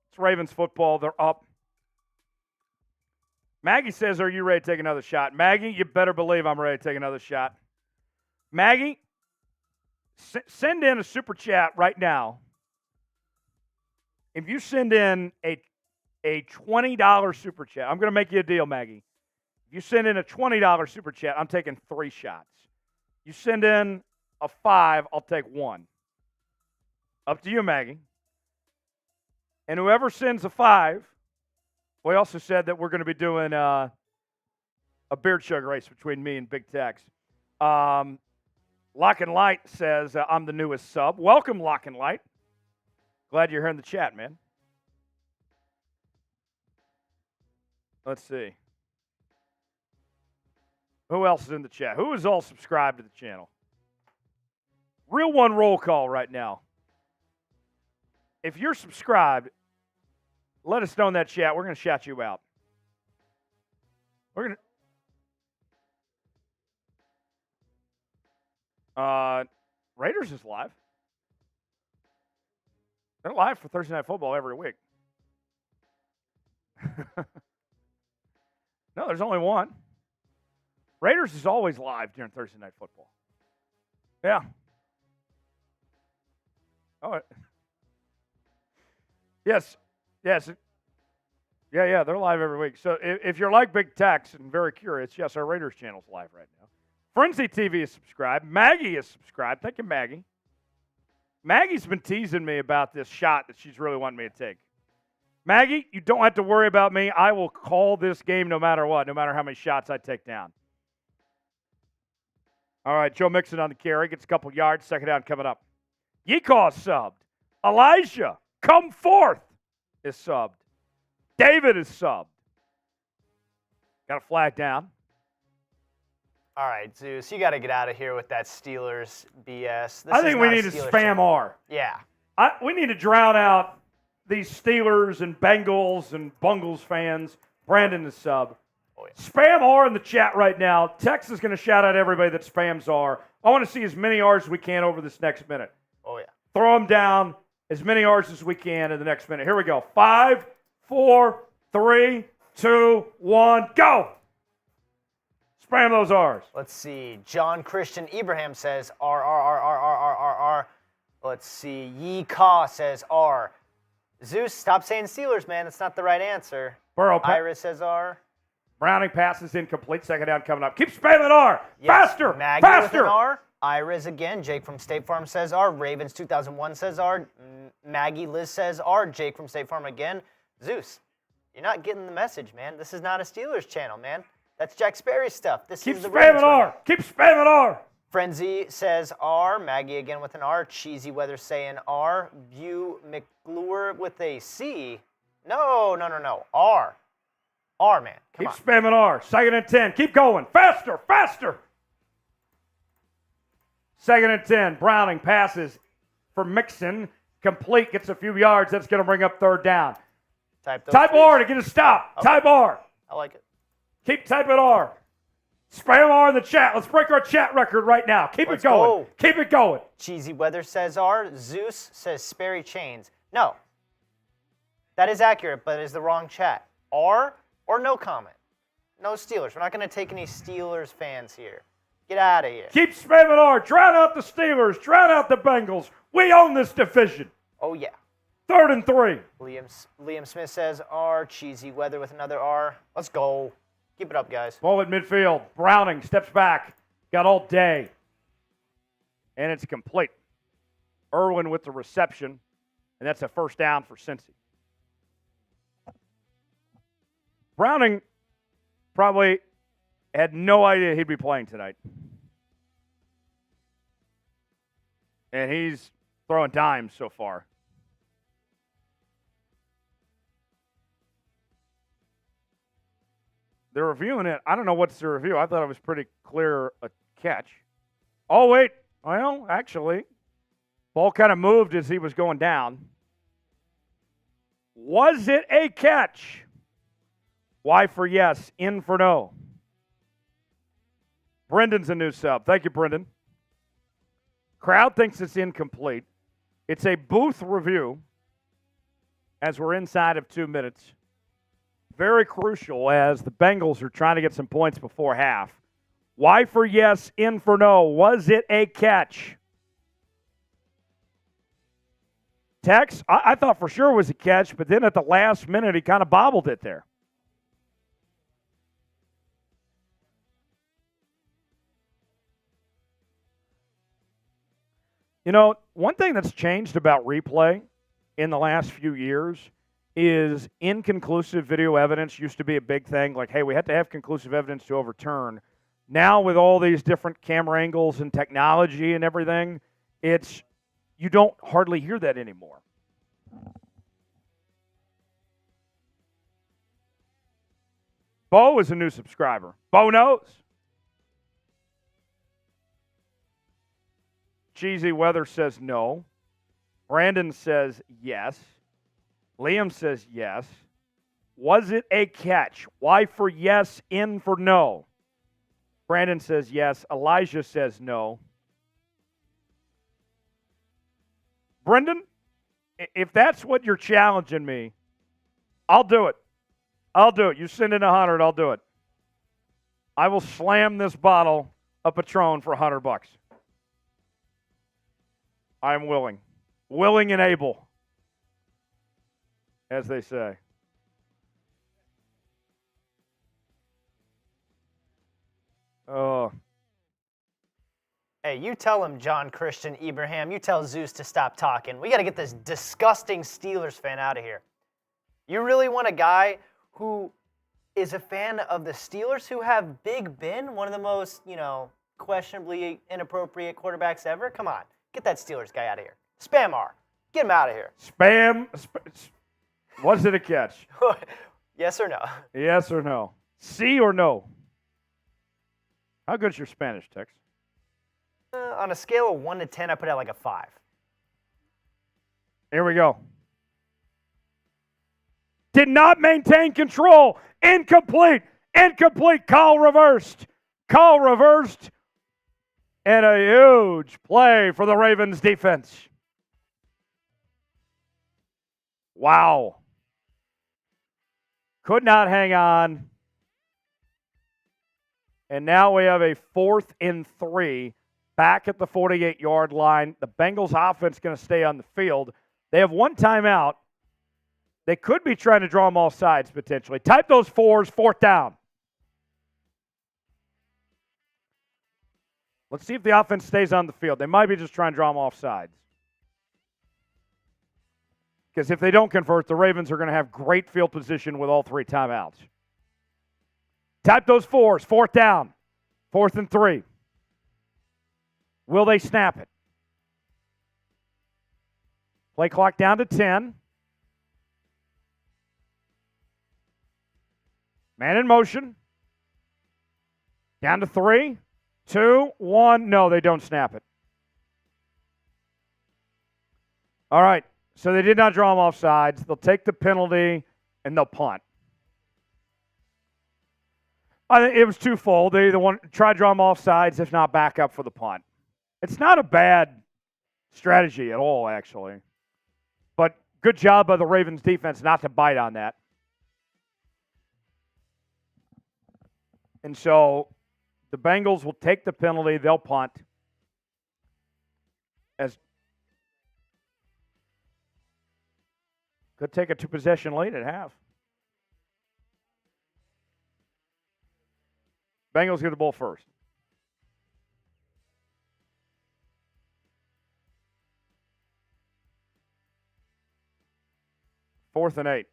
It's Ravens football. They're up. Maggie says, are you ready to take another shot? Maggie, you better believe I'm ready to take another shot. Maggie, send in a super chat right now. If you send in a $20 super chat, I'm going to make you a deal, Maggie. If you send in a $20 super chat, I'm taking 3 shots. You send in a 5, I'll take 1. Up to you, Maggie. And whoever sends a 5, we also said that we're going to be doing a beard chug race between me and Big Tex. Lock and Light says, I'm the newest sub. Welcome, Lock and Light. Glad you're here in the chat, man. Let's see. Who else is in the chat? Who is all subscribed to the channel? Real one roll call right now. If you're subscribed, let us know in that chat. We're going to shout you out. We're going to. Raiders is live. They're live for Thursday Night Football every week. No, there's only one. Raiders is always live during Thursday Night Football. Yeah. Oh. Yes. Yes. Yeah, they're live every week. So if you're like Big Tex and very curious, yes, our Raiders channel's live right now. Frenzy TV is subscribed. Maggie is subscribed. Thank you, Maggie. Maggie's been teasing me about this shot that she's really wanting me to take. Maggie, you don't have to worry about me. I will call this game no matter what, no matter how many shots I take down. All right, Joe Mixon on the carry. Gets a couple yards. Second down coming up. Yeecaw subbed. Elijah, come forth, is subbed. David is subbed. Got a flag down. All right, Zeus, you got to get out of here with that Steelers BS. I think we need to spam R. Yeah. We need to drown out these Steelers and Bengals and Bungles fans. Brandon is sub. Oh, yeah. Spam R in the chat right now. Tex is going to shout out everybody that spams R. I want to see as many R's as we can over this next minute. Oh, yeah. Throw them down as many R's as we can in the next minute. Here we go. 5, 4, 3, 2, 1, go! Spam those R's. Let's see. John Christian Ibrahim says R, R, R, R, R, R, R, R. Let's see. Yi Ka says R. Zeus, stop saying Steelers, man. That's not the right answer. Burrow. Iris says R. Browning passes incomplete. Second down coming up. Keep spamming R. Yes. Faster. Maggie faster. with an R. Iris again. Jake from State Farm says R. Ravens 2001 says R. Maggie Liz says R. Jake from State Farm again. Zeus, you're not getting the message, man. This is not a Steelers channel, man. That's Jack Sperry's stuff. This Keep is the spamming Ravens R. channel. Keep spamming R. Frenzy says R. Maggie again with an R. Cheesy Weather saying R. View McClure with a C. No. R. R, man. Come Keep on. spamming R. 2nd and 10. Keep going. Faster. 2nd and 10. Browning passes for Mixon. Complete. Gets a few yards. That's going to bring up 3rd down. Type R to get a stop. Okay. Type R. I like it. Keep typing R. Spam R in the chat. Let's break our chat record right now. Keep Let's it going. go. Keep it going. Cheesy Weather says R. Zeus says Sperry Chains. No. That is accurate, but it is the wrong chat. R or no comment. No Steelers. We're not going to take any Steelers fans here. Get out of here. Keep spamming R. Drown out the Steelers. Drown out the Bengals. We own this division. Oh, yeah. 3rd and 3. Liam Smith says R. Cheesy Weather with another R. Let's go. Keep it up, guys. Ball at midfield. Browning steps back. Got all day. And it's complete. Irwin with the reception. And that's a 1st down for Cincy. Browning probably had no idea he'd be playing tonight. And he's throwing dimes so far. They're reviewing it. I don't know what's the review. I thought it was pretty clear a catch. Oh, wait. Well, actually, ball kind of moved as he was going down. Was it a catch? Y for yes, in for no. Brendan's a new sub. Thank you, Brendan. Crowd thinks it's incomplete. It's a booth review as we're inside of 2 minutes. Very crucial as the Bengals are trying to get some points before half. Y for yes, in for no. Was it a catch? Tex, I thought for sure it was a catch, but then at the last minute he kind of bobbled it there. You know, one thing that's changed about replay in the last few years is inconclusive video evidence used to be a big thing. Like, hey, we have to have conclusive evidence to overturn. Now with all these different camera angles and technology and everything, you don't hardly hear that anymore. Bo is a new subscriber. Bo knows. Cheesy Weather says no. Brandon says yes. Liam says yes. Was it a catch? Y for yes, in for no. Brandon says yes. Elijah says no. Brendan, if that's what you're challenging me, I'll do it. I'll do it. You send in 100, I'll do it. I will slam this bottle of Patron for $100. I'm willing. Willing and able, as they say. Hey, you tell him, John Christian Ibrahim. You tell Zeus to stop talking. We got to get this disgusting Steelers fan out of here. You really want a guy who is a fan of the Steelers who have Big Ben, one of the most, questionably inappropriate quarterbacks ever? Come on. Get that Steelers guy out of here. Spam R. Get him out of here. Spam. Was it a catch? Yes or no? Yes or no? C or no? How good's your Spanish, Tex? On a scale of 1 to 10, I put it at like a 5. Here we go. Did not maintain control. Incomplete. Incomplete. Call reversed. Call reversed. And a huge play for the Ravens defense. Wow. Could not hang on. And now we have a 4th and 3 back at the 48-yard line. The Bengals offense going to stay on the field. They have one timeout. They could be trying to draw them all sides potentially. Type those 4s, 4th down. Let's see if the offense stays on the field. They might be just trying to draw them off sides. Because if they don't convert, the Ravens are going to have great field position with all 3 timeouts. Type those 4s. 4th down. 4th and 3. Will they snap it? Play clock down to 10. Man in motion. Down to 3, 2, 1. No, they don't snap it. All right. So they did not draw them off sides. They'll take the penalty and they'll punt. I think it was twofold. They either want to try to draw them off sides, if not back up for the punt. It's not a bad strategy at all, actually. But good job by the Ravens defense not to bite on that. And so the Bengals will take the penalty. They'll punt. Could take a 2-possession lead at half. Bengals get the ball first. Fourth and 8.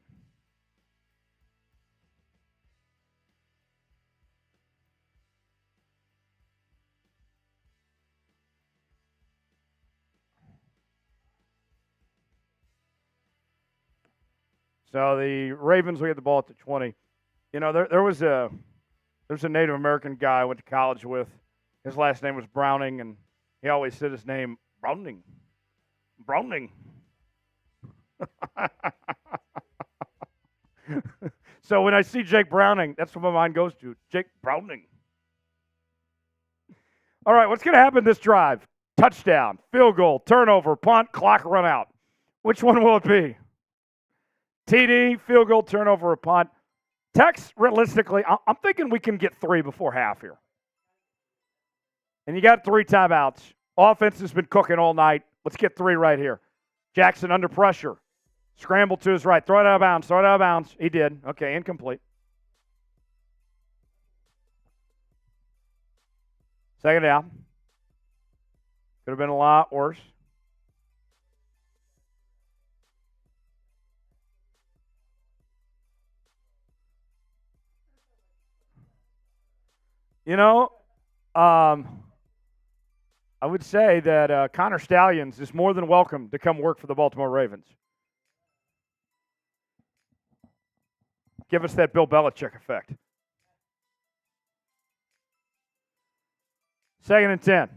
So the Ravens will get the ball at the 20. You know, there's a Native American guy I went to college with. His last name was Browning, and he always said his name, Browning. So when I see Jake Browning, that's what my mind goes to. Jake Browning. All right, what's going to happen this drive? Touchdown, field goal, turnover, punt, clock run out. Which one will it be? TD, field goal, turnover, or punt. Tex, realistically, I'm thinking we can get 3 before half here. And you got 3 timeouts. Offense has been cooking all night. Let's get 3 right here. Jackson under pressure. Scramble to his right. Throw it out of bounds. Throw it out of bounds. He did. Okay, incomplete. Second down. Could have been a lot worse. You know, I would say that Connor Stallions is more than welcome to come work for the Baltimore Ravens. Give us that Bill Belichick effect. Second and 10.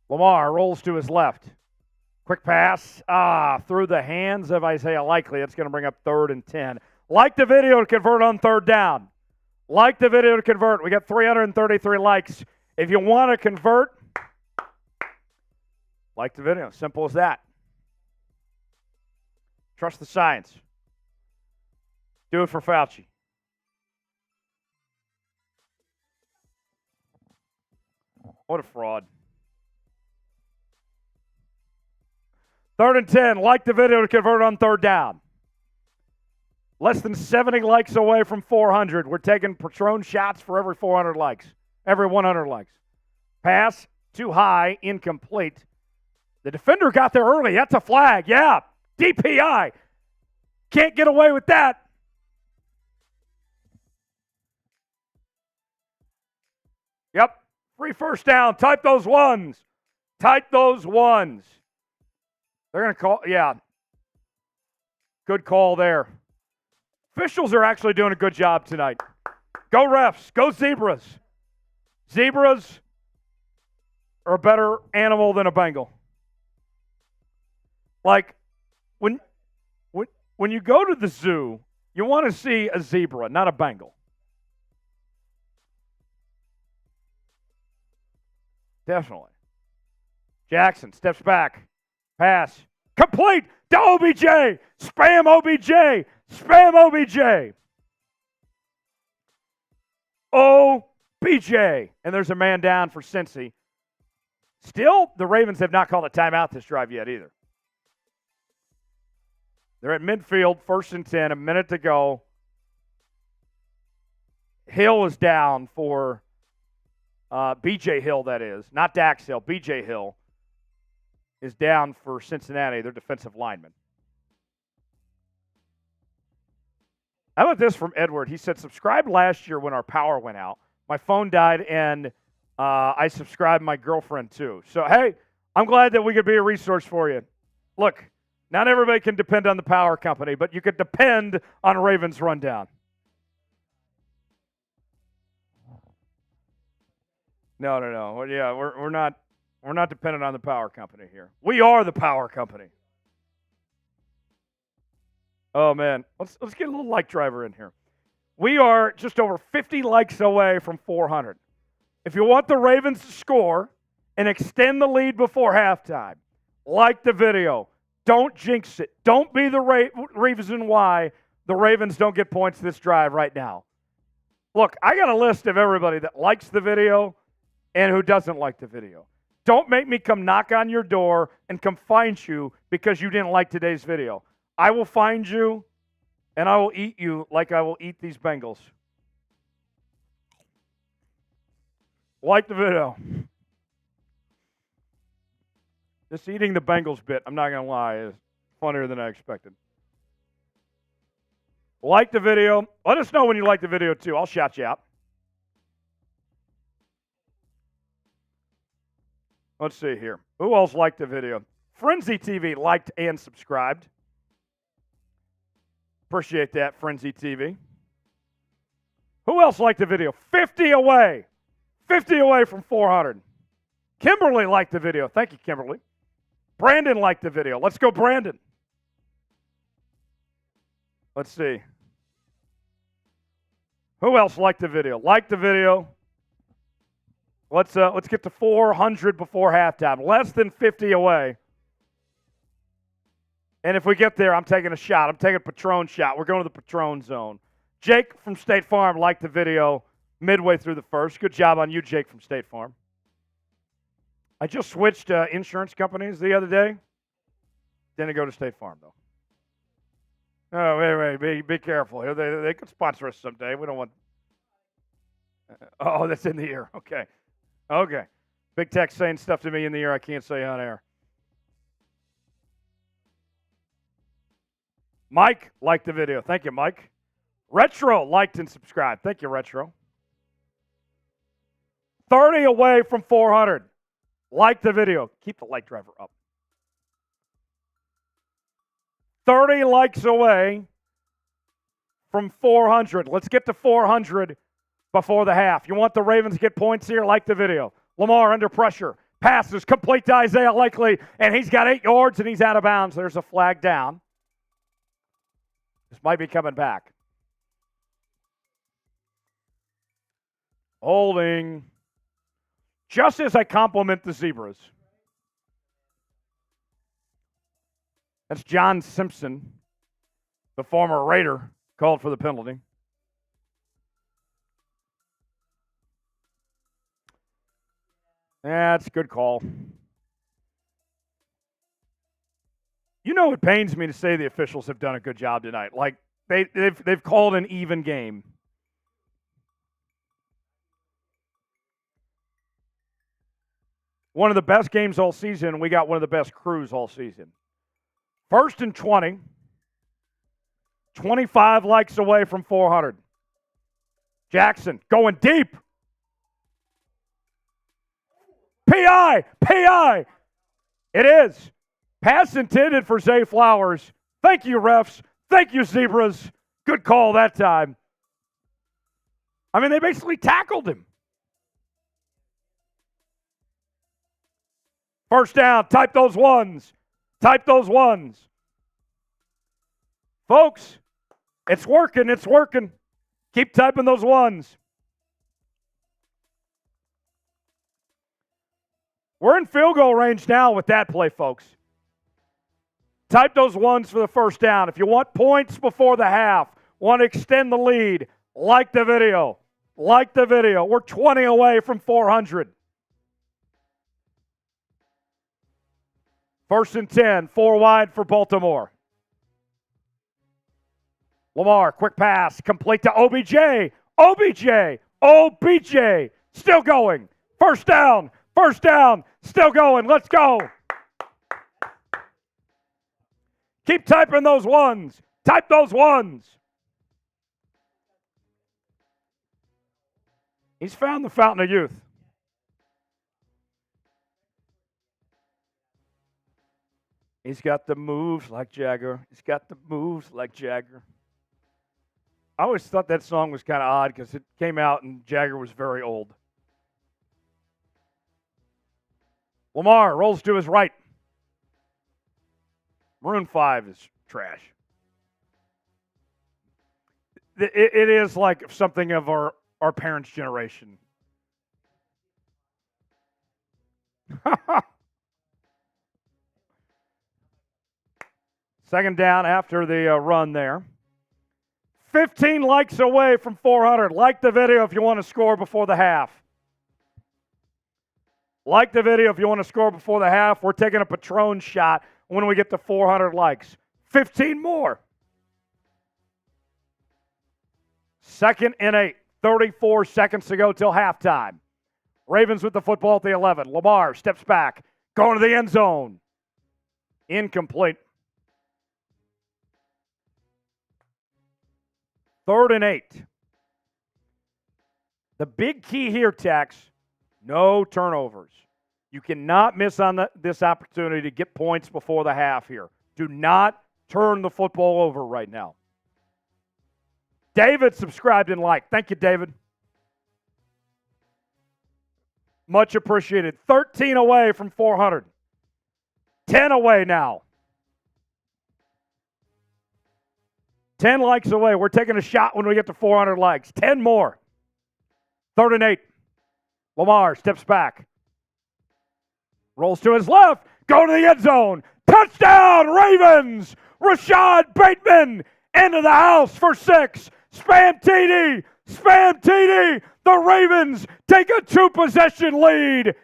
Lamar rolls to his left. Quick pass. Through the hands of Isaiah Likely. That's going to bring up 3rd and 10. Like the video to convert on 3rd down. Like the video to convert. We got 333 likes. If you want to convert, like the video. Simple as that. Trust the science. Do it for Fauci. What a fraud. 3rd and 10. Like the video to convert on 3rd down. Less than 70 likes away from 400. We're taking Patron shots for every 400 likes. Every 100 likes. Pass, too high, incomplete. The defender got there early. That's a flag. Yeah, DPI. Can't get away with that. Yep, free first down. Type those ones. Type those ones. They're going to call, yeah. Good call there. Officials are actually doing a good job tonight. Go refs. Go zebras. Zebras are a better animal than a Bengal. Like, when you go to the zoo, you want to see a zebra, not a Bengal. Definitely. Jackson steps back. Pass. Complete to OBJ. Spam OBJ. Spam OBJ. OBJ. And there's a man down for Cincy. Still, the Ravens have not called a timeout this drive yet either. They're at midfield, 1st and 10, a minute to go. Hill is down for BJ Hill, that is, not Dax Hill, BJ Hill, is down for Cincinnati, their defensive lineman. How about this from Edward? He said, subscribed last year when our power went out. My phone died, and I subscribed my girlfriend too. So, hey, I'm glad that we could be a resource for you. Look, not everybody can depend on the power company, but you could depend on Ravens Rundown. No. Well, yeah, we're not dependent on the power company here. We are the power company. Oh man, let's get a little like driver in here. We are just over 50 likes away from 400. If you want the Ravens to score and extend the lead before halftime, like the video. Don't jinx it. Don't be the reason why the Ravens don't get points this drive right now. Look, I got a list of everybody that likes the video and who doesn't like the video. Don't make me come knock on your door and come find you because you didn't like today's video. I will find you, and I will eat you like I will eat these Bengals. Like the video. This eating the Bengals bit, I'm not going to lie, is funnier than I expected. Like the video. Let us know when you like the video, too. I'll shout you out. Let's see here. Who else liked the video? Frenzy TV liked and subscribed. Appreciate that, Frenzy TV. Who else liked the video? 50 away. 50 away from 400. Kimberly liked the video. Thank you, Kimberly. Brandon liked the video. Let's go, Brandon. Let's see. Who else liked the video? Liked the video. Let's get to 400 before halftime. Less than 50 away. And if we get there, I'm taking a shot. I'm taking a Patron shot. We're going to the Patron zone. Jake from State Farm liked the video midway through the first. Good job on you, Jake from State Farm. I just switched insurance companies the other day. Didn't go to State Farm, though. Oh, wait. Be careful. They could sponsor us someday. We don't want... Oh, that's in the ear. Okay. Big Tech saying stuff to me in the ear I can't say on air. Mike liked the video. Thank you, Mike. Retro liked and subscribed. Thank you, Retro. 30 away from 400. Like the video. Keep the like driver up. 30 likes away from 400. Let's get to 400 before the half. You want the Ravens to get points here? Like the video. Lamar under pressure. Passes complete to Isaiah Likely, and he's got 8 yards, and he's out of bounds. There's a flag down. This might be coming back. Holding. Just as I compliment the Zebras. That's John Simpson, the former Raider, called for the penalty. That's a good call. You know, it pains me to say the officials have done a good job tonight. Like, they've called an even game. One of the best games all season. We got one of the best crews all season. 1st and 20. 25 likes away from 400. Jackson going deep. P.I. It is. Pass intended for Zay Flowers. Thank you, refs. Thank you, Zebras. Good call that time. I mean, they basically tackled him. First down. Type those ones. Type those ones. Folks, it's working. It's working. Keep typing those ones. We're in field goal range now with that play, folks. Type those ones for the first down. If you want points before the half, want to extend the lead, like the video. Like the video. We're 20 away from 400. 1st and 10, 4 wide for Baltimore. Lamar, quick pass, complete to OBJ. OBJ, still going. First down. First down. Still going. Let's go. Keep typing those ones. Type those ones. He's found the fountain of youth. He's got the moves like Jagger. He's got the moves like Jagger. I always thought that song was kind of odd because it came out and Jagger was very old. Lamar rolls to his right. Maroon 5 is trash. It is like something of our parents' generation. Second down after the run there. 15 likes away from 400. Like the video if you want to score before the half. Like the video if you want to score before the half. We're taking a Patron shot when we get to 400 likes. 15 more. 2nd and 8. 34 seconds to go till halftime. Ravens with the football at the 11. Lamar steps back. Going to the end zone. Incomplete. 3rd and 8. The big key here, Tex, no turnovers. You cannot miss on this opportunity to get points before the half here. Do not turn the football over right now. David subscribed and liked. Thank you, David. Much appreciated. 13 away from 400. 10 away now. 10 likes away. We're taking a shot when we get to 400 likes. 10 more. 3rd and 8. Lamar steps back. Rolls to his left. Go to the end zone. Touchdown, Ravens! Rashad Bateman into the house for 6. Spam TD. Spam TD. The Ravens take a 2-possession lead.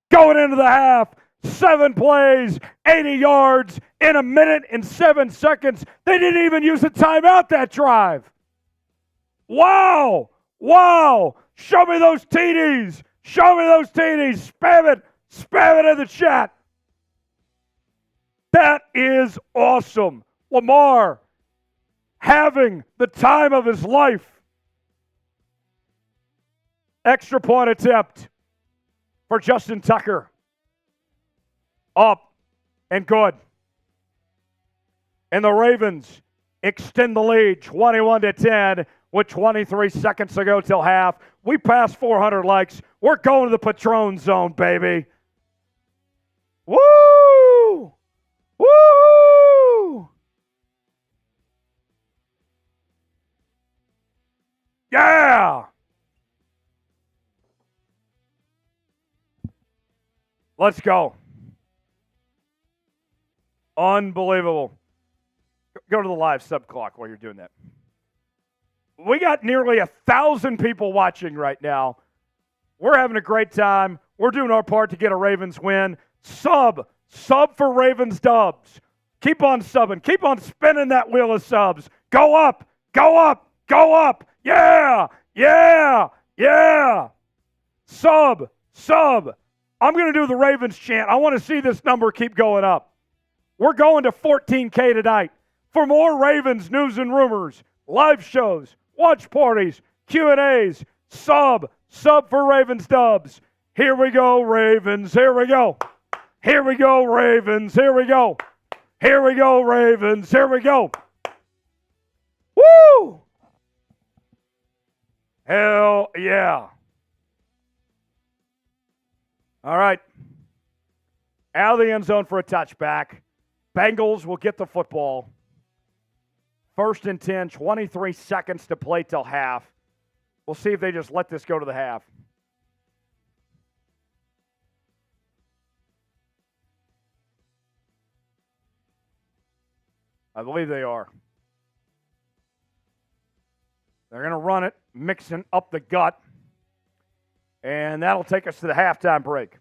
Going into the half. 7 plays, 80 yards in 1 minute and 7 seconds. They didn't even use a timeout that drive. Wow. Wow. Show me those TDs. Show me those TDs. Spam it. Spam it in the chat. That is awesome. Lamar having the time of his life. Extra point attempt for Justin Tucker. Up and good. And the Ravens extend the lead 21-10 with 23 seconds to go till half. We passed 400 likes. We're going to the Patron zone, baby. Woo! Woo! Yeah! Let's go. Unbelievable. Go to the live sub clock while you're doing that. We got nearly 1,000 people watching right now. We're having a great time. We're doing our part to get a Ravens win. Sub for Ravens dubs. Keep on subbing. Keep on spinning that wheel of subs. Go up, go up, go up. Yeah, yeah, yeah. Sub. I'm going to do the Ravens chant. I want to see this number keep going up. We're going to 14K tonight. For more Ravens news and rumors, live shows, watch parties, Q&As, sub for Ravens dubs. Here we go, Ravens. Here we go. Here we go, Ravens. Here we go. Here we go, Ravens. Here we go. Woo! Hell yeah. All right. Out of the end zone for a touchback. Bengals will get the football. 1st and 10, 23 seconds to play till half. We'll see if they just let this go to the half. I believe they are. They're going to run it, mixing up the gut. And that'll take us to the halftime break.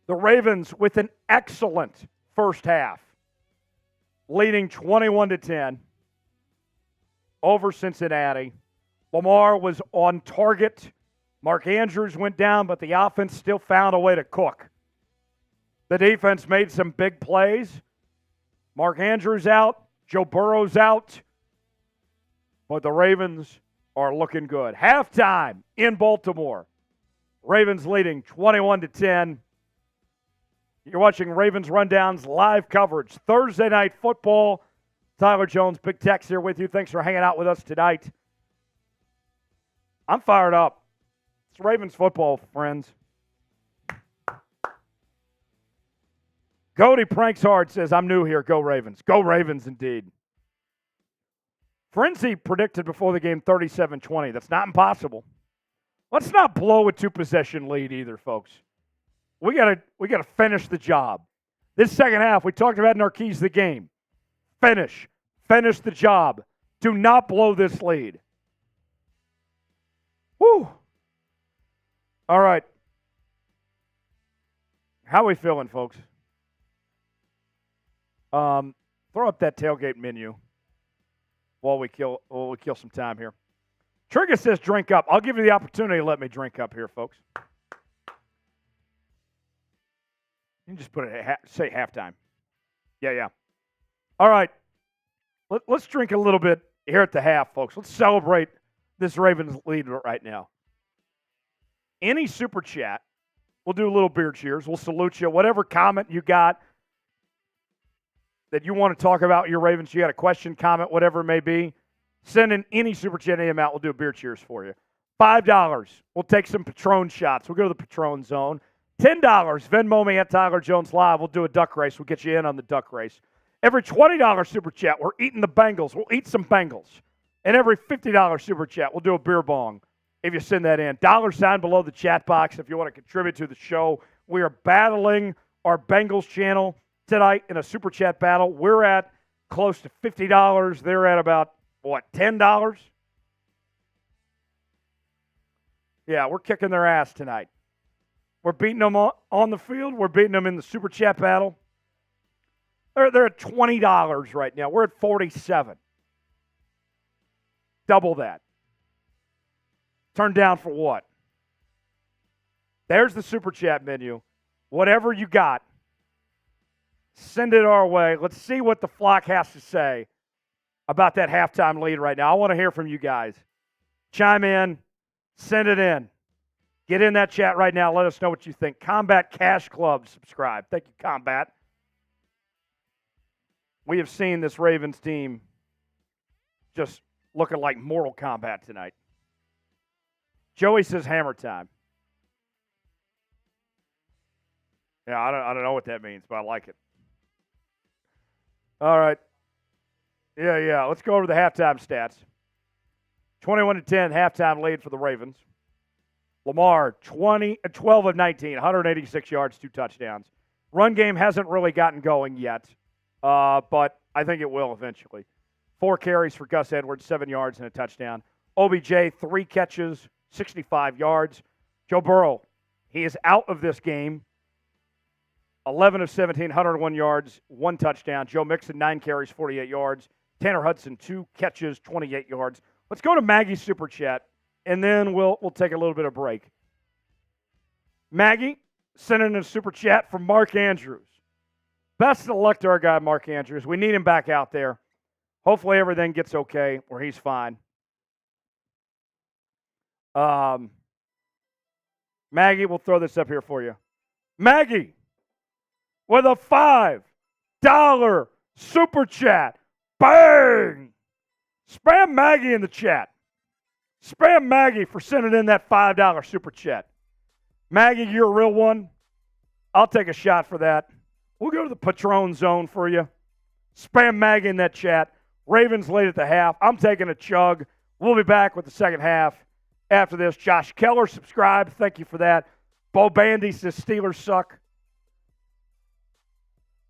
The Ravens with an excellent first half, leading 21-10 over Cincinnati. Lamar was on target Mark Andrews went down, but the offense still found a way to cook. The defense made some big plays. Mark Andrews out. Joe Burrow's out. But the Ravens are looking good. Halftime in Baltimore. Ravens leading 21-10. You're watching Ravens Rundown's live coverage. Thursday Night Football. Tyler Jones, Big Tex here with you. Thanks for hanging out with us tonight. I'm fired up. It's Ravens football, friends. Cody Pranks Hard says, I'm new here. Go Ravens. Go Ravens indeed. Frenzy predicted before the game 37-20. That's not impossible. Let's not blow a two-possession lead either, folks. We gotta finish the job. This second half, we talked about in our keys to the game. Finish the job. Do not blow this lead. Woo. All right. How are we feeling, folks? Throw up that tailgate menu while we kill some time here. Trigger says drink up. I'll give you the opportunity to let me drink up here, folks. You can just put it say halftime. Yeah. All right. Let's drink a little bit here at the half, folks. Let's celebrate this Ravens lead right now. Any super chat, we'll do a little beer cheers. We'll salute you. Whatever comment you got that you want to talk about your Ravens, you got a question, comment, whatever it may be, send in any super chat amount. We'll do a beer cheers for you. $5, we'll take some Patron shots. We'll go to the Patron zone. $10, Venmo me at Tyler Jones Live. We'll do a duck race. We'll get you in on the duck race. Every $20 super chat, we're eating the Bengals. We'll eat some Bengals. And every $50 super chat, we'll do a beer bong if you send that in. $sign below the chat box if you want to contribute to the show. We are battling our Bengals channel tonight in a super chat battle. We're at close to $50. They're at about, $10? Yeah, we're kicking their ass tonight. We're beating them on the field. We're beating them in the super chat battle. They're at $20 right now. We're at $47. Double that. Turned down for what? There's the super chat menu. Whatever you got, send it our way. Let's see what the flock has to say about that halftime lead right now. I want to hear from you guys. Chime in. Send it in. Get in that chat right now. Let us know what you think. Combat Cash Club, subscribe. Thank you, Combat. We have seen this Ravens team just looking like Mortal Kombat tonight. Joey says hammer time. Yeah, I don't know what that means, but I like it. All right. Yeah. Let's go over the halftime stats. 21-10 halftime lead for the Ravens. Lamar, 12 of 19, 186 yards, 2 touchdowns. Run game hasn't really gotten going yet, but I think it will eventually. 4 carries for Gus Edwards, 7 yards and a touchdown. OBJ, 3 catches, 65 yards. Joe Burrow, he is out of this game. 11 of 17, 101 yards, 1 touchdown. Joe Mixon, 9 carries, 48 yards. Tanner Hudson, 2 catches, 28 yards. Let's go to Maggie's Super Chat, and then we'll take a little bit of break. Maggie sent in a Super Chat from Mark Andrews. Best of luck to our guy, Mark Andrews. We need him back out there. Hopefully everything gets okay or he's fine. Maggie, we'll throw this up here for you. Maggie, with a $5 Super Chat. Bang! Spam Maggie in the chat. Spam Maggie for sending in that $5 Super Chat. Maggie, you're a real one. I'll take a shot for that. We'll go to the Patron zone for you. Spam Maggie in that chat. Ravens late at the half. I'm taking a chug. We'll be back with the second half after this. Josh Keller, subscribe. Thank you for that. Bo Bandy says Steelers suck.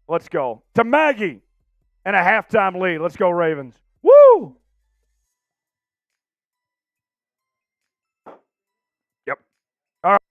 Let's go. To Maggie and a halftime lead. Let's go, Ravens. Woo! Yep. All right.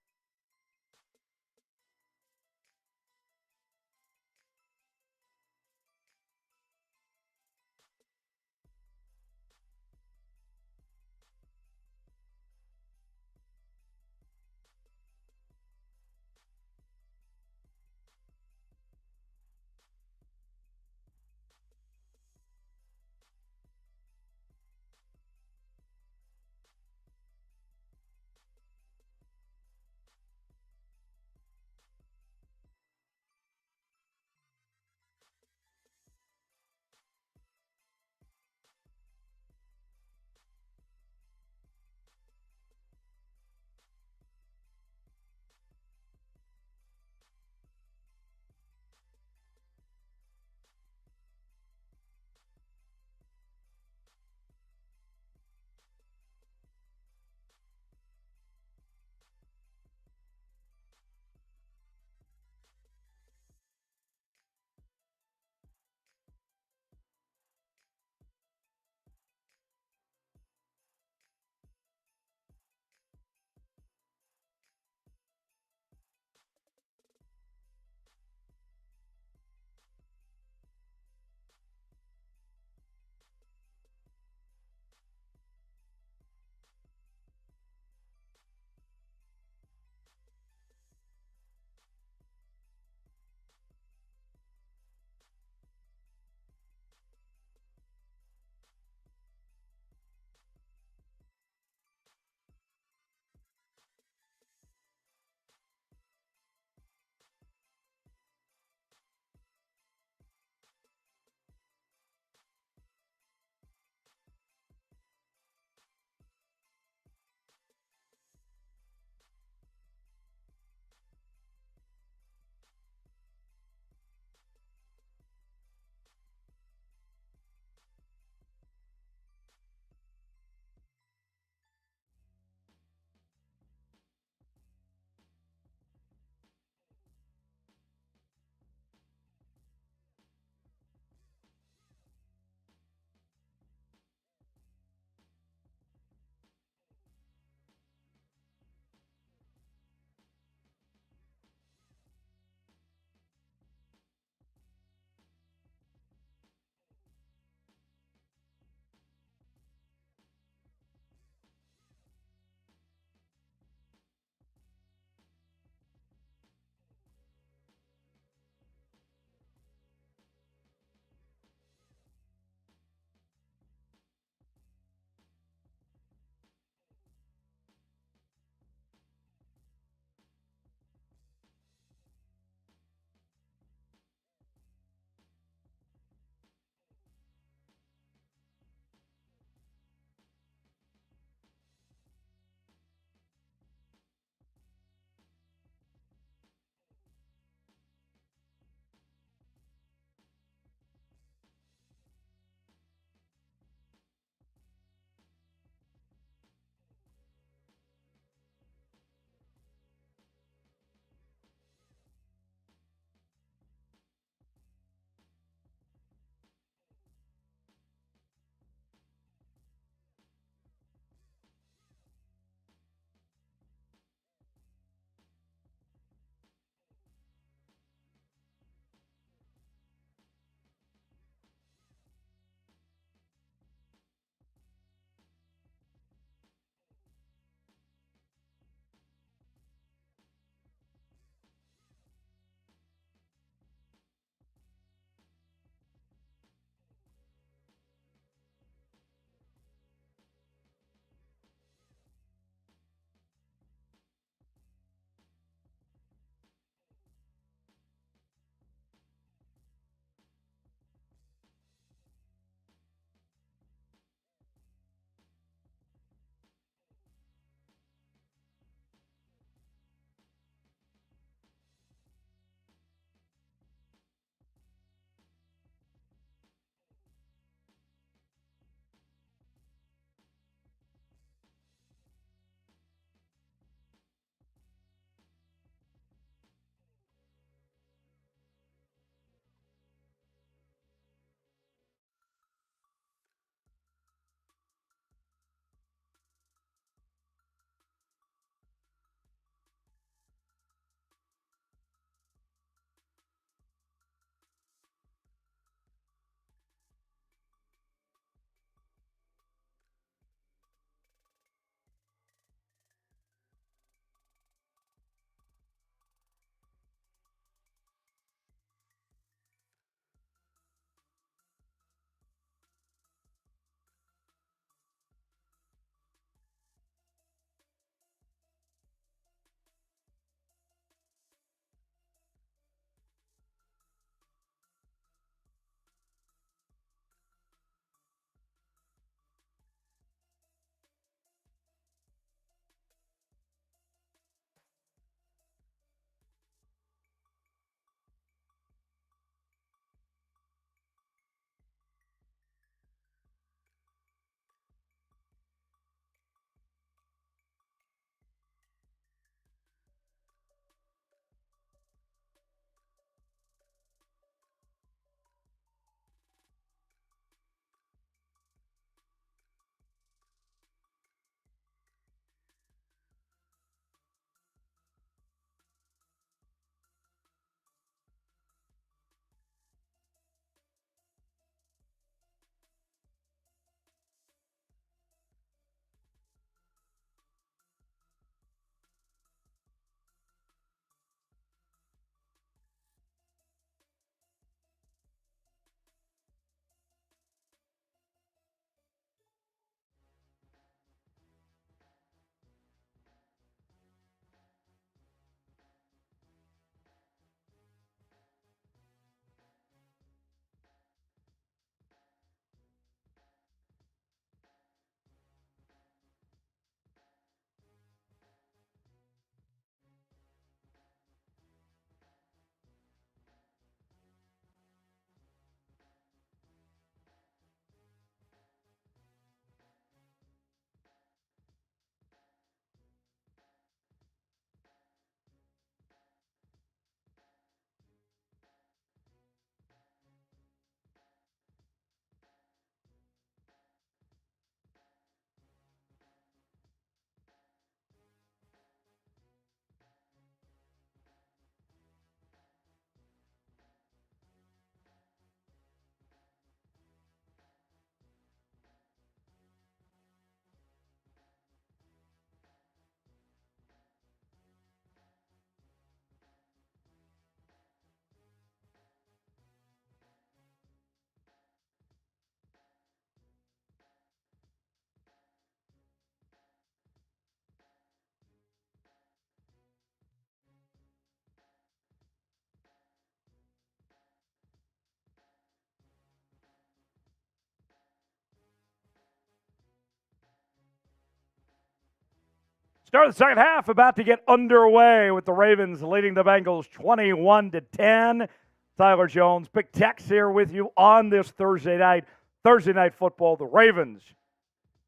Start of the second half about to get underway with the Ravens leading the Bengals 21-10. Tyler Jones, Big Tex here with you on this Thursday night football. The Ravens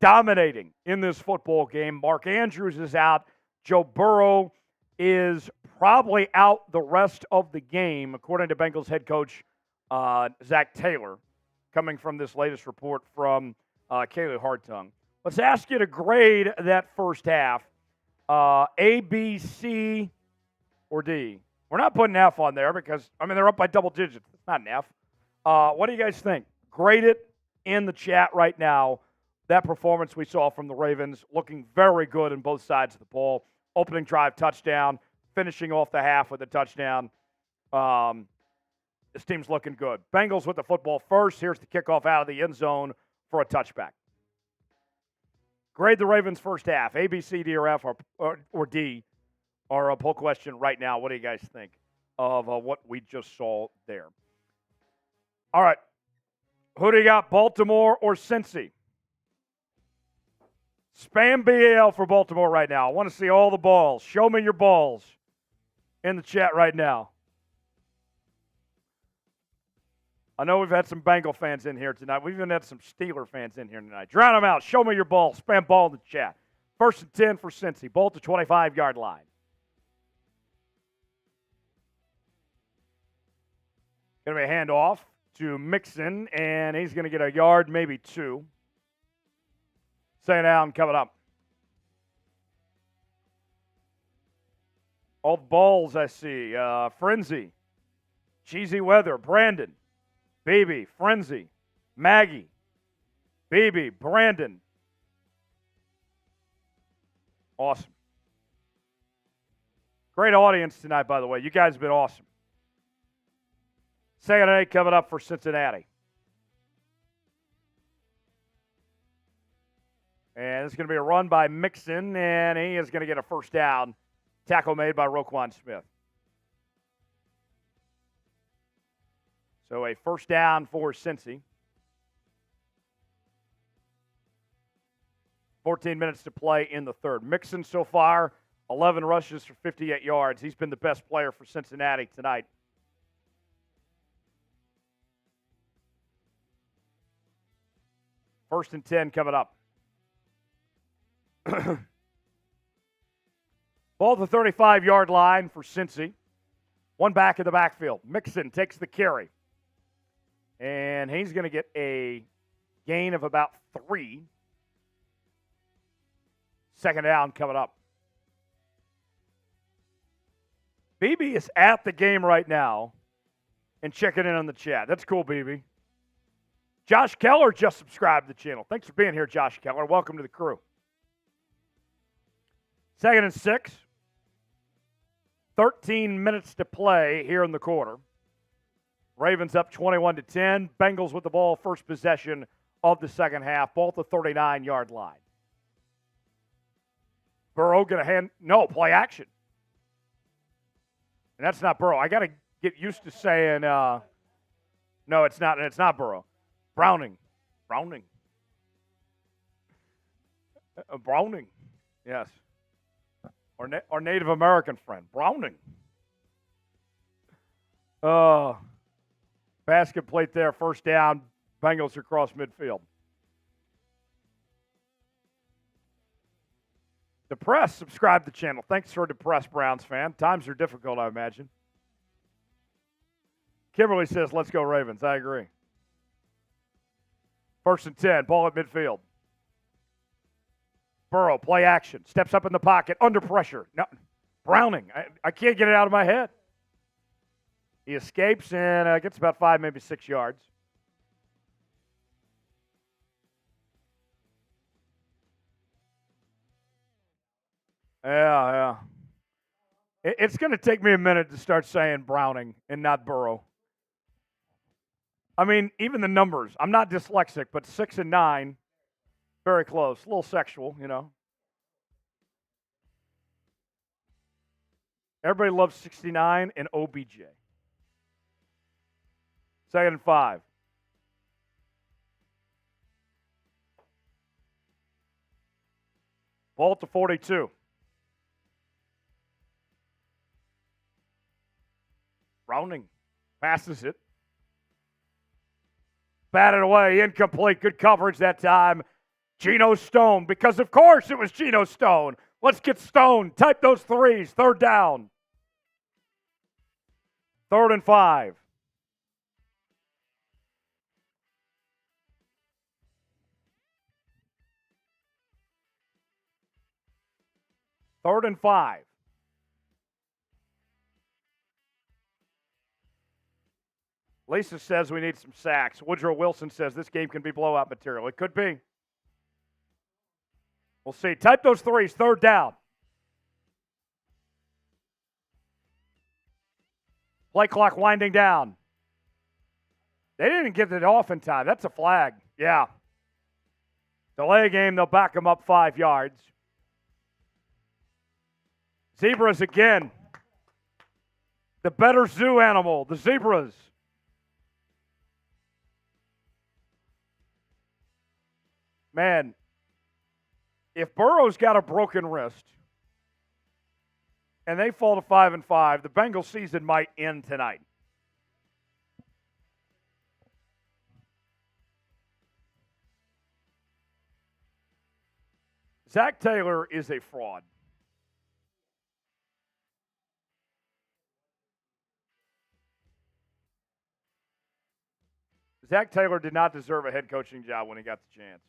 dominating in this football game. Mark Andrews is out. Joe Burrow is probably out the rest of the game, according to Bengals head coach Zach Taylor, coming from this latest report from Kaylee Hartung. Let's ask you to grade that first half. A, B, C, or D? We're not putting F on there because, they're up by double digits. It's not an F. What do you guys think? Grade it in the chat right now. That performance we saw from the Ravens, looking very good on both sides of the ball. Opening drive touchdown, finishing off the half with a touchdown. This team's looking good. Bengals with the football first. Here's the kickoff out of the end zone for a touchback. Grade the Ravens first half. A, B, C, D, or F, or D, or a poll question right now. What do you guys think of what we just saw there? All right. Who do you got, Baltimore or Cincy? Spam BAL for Baltimore right now. I want to see all the balls. Show me your balls in the chat right now. I know we've had some Bengal fans in here tonight. We've even had some Steeler fans in here tonight. Drown them out. Show me your ball. Spam ball in the chat. 1st and 10 for Cincy. Ball to 25-yard line. Going to be a handoff to Mixon, and he's going to get a yard, maybe two. Second down coming up. All the balls I see. Frenzy. Cheesy Weather. Brandon. Baby, Frenzy, Maggie, Baby, Brandon. Awesome. Great audience tonight, by the way. You guys have been awesome. Second and 8 coming up for Cincinnati. And it's going to be a run by Mixon, and he is going to get a first down. Tackle made by Roquan Smith. So a first down for Cincy. 14 minutes to play in the third. Mixon so far, 11 rushes for 58 yards. He's been the best player for Cincinnati tonight. First and 10 coming up. Ball to the 35-yard line for Cincy. One back in the backfield. Mixon takes the carry. And he's going to get a gain of about 3. Second down coming up. BB is at the game right now and checking in on the chat. That's cool, BB. Josh Keller just subscribed to the channel. Thanks for being here, Josh Keller. Welcome to the crew. Second and 6. 13 minutes to play here in the quarter. Ravens up 21-10. Bengals with the ball, first possession of the second half. Ball to 39-yard line. Burrow going to play action. And that's not Burrow. I got to get used to saying, no, it's not Burrow. Browning. Browning, yes. Our Native American friend, Browning. Basket plate there, first down. Bengals across midfield. Depressed, subscribe to the channel. Thanks for a depressed Browns fan. Times are difficult, I imagine. Kimberly says, let's go Ravens. I agree. First and 10, ball at midfield. Burrow, play action. Steps up in the pocket, under pressure. No, Browning. I can't get it out of my head. He escapes and gets about 5, maybe 6 yards. Yeah. It's going to take me a minute to start saying Browning and not Burrow. I mean, even the numbers. I'm not dyslexic, but 6 and 9, very close. A little sexual, you know. Everybody loves 69 and OBJ. Second and 5. Ball to 42. Browning passes it. Batted away, incomplete. Good coverage that time. Geno Stone, because of course it was Geno Stone. Let's get Stone. Type those threes. Third down. 3rd and 5. Third and 5. Lisa says we need some sacks. Woodrow Wilson says this game can be blowout material. It could be. We'll see. Type those threes. 3rd down. Play clock winding down. They didn't get it off in time. That's a flag. Yeah. Delay game. They'll back them up 5 yards. Zebras again. The better zoo animal. The zebras. Man, if Burrow's got a broken wrist and they fall to 5-5, the Bengals season might end tonight. Zach Taylor is a fraud. Zach Taylor did not deserve a head coaching job when he got the chance.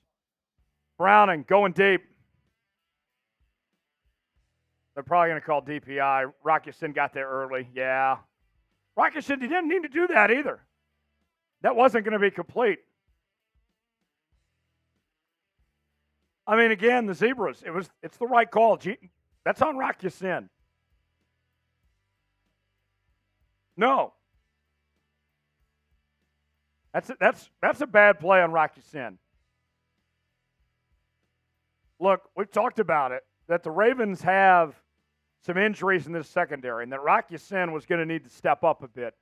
Browning going deep. They're probably going to call DPI. Rockison got there early. Yeah. Rockison, he didn't need to do that either. That wasn't going to be complete. I mean, again, the Zebras, it's the right call. That's on Rockison. No. That's a bad play on Rockison. Look, we've talked about it, that the Ravens have some injuries in this secondary, and that Rockison was going to need to step up a bit.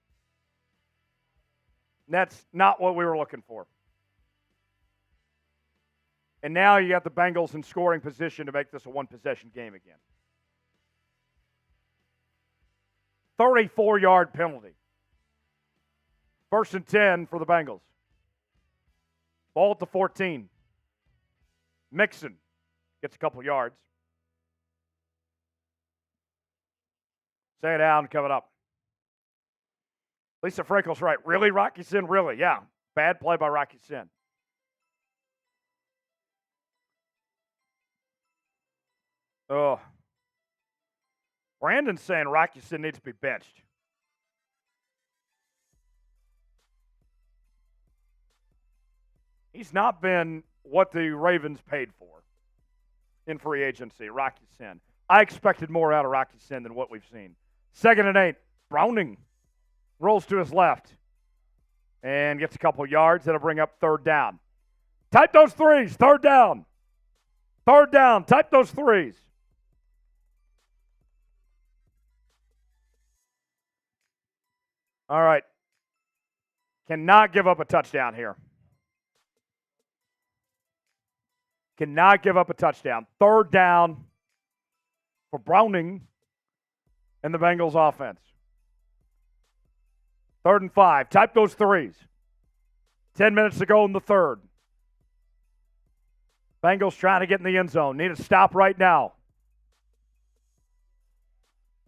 And that's not what we were looking for. And now you got the Bengals in scoring position to make this a one-possession game again. 34-yard penalty. 1st and 10 for the Bengals. Ball at the 14. Mixon gets a couple yards. Stay down, coming up. Lisa Frankel's right. Really, Rockison? Really? Yeah. Bad play by Rockison. Oh. Brandon's saying Rockison needs to be benched. He's not been what the Ravens paid for in free agency, Rockison. I expected more out of Rockison than what we've seen. 2nd and 8. Browning rolls to his left and gets a couple yards. That'll bring up 3rd down. Type those threes. 3rd down. 3rd down. Type those threes. All right. Cannot give up a touchdown here. Cannot give up a touchdown. 3rd down for Browning and the Bengals offense. 3rd and 5. Type those threes. 10 minutes to go in the 3rd. Bengals trying to get in the end zone. Need a stop right now.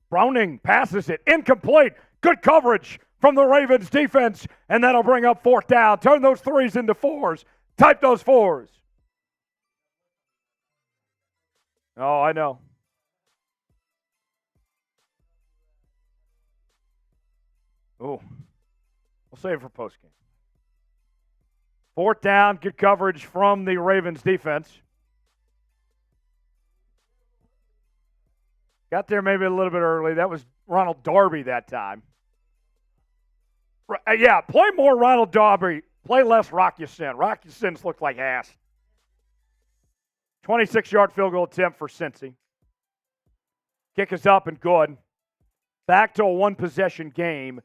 Browning passes it. Incomplete. Good coverage from the Ravens defense. And that'll bring up 4th down. Turn those threes into 4s. Type those 4s. Oh, I know. Oh, we'll save it for postgame. 4th down, good coverage from the Ravens defense. Got there maybe a little bit early. That was Ronald Darby that time. Yeah, play more Ronald Darby. Play less Rockison. Rockison's looked like ass. 26-yard field goal attempt for Cincy. Kick is up and good. Back to a one-possession game.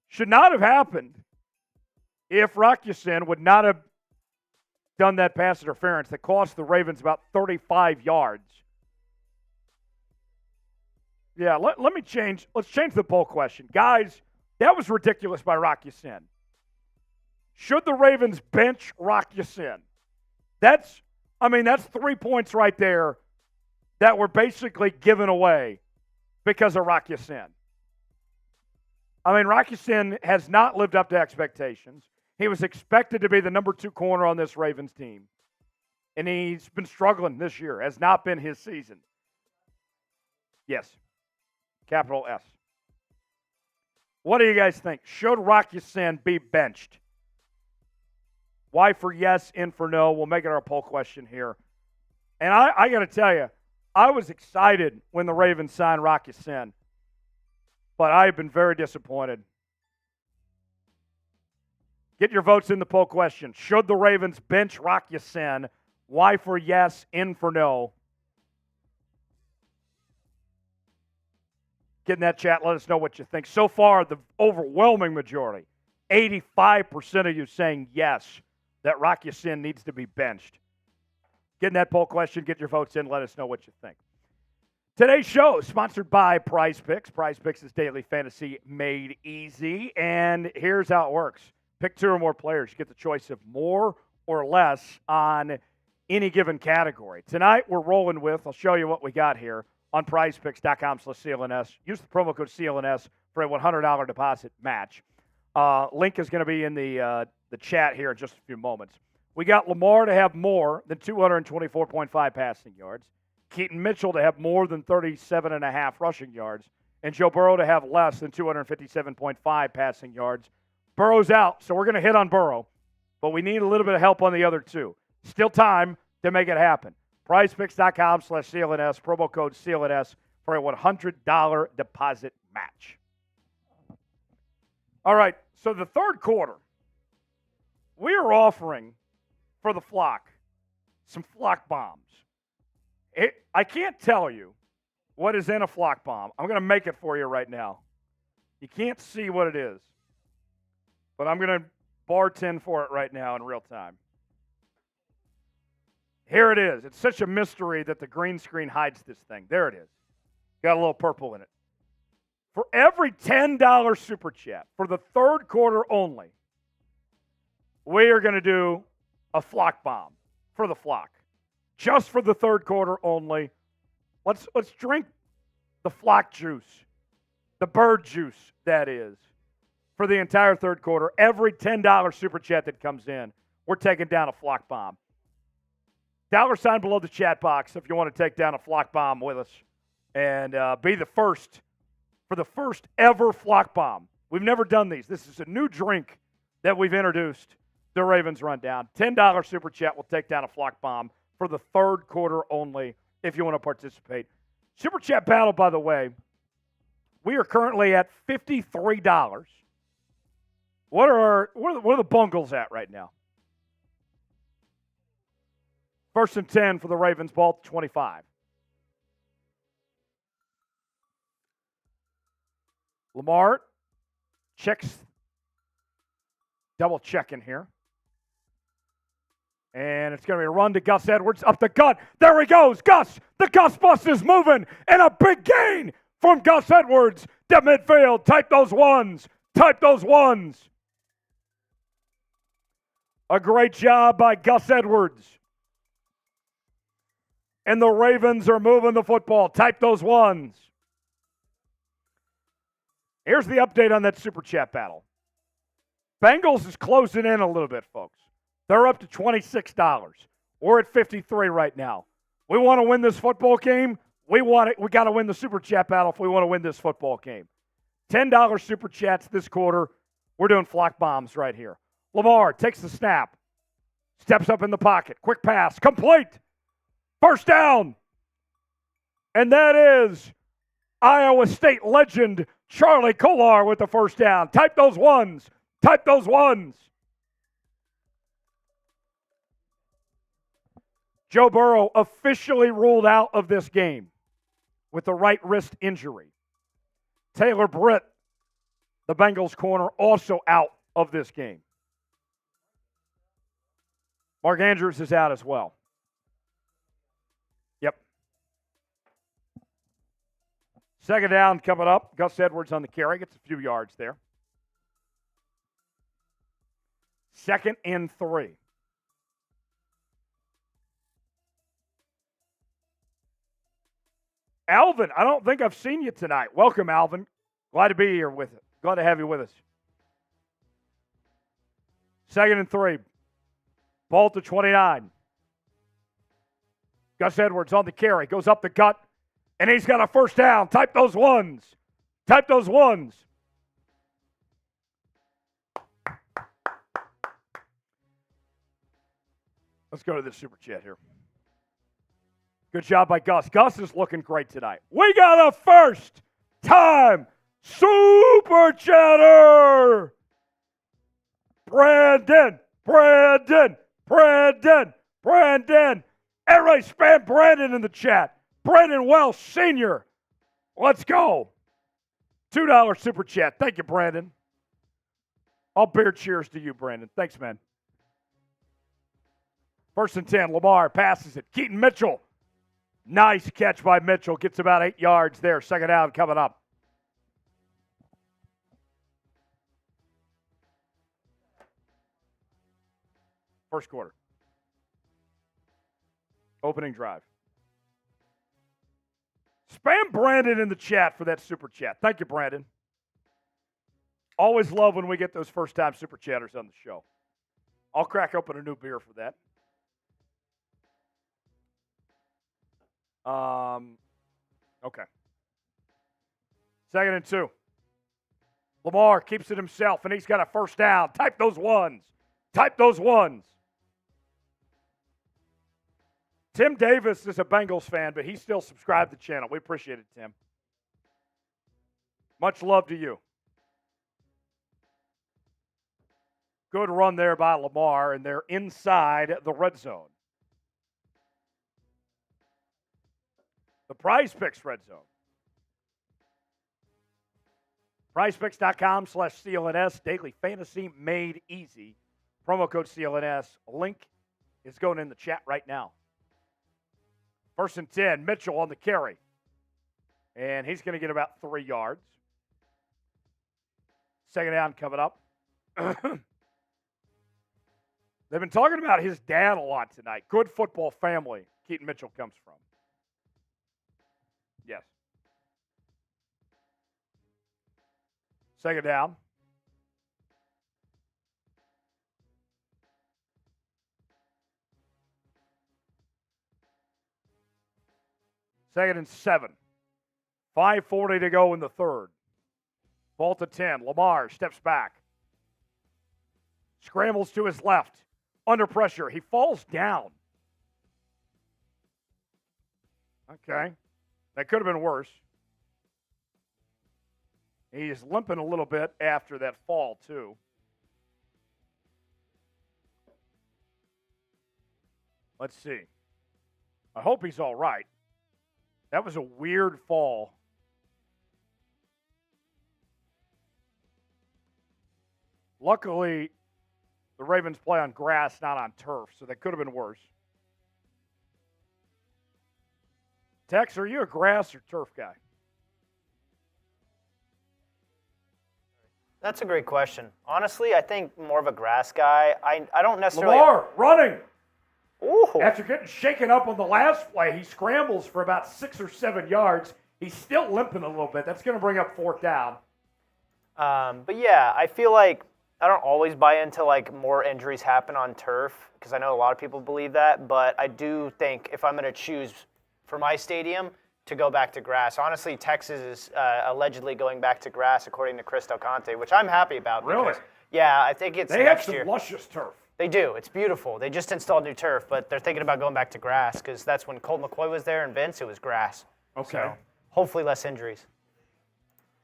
Should not have happened if Rockison would not have done that pass interference that cost the Ravens about 35 yards. Yeah, let me change. Let's change the poll question. Guys, That was ridiculous by Rock Ya-Sin. Should the Ravens bench Rock Ya-Sin? That's 3 points right there that were basically given away because of Rock Ya-Sin. Rock Ya-Sin has not lived up to expectations. He was expected to be the number 2 corner on this Ravens team. And he's been struggling this year. Has not been his season. Yes. Capital S. What do you guys think? Should Rock Ya-Sin be benched? Y for yes, N for no. We'll make it our poll question here. And I got to tell you, I was excited when the Ravens signed Rock Ya-Sin. But I have been very disappointed. Get your votes in the poll question. Should the Ravens bench Rock Ya-Sin? Y for yes, N for no. Get in that chat. Let us know what you think. So far, the overwhelming majority, 85% of you saying yes, that Rock Ya-Sin needs to be benched. Get in that poll question. Get your votes in. Let us know what you think. Today's show is sponsored by Prize Picks. Prize Picks is daily fantasy made easy. And here's how it works. Pick 2 or more players. You get the choice of more or less on any given category. Tonight, we're rolling with, I'll show you what we got here on prizepicks.com/CLNS. Use the promo code CLNS for a $100 deposit match. Link is going to be in the chat here in just a few moments. We got Lamar to have more than 224.5 passing yards. Keaton Mitchell to have more than 37.5 rushing yards, and Joe Burrow to have less than 257.5 passing yards. Burrow's out, so we're going to hit on Burrow, but we need a little bit of help on the other 2. Still time to make it happen. PrizePicks.com/CLNS, promo code CLNS for a $100 deposit match. All right, so the third quarter, we are offering for the flock some flock bombs. I can't tell you what is in a flock bomb. I'm going to make it for you right now. You can't see what it is, but I'm going to bartend for it right now in real time. Here it is. It's such a mystery that the green screen hides this thing. There it is. Got a little purple in it. For every $10 super chat, for the third quarter only, we are going to do a flock bomb for the flock. Just for the third quarter only. Let's drink the flock juice, the bird juice, that is, for the entire third quarter. Every $10 super chat that comes in, we're taking down a flock bomb. $ below the chat box if you want to take down a flock bomb with us and be the first for the first ever flock bomb. We've never done these. This is a new drink that we've introduced. The Ravens Rundown. $10 super chat will take down a flock bomb for the third quarter only if you want to participate. Super chat battle, by the way, we are currently at $53. What are the Bengals at right now? First and 10 for the Ravens, ball 25. Lamar checks, double checking here. And it's going to be a run to Gus Edwards, up the gut. There he goes, Gus. The Gus bus is moving, and a big gain from Gus Edwards to midfield. Type those ones. Type those ones. A great job by Gus Edwards. And the Ravens are moving the football. Type those ones. Here's the update on that Super Chat battle. Bengals is closing in a little bit, folks. They're up to $26. We're at $53 right now. We want to win this football game. We got to win the Super Chat battle if we want to win this football game. $10 Super Chats this quarter. We're doing flock bombs right here. Lamar takes the snap. Steps up in the pocket. Quick pass. Complete. First down. And that is Iowa State legend Charlie Kolar with the first down. Type those ones. Type those ones. Joe Burrow officially ruled out of this game with a right wrist injury. Taylor Britt, the Bengals corner, also out of this game. Mark Andrews is out as well. Yep. Second down coming up. Gus Edwards on the carry. Gets a few yards there. 2nd and 3. Alvin, I don't think I've seen you tonight. Welcome, Alvin. Glad to be here with it. Glad to have you with us. 2nd and 3. Ball to 29. Gus Edwards on the carry. Goes up the gut. And he's got a first down. Type those ones. Type those ones. Let's go to this super chat here. Good job by Gus. Gus is looking great tonight. We got a first-time super chatter. Brandon. Everybody spam Brandon in the chat. Brandon Wells Sr. Let's go. $2 super chat. Thank you, Brandon. All beer cheers to you, Brandon. Thanks, man. 1st and 10. Lamar passes it. Keaton Mitchell. Nice catch by Mitchell. Gets about 8 yards there. 2nd down coming up. First quarter. Opening drive. Spam Brandon in the chat for that super chat. Thank you, Brandon. Always love when we get those first-time super chatters on the show. I'll crack open a new beer for that. Okay. 2nd and 2. Lamar keeps it himself, and he's got a first down. Type those ones. Type those ones. Tim Davis is a Bengals fan, but he still subscribed to the channel. We appreciate it, Tim. Much love to you. Good run there by Lamar, and they're inside the red zone. The Prize Picks red zone. PrizePicks.com/CLNS. Daily fantasy made easy. Promo code CLNS. Link is going in the chat right now. 1st and 10. Mitchell on the carry. And he's going to get about 3 yards. 2nd down coming up. They've been talking about his dad a lot tonight. Good football family Keaton Mitchell comes from. Yes. 2nd down. Second and 7. 5:40 to go in the 3rd. Ball to 10. Lamar steps back. Scrambles to his left. Under pressure. He falls down. Okay. That could have been worse. He's limping a little bit after that fall, too. Let's see. I hope he's all right. That was a weird fall. Luckily, the Ravens play on grass, not on turf, so that could have been worse. Tex, are you a grass or turf guy? That's a great question. Honestly, I think more of a grass guy. I don't necessarily. Lamar running. Ooh. After getting shaken up on the last play, he scrambles for about 6 or 7 yards. He's still limping a little bit. That's going to bring up 4th down. But yeah, I feel like I don't always buy into like more injuries happen on turf because I know a lot of people believe that. But I do think if I'm going to choose for my stadium to go back to grass, honestly, Texas is allegedly going back to grass according to Chris Del Conte, which I'm happy about. Really? Because, yeah, I think it's They have next some year. luscious turf. They do. It's beautiful. They just installed new turf, but they're thinking about going back to grass because that's when Colt McCoy was there and Vince, it was grass. Okay. So hopefully less injuries.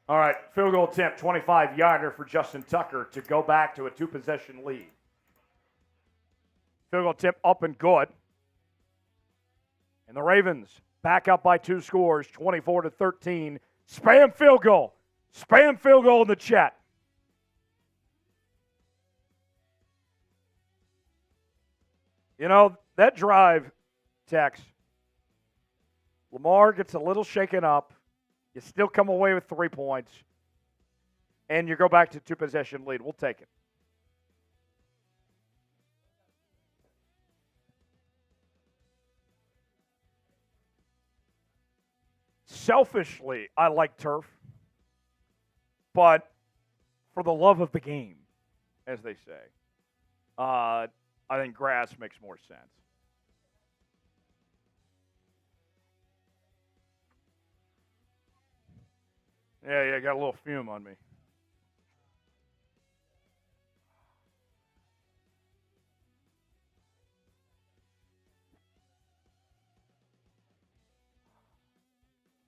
All right, field goal attempt, 25-yarder for Justin Tucker to go back to a 2-possession lead. Field goal attempt up and good. And the Ravens back up by 2 scores, 24-13. Spam field goal. Spam field goal in the chat. You know, that drive, Tex, Lamar gets a little shaken up. You still come away with 3 points, and you go back to 2-possession lead. We'll take it. selfishly, I like turf, but for the love of the game, as they say, I think grass makes more sense. Yeah, got a little fume on me.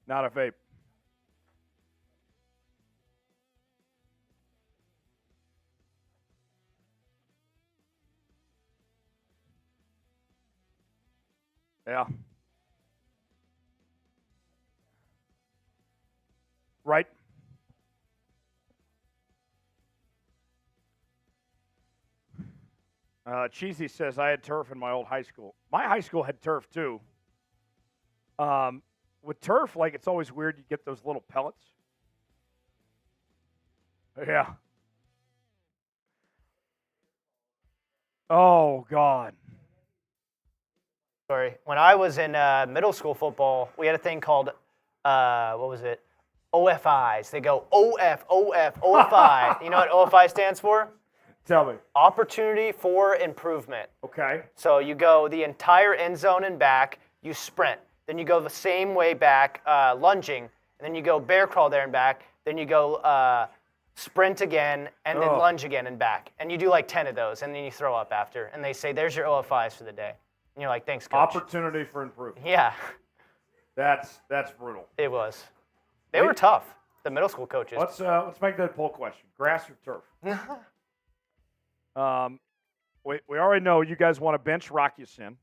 Not a vape. Yeah. Right. Cheesy says, I had turf in my old high school. My high school had turf, too. With turf, like, it's always weird you get those little pellets. Yeah. Oh, God. Sorry. When I was in middle school football, we had a thing called, what was it? OFIs. They go OF, OF, OFI. You know what OFI stands for? Tell me. Opportunity for improvement. Okay. So you go the entire end zone and back, you sprint. Then you go the same way back, lunging. And then you go bear crawl there and back. Then you go sprint again, and then lunge again and back. And you do like 10 of those, and then you throw up after. And they say, there's your OFIs for the day. And you're like, thanks, coach. Opportunity for improvement. Yeah. That's brutal. It was. They were tough, the middle school coaches. Let's make that a poll question. Grass or turf? We already know you guys want to bench Rock Ya-Sin.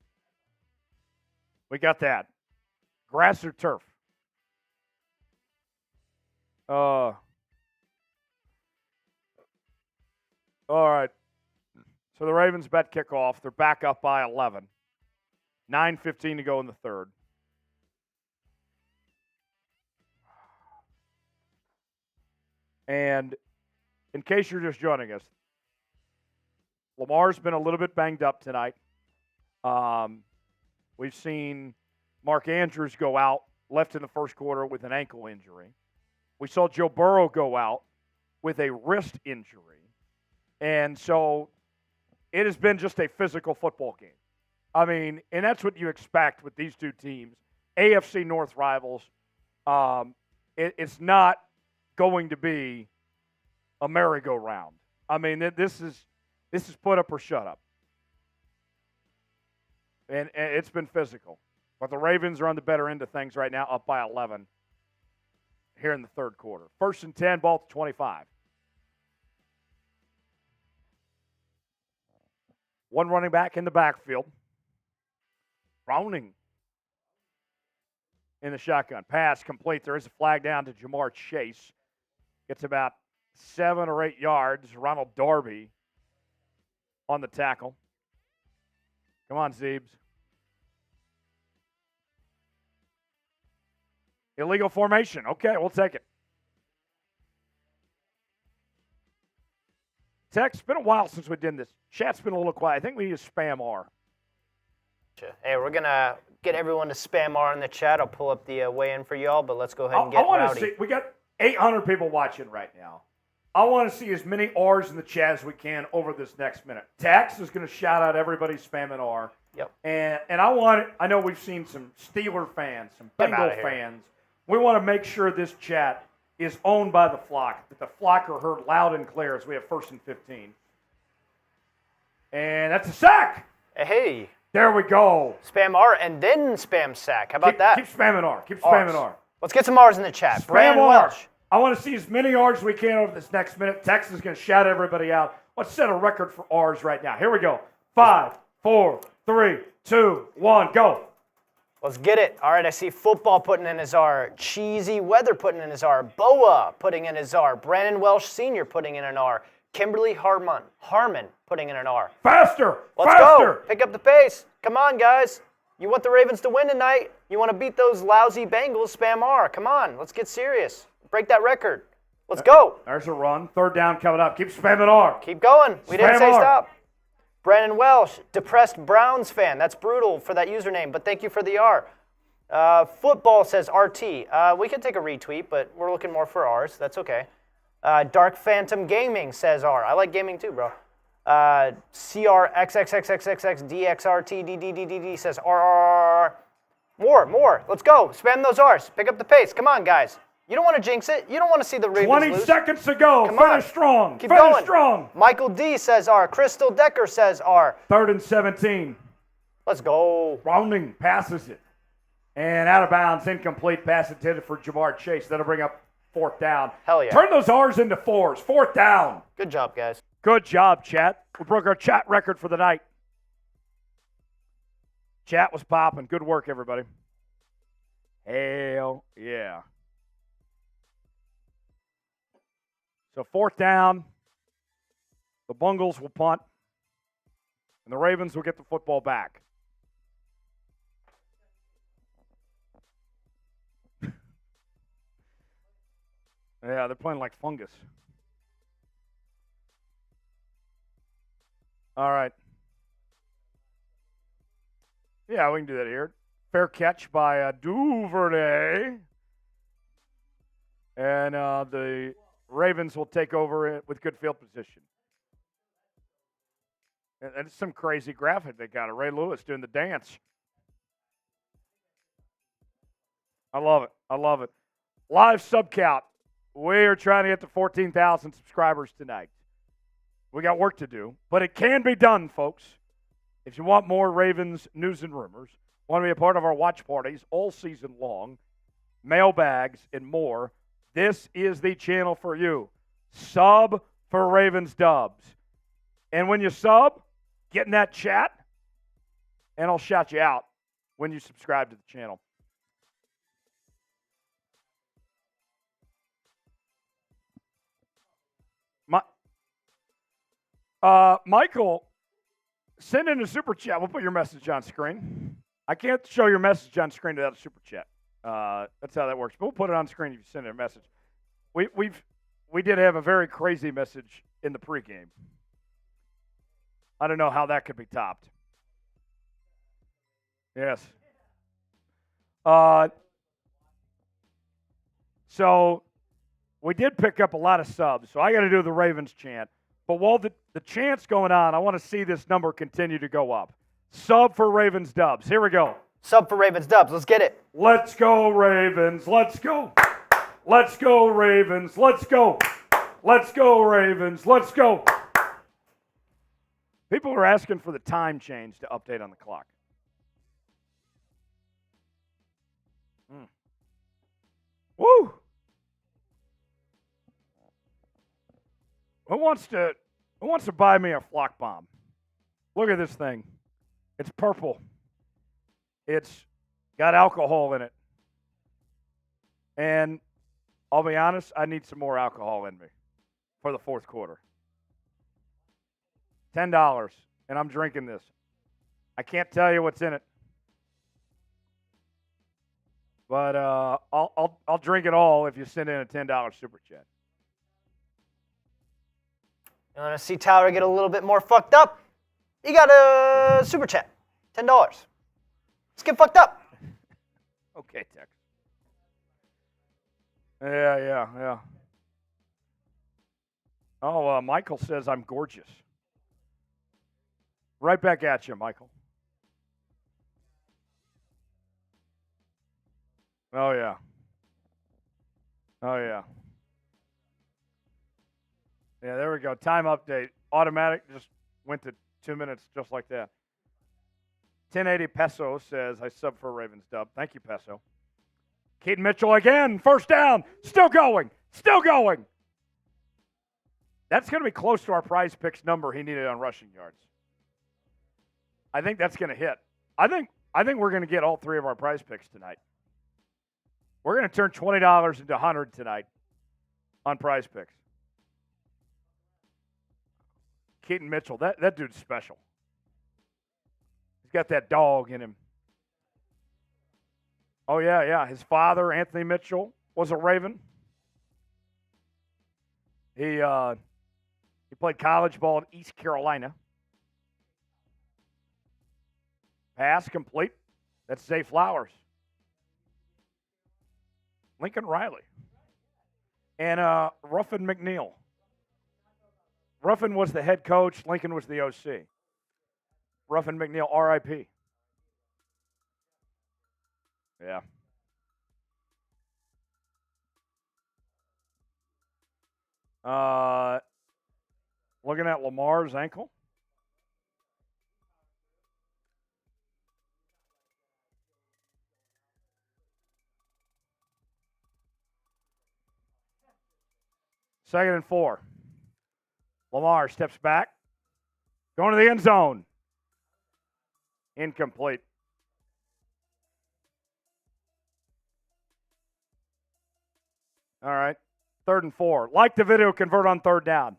We got that. Grass or turf? All right. So the Ravens bet kickoff. They're back up by 11. 9:15 to go in the third. And in case you're just joining us, Lamar's been a little bit banged up tonight. We've seen Mark Andrews go out, left in the first quarter with an ankle injury. We saw Joe Burrow go out with a wrist injury. And so it has been just a physical football game. I mean, and that's what you expect with these two teams, AFC North rivals. It's not going to be a merry-go-round. I mean, this is put up or shut up. And it's been physical. But the Ravens are on the better end of things right now, up by 11 here in the third quarter. 1st and 10, ball to 25. One running back in the backfield. Browning in the shotgun. Pass complete. There is a flag down to Jamar Chase. Gets about 7 or 8 yards. Ronald Darby on the tackle. Come on, Zeebs. Illegal formation. Okay, we'll take it. Tex, it's been a while since we did this. Chat's been a little quiet. I think we need to spam R. Hey, we're going to get everyone to spam R in the chat. I'll pull up the weigh-in for y'all, but let's go ahead and get rowdy. I want to see. We got 800 people watching right now. I want to see as many R's in the chat as we can over this next minute. Tex is going to shout out everybody spamming R. Yep. And I know we've seen some Steeler fans, some Bengal fans. We want to make sure this chat is owned by the flock, that the flock are heard loud and clear as we have 1st and 15. And that's a sack. Hey. There we go. Spam R and then spam sack. How about that? Keep spamming R. Keep spamming R. Let's get some R's in the chat. Spam R. I want to see as many R's as we can over this next minute. Texas is going to shout everybody out. Let's set a record for R's right now. Here we go. 5, 4, 3, 2, 1, go. Let's get it. All right, I see Football putting in his R. Cheesy Weather putting in his R. Boa putting in his R. Brandon Welsh Sr. putting in an R. Kimberly Harmon putting in an R. Faster! Let's go. Pick up the pace. Come on, guys. You want the Ravens to win tonight. You want to beat those lousy Bengals, spam R. Come on. Let's get serious. Break that record. Let's go. There's a run. 3rd down coming up. Keep spamming R. Keep going. We didn't say R. stop. Brandon Welsh, depressed Browns fan. That's brutal for that username, but thank you for the R. Football says RT. We can take a retweet, but we're looking more for R's. That's okay. Dark Phantom Gaming says R. I like gaming too, bro. CRXXXXXXDXRTDDDD says R. More. Let's go. Spam those R's. Pick up the pace. Come on, guys. You don't want to jinx it. You don't want to see the Ravens 20 lose. seconds to go. Come Finish on. strong. Keep Finish going. strong. Michael D says R. Crystal Decker says R. 3rd and 17. Let's go. Rounding passes it. And out of bounds, incomplete pass intended for Jamar Chase. That'll bring up 4th down. Hell yeah. Turn those R's into 4s. 4th down. Good job, guys. Good job, chat. We broke our chat record for the night. Chat was popping. Good work, everybody. Hell yeah. So 4th down. The Bengals will punt. And the Ravens will get the football back. Yeah, they're playing like fungus. All right. Yeah, we can do that here. Fair catch by Duvernay. And the Ravens will take over it with good field position. And it's some crazy graphic they got of Ray Lewis doing the dance. I love it. Live sub count. We are trying to get to 14,000 subscribers tonight. We got work to do, but it can be done, folks. If you want more Ravens news and rumors, want to be a part of our watch parties all season long, mailbags, and more, this is the channel for you. Sub for Ravens Dubs. And when you sub, get in that chat, and I'll shout you out when you subscribe to the channel. Michael, send in a super chat. We'll put your message on screen. I can't show your message on screen without a super chat. That's how that works. But we'll put it on screen if you send in a message. We did have a very crazy message in the pregame. I don't know how that could be topped. Yes. So we did pick up a lot of subs. So I got to do the Ravens chant. But while the chant's going on, I want to see this number continue to go up. Sub for Ravens Dubs. Here we go. Sub for Ravens Dubs. Let's get it. Let's go, Ravens. Let's go. Let's go, Ravens. Let's go. Let's go, Ravens. Let's go. People are asking for the time change to update on the clock. Woo! Who wants to buy me a flock bomb? Look at this thing. It's purple. It's got alcohol in it. And I'll be honest, I need some more alcohol in me for the fourth quarter. $10, and I'm drinking this. I can't tell you what's in it. But I'll drink it all if you send in a $10 super chat. You want to see Tyler get a little bit more fucked up? You got a super chat, $10. Let's get fucked up. Okay, Tex. Yeah. Oh, Michael says I'm gorgeous. Right back at you, Michael. Oh, yeah. Yeah, there we go. Time update. Automatic just went to 2 minutes just like that. 1080 Peso says, I sub for Ravens Dub. Thank you, Peso. Keaton Mitchell again. First down. Still going. That's going to be close to our prize picks number he needed on rushing yards. I think that's going to hit. I think we're going to get all three of our prize picks tonight. We're going to turn $20 into $100 tonight on prize picks. Keaton Mitchell, that dude's special. He's got that dog in him. Oh, yeah. His father, Anthony Mitchell, was a Raven. He played college ball at East Carolina. Pass complete. That's Zay Flowers. Lincoln Riley. And Ruffin McNeil. Ruffin was the head coach. Lincoln was the OC. Ruffin McNeil, R.I.P. Yeah. Looking at Lamar's ankle. Second and 4. Lamar steps back. Going to the end zone. Incomplete. All right. 3rd and 4. Like the video, convert on 3rd down.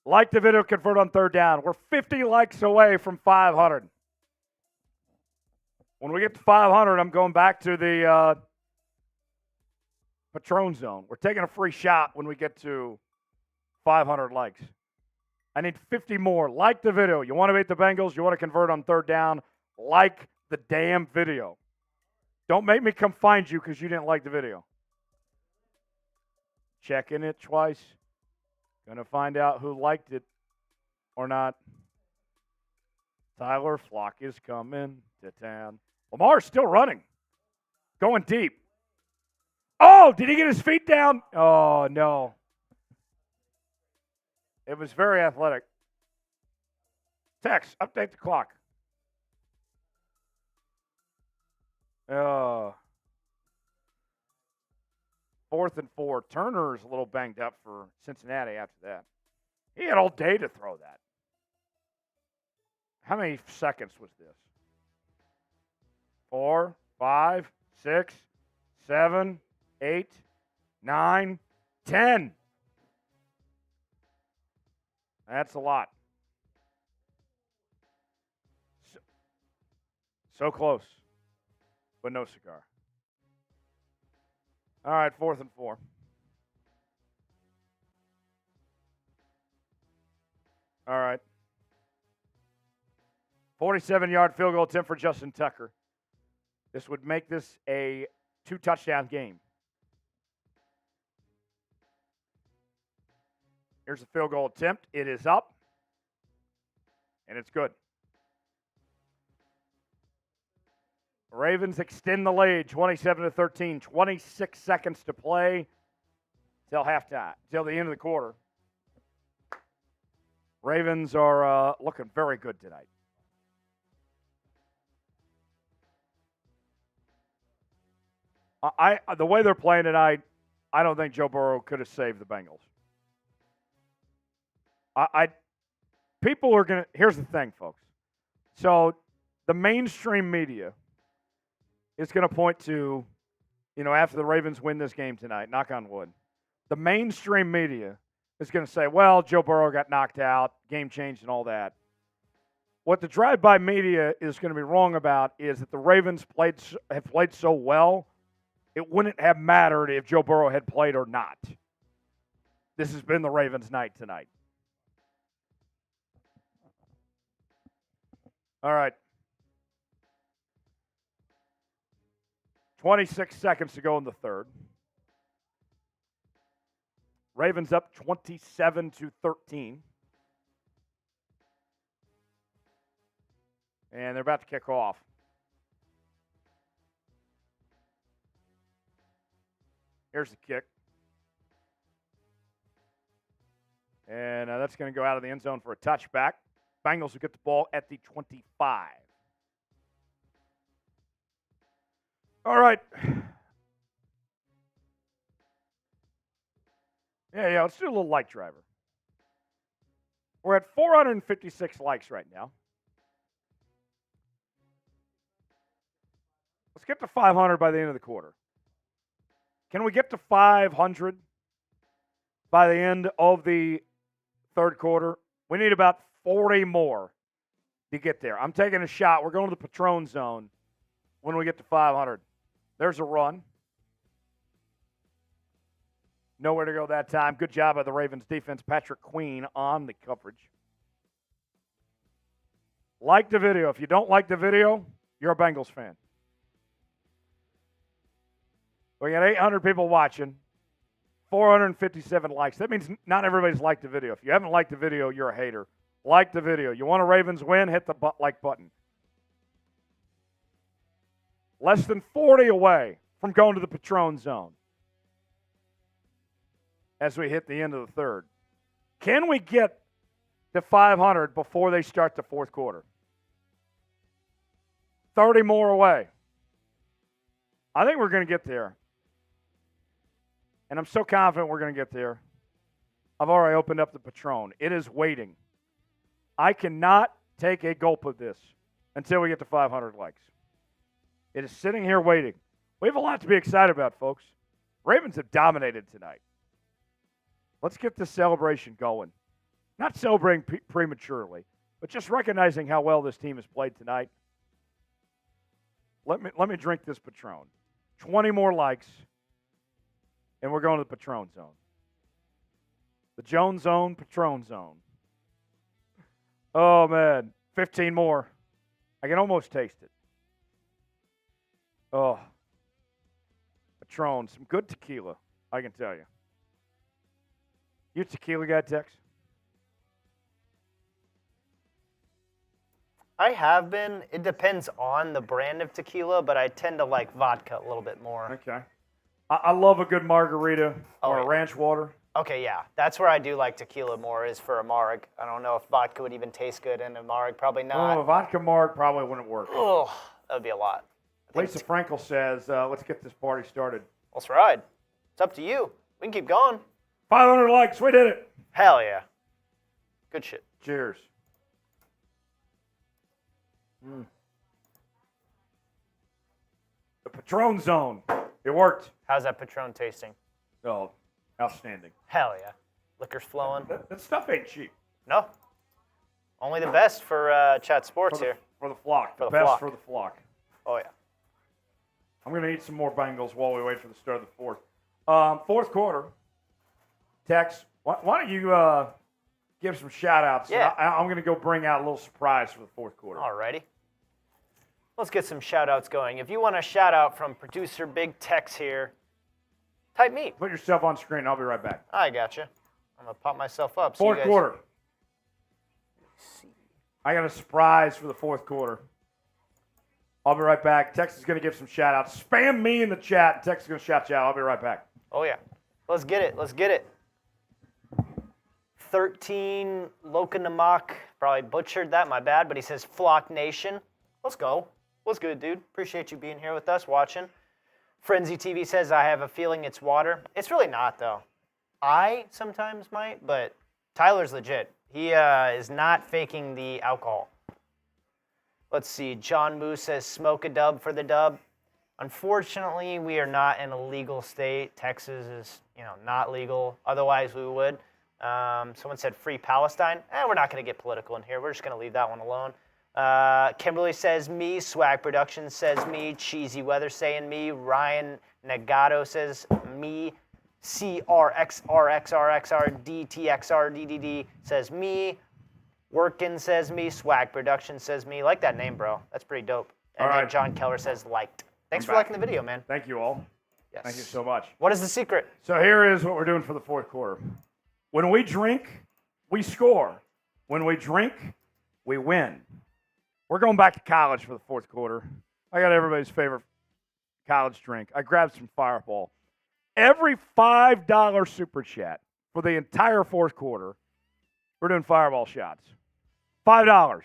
Like the video, convert on 3rd down. We're 50 likes away from 500. When we get to 500, I'm going back to the Patron zone. We're taking a free shot when we get to 500 likes. I need 50 more. Like the video. You want to beat the Bengals? You want to convert on 3rd down? Like the damn video. Don't make me come find you because you didn't like the video. Checking it twice. Going to find out who liked it or not. Tyler Flock is coming to town. Lamar's still running. Going deep. Oh, did he get his feet down? Oh, no. It was very athletic. Text, update the clock. 4th and 4. Turner's a little banged up for Cincinnati after that. He had all day to throw that. How many seconds was this? 4, 5, 6, 7, 8, 9, 10. That's a lot. So close, but no cigar. All right, 4th and 4. All right. 47-yard field goal attempt for Justin Tucker. This would make this a 2-touchdown game. Here's a field goal attempt. It is up, and it's good. Ravens extend the lead, 27-13. 26 seconds to play till halftime, till the end of the quarter. Ravens are looking very good tonight. The way they're playing tonight, I don't think Joe Burrow could have saved the Bengals. People are going to, here's the thing, folks. So the mainstream media is going to point to, after the Ravens win this game tonight, knock on wood, the mainstream media is going to say, well, Joe Burrow got knocked out, game changed and all that. What the drive-by media is going to be wrong about is that the Ravens have played so well, it wouldn't have mattered if Joe Burrow had played or not. This has been the Ravens' night tonight. All right. 26 seconds to go in the third. Ravens up 27-13. And they're about to kick off. Here's the kick. And that's going to go out of the end zone for a touchback. Bengals will get the ball at the 25. All right. Yeah, let's do a little like driver. We're at 456 likes right now. Let's get to 500 by the end of the quarter. Can we get to 500 by the end of the third quarter? We need about 40 more to get there. I'm taking a shot. We're going to the Patron zone when we get to 500. There's a run. Nowhere to go that time. Good job by the Ravens defense. Patrick Queen on the coverage. Like the video. If you don't like the video, you're a Bengals fan. We got 800 people watching, 457 likes. That means not everybody's liked the video. If you haven't liked the video, you're a hater. Like the video. You want a Ravens win? Hit the like button. Less than 40 away from going to the Patron zone as we hit the end of the third. Can we get to 500 before they start the fourth quarter? 30 more away. I think we're going to get there. And I'm so confident we're going to get there. I've already opened up the Patron. It is waiting. I cannot take a gulp of this until we get to 500 likes. It is sitting here waiting. We have a lot to be excited about, folks. Ravens have dominated tonight. Let's get this celebration going. Not celebrating prematurely, but just recognizing how well this team has played tonight. Let me drink this Patron. 20 more likes, and we're going to the Patron zone. The Jones zone, Patron zone. Oh, man. 15 more. I can almost taste it. Oh. Patron. Some good tequila, I can tell you. You a tequila guy, Tex? I have been. It depends on the brand of tequila, but I tend to like vodka a little bit more. Okay. I love a good margarita or a ranch water. Okay, yeah. That's where I do like tequila more, is for a marg. I don't know if vodka would even taste good in a marg. Probably not. Oh, a vodka marg probably wouldn't work. Oh, that would be a lot. Lisa Frankel says, let's get this party started. Let's ride. It's up to you. We can keep going. 500 likes. We did it. Hell yeah. Good shit. Cheers. The Patron zone. It worked. How's that Patron tasting? Oh, outstanding. Hell yeah. Liquor's flowing. That stuff ain't cheap. No. Only the best for Chat Sports here. For the flock. For the best flock. for the flock. Oh, yeah. I'm going to eat some more Bengals while we wait for the start of the fourth. Fourth quarter. Tex, why don't you give some shout-outs? Yeah. I'm going to go bring out a little surprise for the fourth quarter. Alrighty. Let's get some shout-outs going. If you want a shout-out from producer Big Tex here, type me. Put yourself on screen. I'll be right back. I gotcha. I'm going to pop myself up. Fourth quarter. I got a surprise for the fourth quarter. I'll be right back. Tex is going to give some shout-outs. Spam me in the chat. Tex is going to shout you out. I'll be right back. Oh, yeah. Let's get it. Let's get it. 13 Lokanamak. Probably butchered that. My bad. But he says Flock Nation. Let's go. What's good, dude? Appreciate you being here with us, watching. Frenzy TV says, I have a feeling it's water. It's really not, though. I sometimes might, but Tyler's legit. He is not faking the alcohol. Let's see. John Moose says, smoke a dub for the dub. Unfortunately, we are not in a legal state. Texas is, not legal. Otherwise, we would. Someone said free Palestine. We're not going to get political in here. We're just going to leave that one alone. Kimberly says me. Swag Productions says me. Cheesy Weather saying me. Ryan Nagato says me. CRXRXRXRDTXRDDD says me. Workin says me. Swag Productions says me. Like that name, bro. That's pretty dope. And then John Keller says liked. Thanks for liking the video, man. Thank you all. Yes. Thank you so much. What is the secret? So here is what we're doing for the fourth quarter. When we drink, we score. When we drink, we win. We're going back to college for the fourth quarter. I got everybody's favorite college drink. I grabbed some Fireball. Every $5 super chat for the entire fourth quarter, we're doing Fireball shots. $5.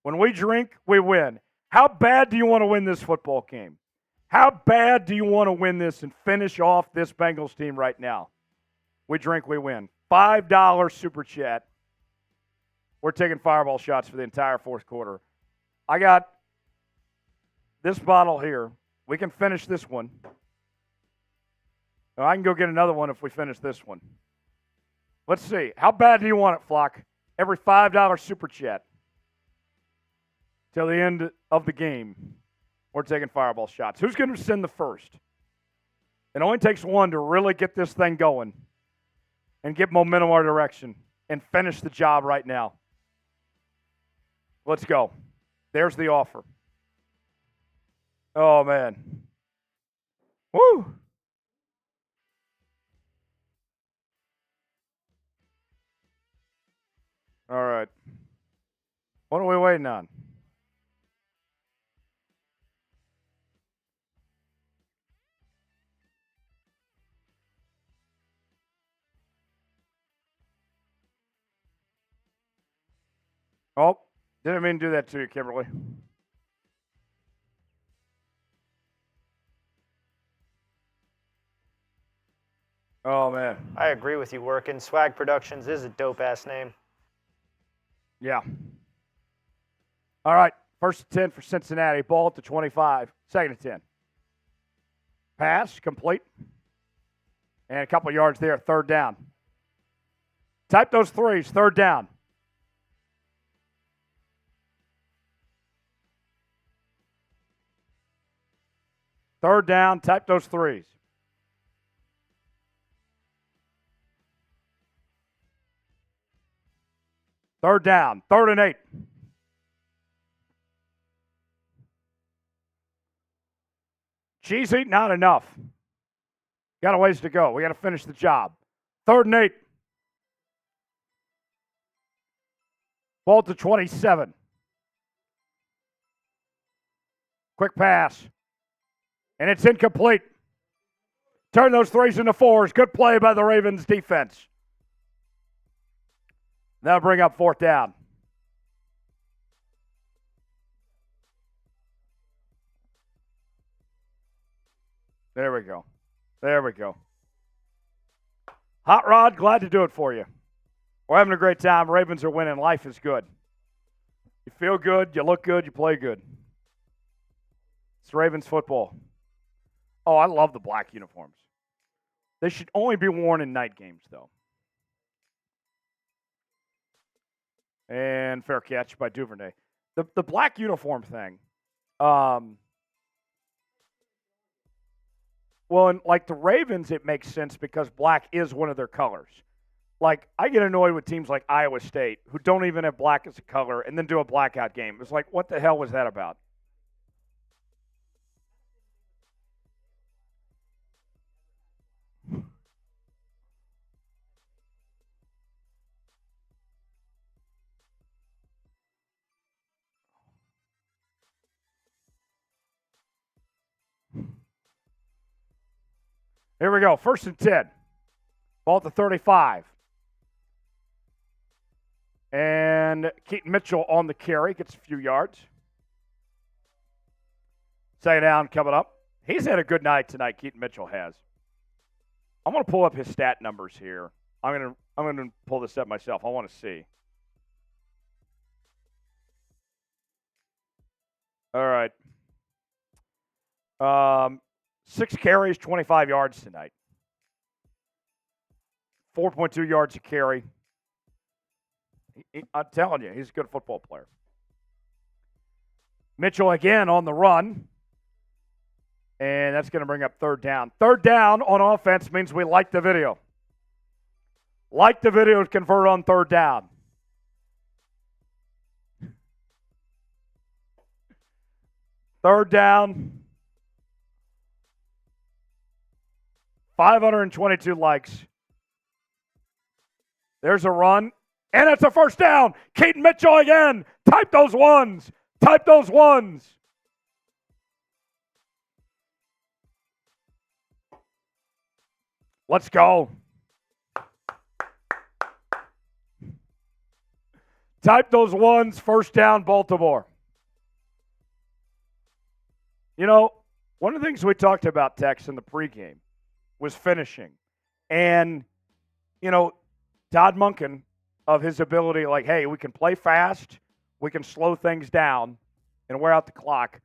When we drink, we win. How bad do you want to win this football game? How bad do you want to win this and finish off this Bengals team right now? We drink, we win. $5 super chat. We're taking Fireball shots for the entire fourth quarter. I got this bottle here. We can finish this one. I can go get another one if we finish this one. Let's see. How bad do you want it, Flock? Every $5 super chat. Till the end of the game, we're taking Fireball shots. Who's going to send the first? It only takes one to really get this thing going and get momentum our direction and finish the job right now. Let's go. There's the offer. Oh, man. Woo! All right. What are we waiting on? Oh, didn't mean to do that to you, Kimberly. Oh, man. I agree with you, Working. Swag Productions is a dope-ass name. Yeah. All right. First and 10 for Cincinnati. Ball at the 25. Second and 10. Pass, complete. And a couple yards there. Third down. Type those threes. Third down. Third down. Type those threes. Third down. 3rd and 8. Cheesy, not enough. Got a ways to go. We got to finish the job. 3rd and 8. Ball to 27. Quick pass. And it's incomplete. Turn those threes into fours. Good play by the Ravens defense. That'll bring up 4th down. There we go. There we go. Hot Rod, glad to do it for you. We're having a great time. Ravens are winning. Life is good. You feel good, you look good, you play good. It's Ravens football. Oh, I love the black uniforms. They should only be worn in night games, though. And fair catch by Duvernay. The black uniform thing. Well, in like the Ravens, it makes sense because black is one of their colors. Like, I get annoyed with teams like Iowa State who don't even have black as a color and then do a blackout game. It's like, what the hell was that about? Here we go. 1st and 10. Ball at the 35. And Keaton Mitchell on the carry. Gets a few yards. 2nd down coming up. He's had a good night tonight, Keaton Mitchell has. I'm going to pull up his stat numbers here. I'm going to pull this up myself. I want to see. All right. 6 carries, 25 yards tonight. 4.2 yards a carry. I'm telling you, he's a good football player. Mitchell again on the run. And that's going to bring up 3rd down. 3rd down on offense means we like the video. Like the video to convert on 3rd down. Third down. 522 likes. There's a run. And it's a 1st down. Keaton Mitchell again. Type those ones. Type those ones. Let's go. Type those ones. 1st down, Baltimore. You know, one of the things we talked about, Tex, in the pregame was finishing. And, you know, Todd Monken, of his ability, like, hey, we can play fast, we can slow things down and wear out the clock,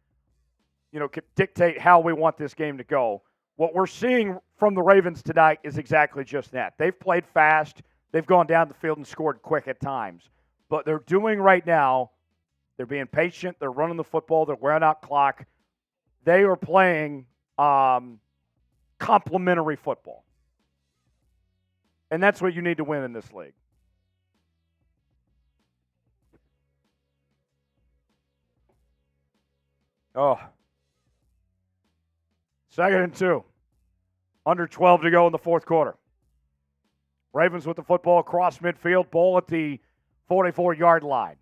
you know, could dictate how we want this game to go. What we're seeing from the Ravens tonight is exactly just that. They've played fast. They've gone down the field and scored quick at times. But they're doing right now, they're being patient. They're running the football. They're wearing out clock. They are playing complementary football. And that's what you need to win in this league. Oh. 2nd and 2. Under 12 to go in the fourth quarter. Ravens with the football across midfield, ball at the 44-yard line.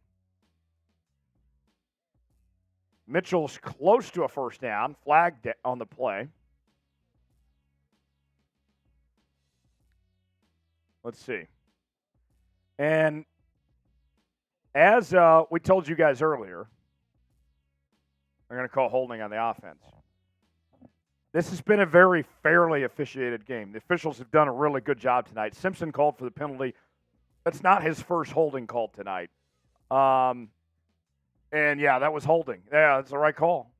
Mitchell's close to a first down, flagged on the play. Let's see. And as we told you guys earlier, we're going to call holding on the offense. This has been a very fairly officiated game. The officials have done a really good job tonight. Simpson called for the penalty. That's not his first holding call tonight. And, yeah, that was holding. Yeah, that's the right call.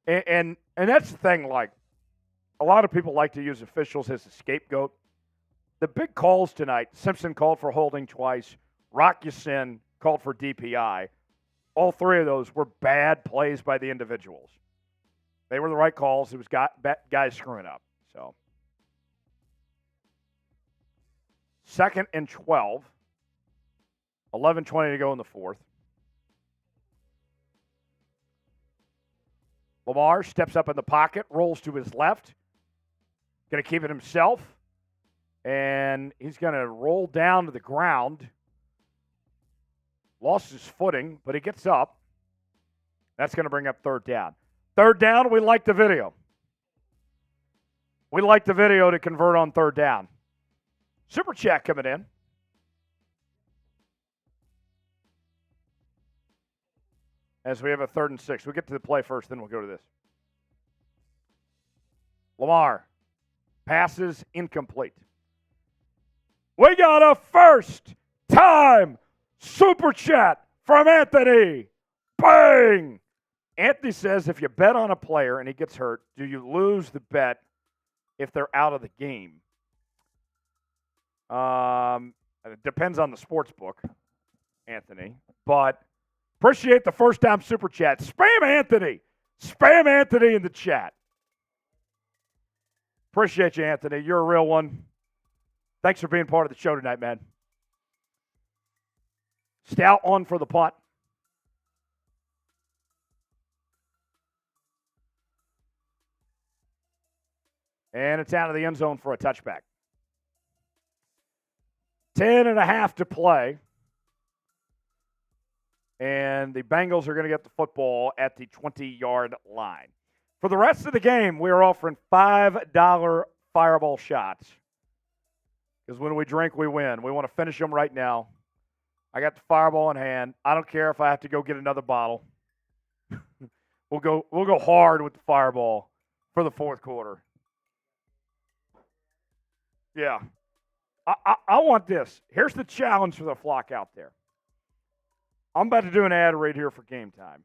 And that's the thing, like, a lot of people like to use officials as a scapegoat. The big calls tonight, Simpson called for holding twice. Rock Ya-Sin called for DPI. All three of those were bad plays by the individuals. They were the right calls. It was guys screwing up. So, 2nd and 12. 11:20 to go in the fourth. Lamar steps up in the pocket, rolls to his left. Going to keep it himself. And he's going to roll down to the ground. Lost his footing, but he gets up. That's going to bring up 3rd down. 3rd down, we like the video. We like the video to convert on 3rd down. Super chat coming in. As we have a 3rd and 6. We'll get to the play first, then we'll go to this. Lamar. Passes incomplete. We got a first-time super chat from Anthony. Bang! Anthony says, if you bet on a player and he gets hurt, do you lose the bet if they're out of the game? It depends on the sports book, Anthony. But appreciate the first-time super chat. Spam Anthony. Spam Anthony in the chat. Appreciate you, Anthony. You're a real one. Thanks for being part of the show tonight, man. Stout on for the punt. And it's out of the end zone for a touchback. 10.5 to play. And the Bengals are going to get the football at the 20-yard line. For the rest of the game, we are offering $5 fireball shots. Because when we drink, we win. We want to finish them right now. I got the fireball in hand. I don't care if I have to go get another bottle. We'll go hard with the fireball for the fourth quarter. Yeah. I want this. Here's the challenge for the flock out there. I'm about to do an ad read here for Game Time.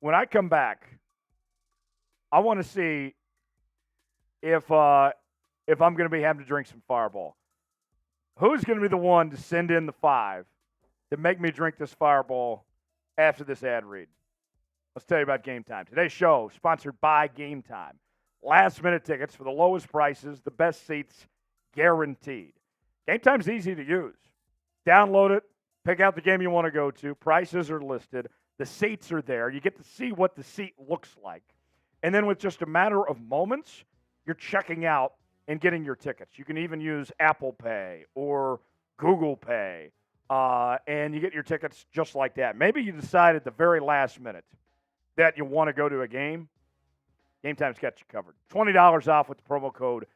When I come back, I want to see if I'm going to be having to drink some Fireball. Who's going to be the one to send in the 5 to make me drink this Fireball after this ad read? Let's tell you about Game Time. Today's show sponsored by Game Time. Last-minute tickets for the lowest prices, the best seats guaranteed. Game Time's easy to use. Download it. Pick out the game you want to go to. Prices are listed. The seats are there. You get to see what the seat looks like. And then with just a matter of moments, you're checking out and getting your tickets. You can even use Apple Pay or Google Pay, and you get your tickets just like that. Maybe you decide at the very last minute that you want to go to a game. Game Time's got you covered. $20 off with the promo code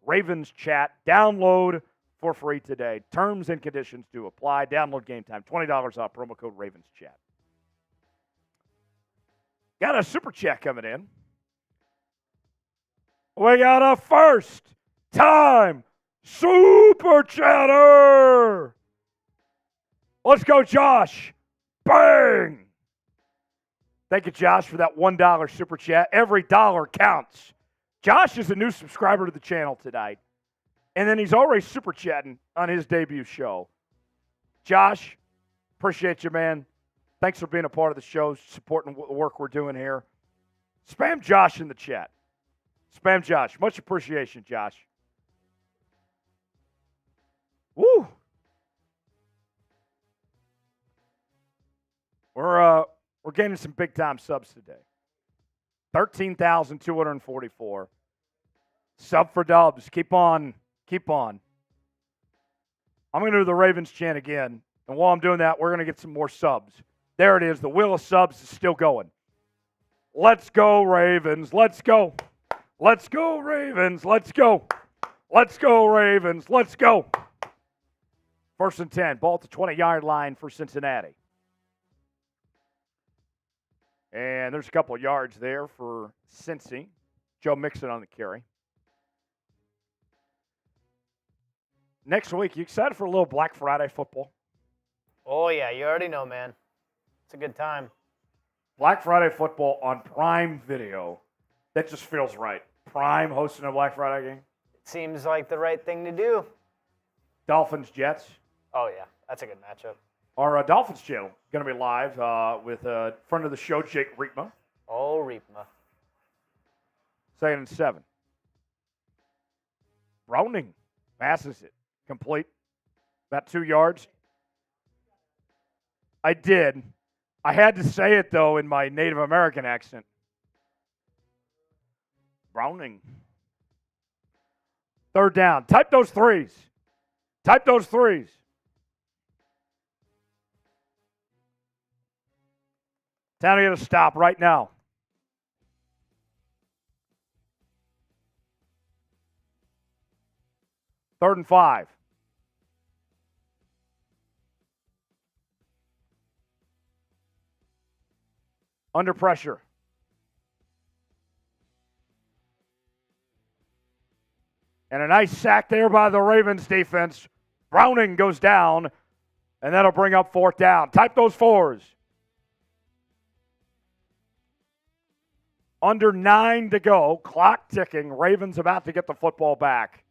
RavensChat. Download for free today. Terms and conditions do apply. Download Game Time. $20 off, promo code RavensChat. Got a super chat coming in. We got a first-time super chatter. Let's go, Josh. Bang! Thank you, Josh, for that $1 super chat. Every dollar counts. Josh is a new subscriber to the channel tonight. And then he's already super chatting on his debut show. Josh, appreciate you, man. Thanks for being a part of the show, supporting the work we're doing here. Spam Josh in the chat. Spam Josh. Much appreciation, Josh. Woo! We're gaining some big-time subs today. 13,244. Sub for Dubs. Keep on. Keep on. I'm going to do the Ravens chant again. And while I'm doing that, we're going to get some more subs. There it is. The wheel of subs is still going. Let's go, Ravens. Let's go. Let's go, Ravens. Let's go. Let's go, Ravens. Let's go. 1st and 10. Ball at the 20-yard line for Cincinnati. And there's a couple of yards there for Cincy. Joe Mixon on the carry. Next week, you excited for a little Black Friday football? Oh, yeah, you already know, man. It's a good time. Black Friday football on Prime Video. That just feels right. Prime hosting a Black Friday game. It seems like the right thing to do. Dolphins, Jets. Oh, yeah, that's a good matchup. Our Dolphins channel going to be live with a friend of the show, Jake Riepma. Oh, Riepma. 2nd and 7. Browning passes it. Complete. About 2 yards. I did. I had to say it, though, in my Native American accent. Browning. 3rd down. Type those threes. Type those threes. Time to get a stop right now. Third and 5. Under pressure. And a nice sack there by the Ravens defense. Browning goes down, and that'll bring up 4th down. Type those 4s. Under 9 to go. Clock ticking. Ravens about to get the football back.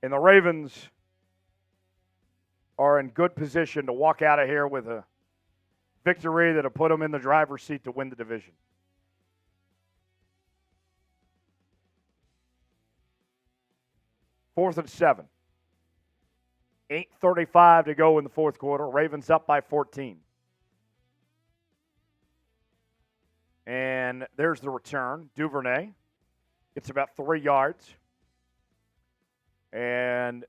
And the Ravens are in good position to walk out of here with a victory that'll put them in the driver's seat to win the division. Fourth and 7. 8:35 to go in the fourth quarter. Ravens up by 14. And there's the return. Duvernay gets about 3 yards. And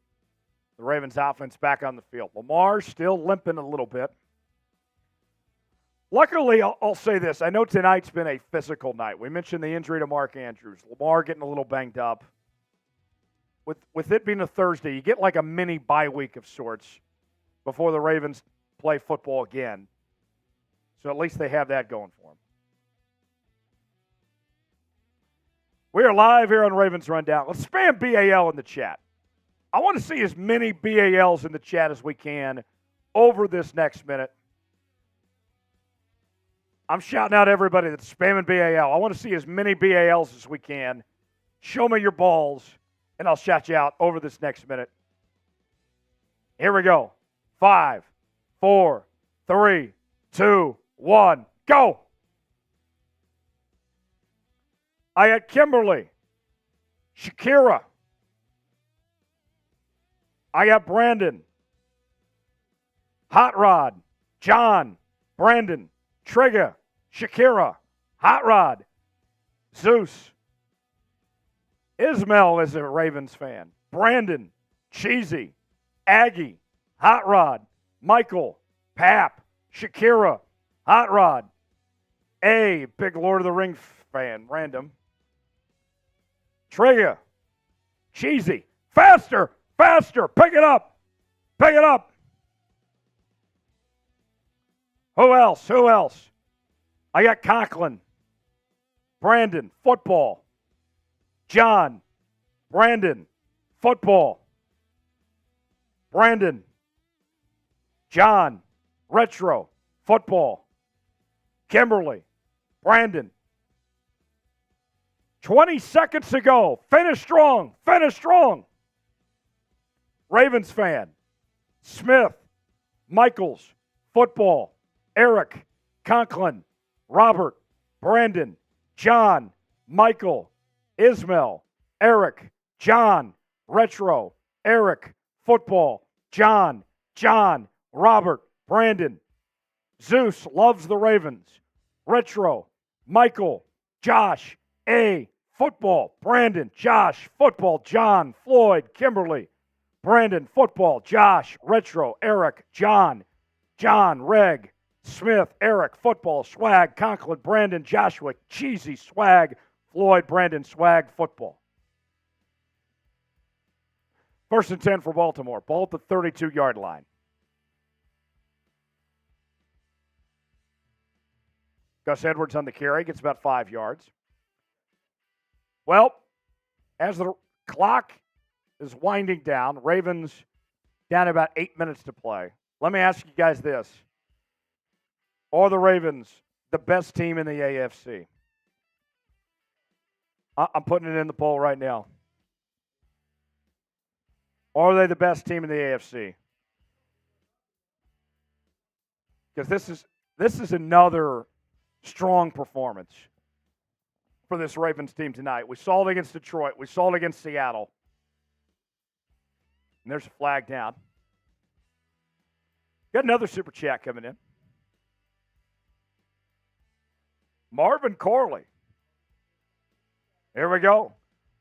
the Ravens offense back on the field. Lamar still limping a little bit. Luckily, I'll say this. I know tonight's been a physical night. We mentioned the injury to Mark Andrews. Lamar getting a little banged up. With it being a Thursday, you get like a mini bye week of sorts before the Ravens play football again. So at least they have that going for them. We are live here on Ravens Rundown. Let's spam BAL in the chat. I want to see as many BALs in the chat as we can over this next minute. I'm shouting out everybody that's spamming BAL. I want to see as many BALs as we can. Show me your balls, and I'll shout you out over this next minute. Here we go. 5, 4, 3, 2, 1, go. I got Kimberly, Shakira. I got Brandon, Hot Rod, John, Brandon, Trigger, Shakira, Hot Rod, Zeus. Ismail is a Ravens fan. Brandon, Cheesy, Aggie, Hot Rod, Michael, Pap, Shakira, Hot Rod, A, big Lord of the Rings fan, random. Trigger, Cheesy, faster, faster, pick it up, pick it up. Who else? Who else? I got Conklin, Brandon, football, John, Brandon, football, Brandon, John, retro, football, Kimberly, Brandon. 20 seconds to go. Finish strong. Finish strong. Ravens fan. Smith. Michaels. Football. Eric. Conklin. Robert. Brandon. John. Michael. Ismail. Eric. John. Retro. Eric. Football. John. John. Robert. Brandon. Zeus loves the Ravens. Retro. Michael. Josh, A, football. Brandon, Josh, football. John, Floyd, Kimberly. Brandon, football. Josh, retro. Eric, John, Reg, Smith, Eric, football. Swag, Conklin, Brandon, Joshua, cheesy, swag. Floyd, Brandon, swag, football. 1st and 10 for Baltimore. Ball at the 32-yard line. Gus Edwards on the carry, gets about 5 yards. Well, as the clock is winding down, Ravens down about 8 minutes to play. Let me ask you guys this. Are the Ravens the best team in the AFC? I'm putting it in the poll right now. Are they the best team in the AFC? Because this is another strong performance for this Ravens team tonight. We saw it against Detroit. We saw it against Seattle. And there's a flag down. Got another super chat coming in. Marvin Corley. Here we go.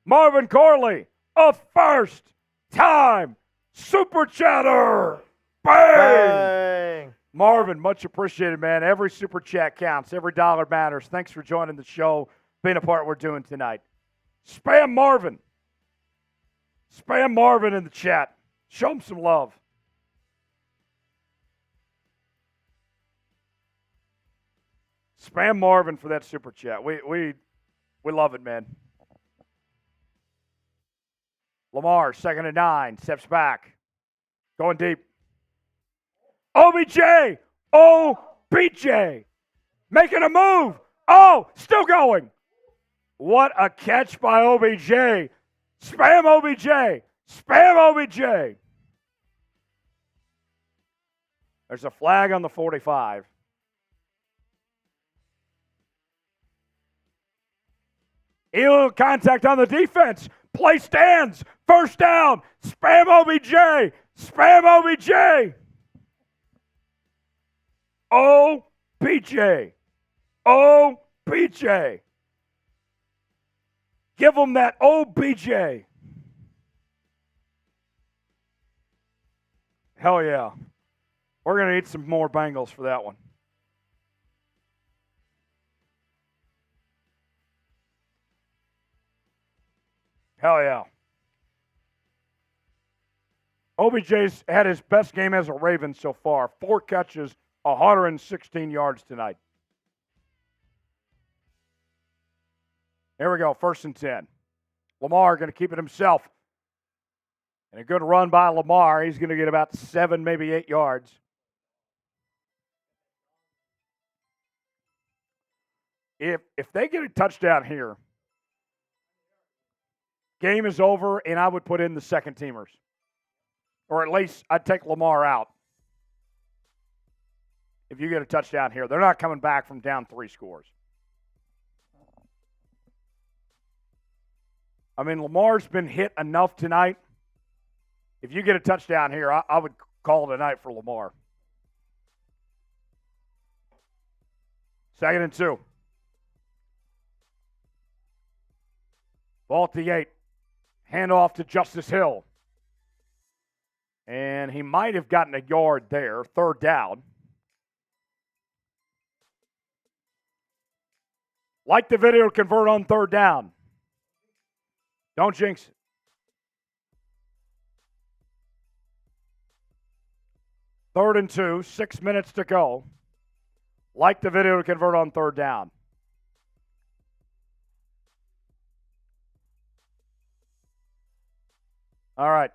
Marvin Corley, a first-time super chatter. Bang! Marvin, much appreciated, man. Every super chat counts. Every dollar matters. Thanks for joining the show, being a part of what we're doing tonight. Spam Marvin. Spam Marvin in the chat. Show him some love. Spam Marvin for that super chat. We love it, man. Lamar, 2nd and 9, steps back. Going deep. OBJ! OBJ! Making a move! Oh, still going! What a catch by OBJ! Spam OBJ! Spam OBJ! There's a flag on the 45. Illegal contact on the defense. Play stands. First down. Spam OBJ. Spam OBJ. OBJ. OBJ. Give them that OBJ. Hell yeah. We're going to eat some more Bengals for that one. Hell yeah. OBJ's had his best game as a Raven so far. 4 catches, 116 yards tonight. Here we go, 1st and 10. Lamar going to keep it himself. And a good run by Lamar. He's going to get about 7, maybe 8 yards. If they get a touchdown here, game is over, and I would put in the second teamers. Or at least I'd take Lamar out. If you get a touchdown here, they're not coming back from down 3 scores. I mean, Lamar's been hit enough tonight. If you get a touchdown here, I would call it a night for Lamar. 2nd and 2. Ball at the 8. Hand off to Justice Hill. And he might have gotten a yard there. 3rd down. Like the video to convert on 3rd down. Don't jinx it. Third and 2, 6 minutes to go. Like the video to convert on 3rd down. All right.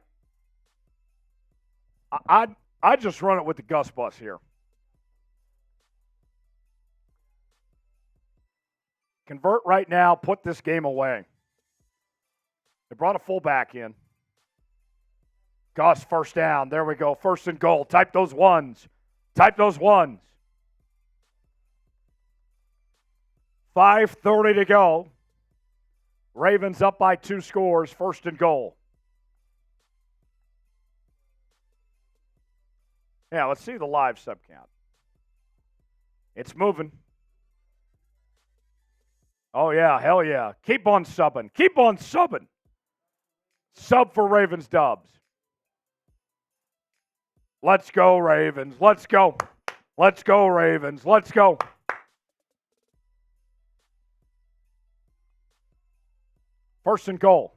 I'd just run it with the Gus bus here. Convert right now, put this game away. They brought a fullback in. Gus, 1st down. There we go. 1st and goal. Type those ones. Type those ones. 5:30 to go. Ravens up by 2 scores. 1st and goal. Yeah, let's see the live sub count. It's moving. Oh, yeah, hell yeah. Keep on subbing. Keep on subbing. Sub for Ravens Dubs. Let's go, Ravens. Let's go. Let's go, Ravens. Let's go. First and goal.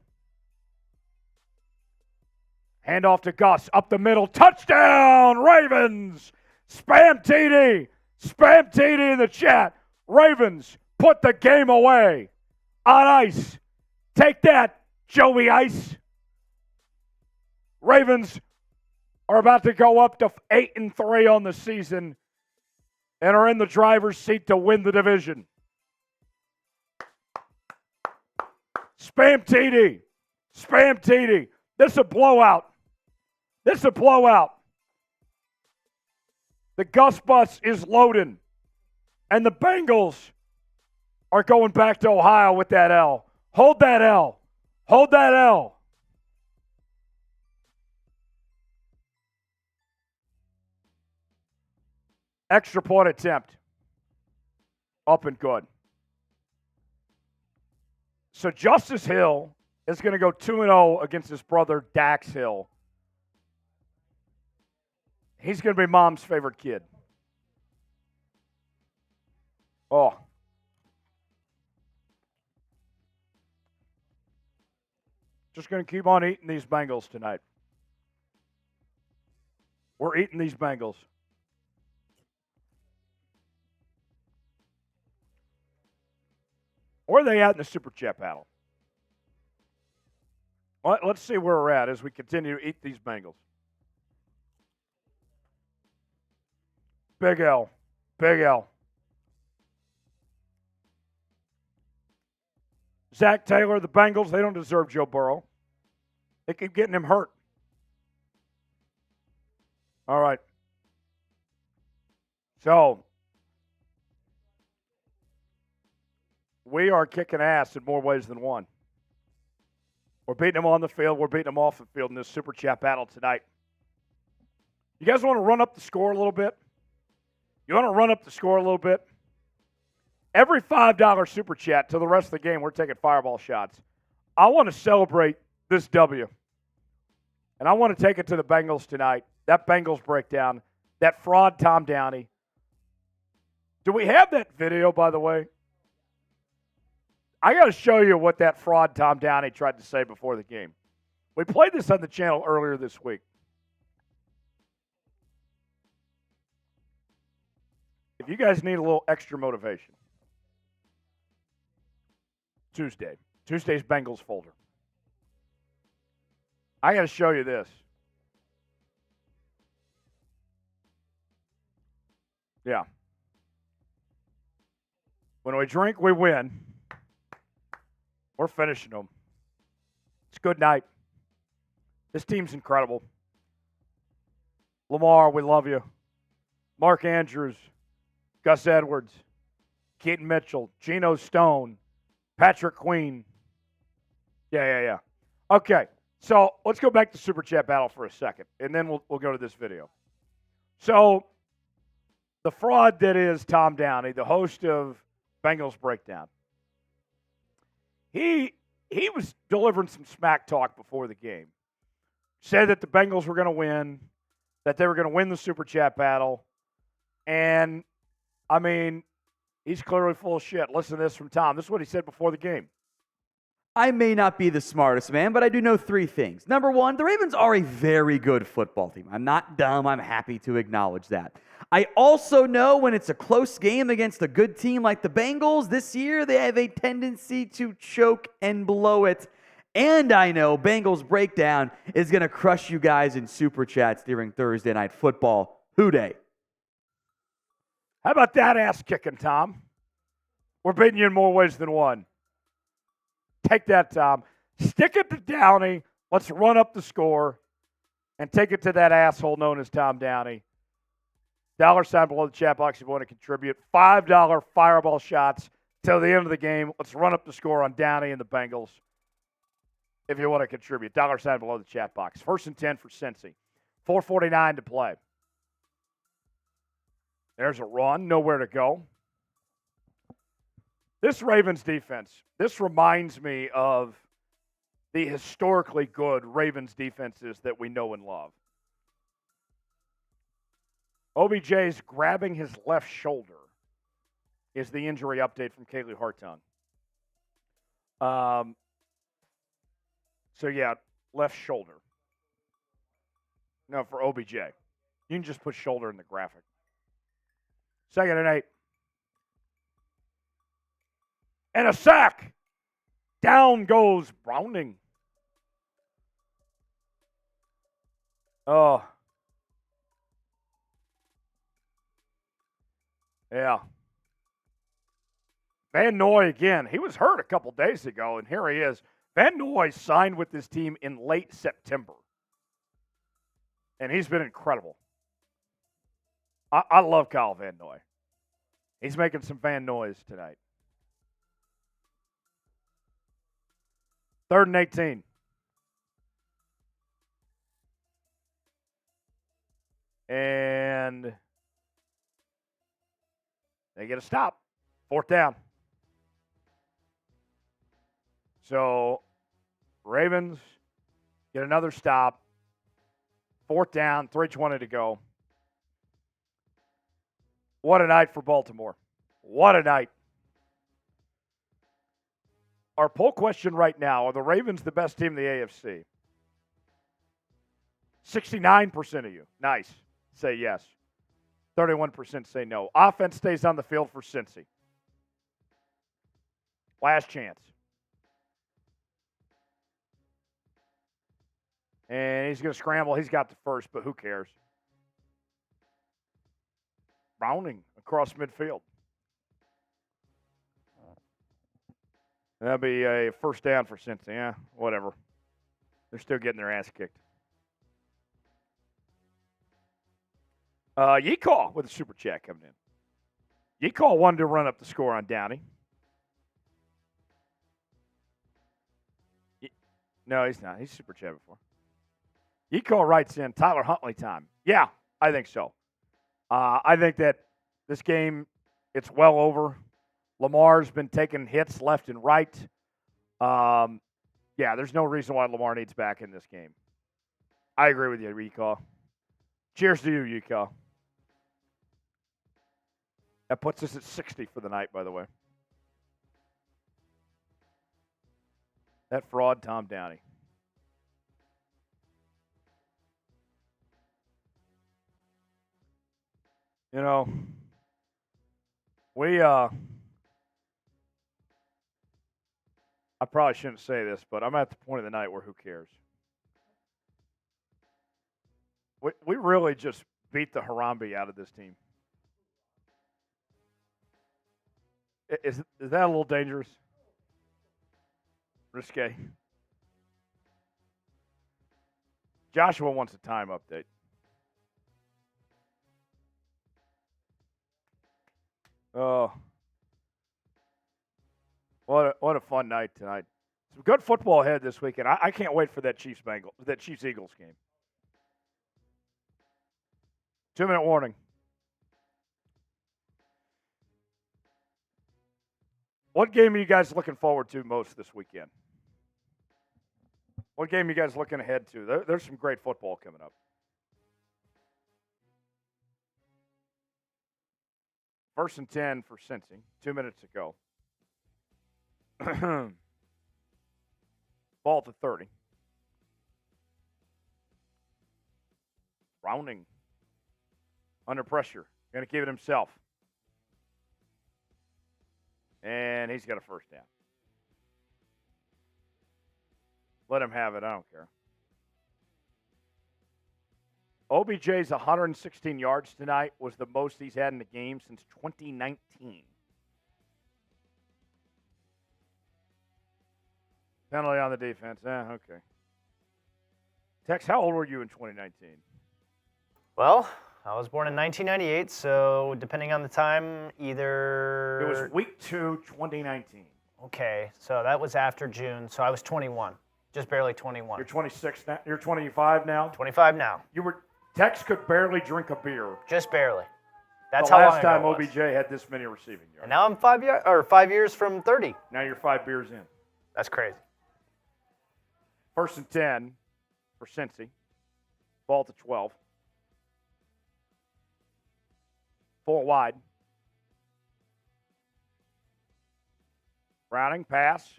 Hand off to Gus. Up the middle. Touchdown, Ravens. Spam TD. Spam TD in the chat. Ravens put the game away on ice. Take that, Joey Ice. Ravens are about to go up to 8-3 on the season and are in the driver's seat to win the division. Spam TD. Spam TD. This is a blowout. This is a blowout. The Gus bus is loading. And the Bengals are going back to Ohio with that L. Hold that L. Hold that L. Extra point attempt. Up and good. So Justice Hill is going to go 2-0 against his brother Dax Hill. He's going to be Mom's favorite kid. Oh. Just going to keep on eating these Bengals tonight. We're eating these Bengals. Where are they at in the Super Chat battle? Let's see where we're at as we continue to eat these Bengals. Big L. Big L. Zach Taylor, the Bengals, they don't deserve Joe Burrow. They keep getting him hurt. All right. So, we are kicking ass in more ways than one. We're beating them on the field. We're beating them off the field in this Super Chat battle tonight. You guys want to run up the score a little bit? You want to run up the score a little bit? Every $5 Super Chat to the rest of the game, we're taking fireball shots. I want to celebrate this W. And I want to take it to the Bengals tonight. That Bengals breakdown. That fraud Tom Downey. Do we have that video, by the way? I got to show you what that fraud Tom Downey tried to say before the game. We played this on the channel earlier this week. If you guys need a little extra motivation, Tuesday's Bengals folder. I got to show you this. Yeah. When we drink, we win. We're finishing them. It's good night. This team's incredible. Lamar, we love you. Mark Andrews, Gus Edwards, Keaton Mitchell, Geno Stone, Patrick Queen. Yeah. Okay, so let's go back to Super Chat battle for a second, and then we'll go to this video. So the fraud that is Tom Downey, the host of Bengals Breakdown, he was delivering some smack talk before the game. Said that the Bengals were going to win, that they were going to win the Super Chat battle, and I mean, he's clearly full of shit. Listen to this from Tom. This is what he said before the game. I may not be the smartest man, but I do know three things. Number one, the Ravens are a very good football team. I'm not dumb. I'm happy to acknowledge that. I also know when it's a close game against a good team like the Bengals this year, they have a tendency to choke and blow it. And I know Bengals Breakdown is going to crush you guys in Super Chats during Thursday Night Football. Hoo-day. How about that ass kicking, Tom? We're beating you in more ways than one. Take that, Tom. Stick it to Downey. Let's run up the score and take it to that asshole known as Tom Downey. $sign below the chat box if you want to contribute. $5 fireball shots till the end of the game. Let's run up the score on Downey and the Bengals if you want to contribute. $sign below the chat box. 1st and 10 for Cincy. 4:49 to play. There's a run. Nowhere to go. This Ravens defense, this reminds me of the historically good Ravens defenses that we know and love. OBJ's grabbing his left shoulder is the injury update from Kaylee Harton. So, yeah, left shoulder. No, for OBJ. You can just put shoulder in the graphic. 2nd and 8. And a sack. Down goes Browning. Oh. Yeah. Van Noy again. He was hurt a couple days ago, and here he is. Van Noy signed with this team in late September. And he's been incredible. I love Kyle Van Noy. He's making some Van Noys tonight. 3rd and 18. And they get a stop. 4th down. So, Ravens get another stop. 4th down, 3:20 to go. What a night for Baltimore. What a night. Our poll question right now, are the Ravens the best team in the AFC? 69% of you, nice, say yes. 31% say no. Offense stays on the field for Cincy. Last chance. And he's going to scramble. He's got the first, but who cares? Browning across midfield. That'll be a 1st down for Cincy. Yeah, whatever. They're still getting their ass kicked. Yeecaw with a super chat coming in. Yeecaw wanted to run up the score on Downey. No, he's not. He's super chat before. Yeecaw writes in, Tyler Huntley time. Yeah, I think so. I think that this game, it's well over. Lamar's been taking hits left and right. Yeah, there's no reason why Lamar needs back in this game. I agree with you, Yeecaw. Cheers to you, Yeecaw. That puts us at 60 for the night, by the way. That fraud, Tom Downey. You know, I probably shouldn't say this, but I'm at the point of the night where who cares? We really just beat the Harambe out of this team. Is that a little dangerous? Risque. Joshua wants a time update. Oh, what a fun night tonight. Some good football ahead this weekend. I can't wait for that Chiefs Eagles game. 2-minute warning. What game are you guys looking forward to most this weekend? What game are you guys looking ahead to? There's some great football coming up. 1st and 10 for Cincy. 2 minutes to go. Ball to 30. Browning. Under pressure. Going to keep it himself. And he's got a 1st down. Let him have it. I don't care. OBJ's 116 yards tonight was the most he's had in a game since 2019. Penalty on the defense. Okay. Tex, how old were you in 2019? Well, I was born in 1998, so depending on the time, either... It was week 2, 2019. Okay, so that was after June, so I was 21. Just barely 21. You're 26 now? You're 25 now? 25 now. Tex could barely drink a beer. Just barely. That's the how last long time ago it was. OBJ had this many receiving yards. And now I'm 5 years from 30. Now you're 5 beers in. That's crazy. 1st and 10 for Cincy. Ball to 12. 4 wide. Browning, pass.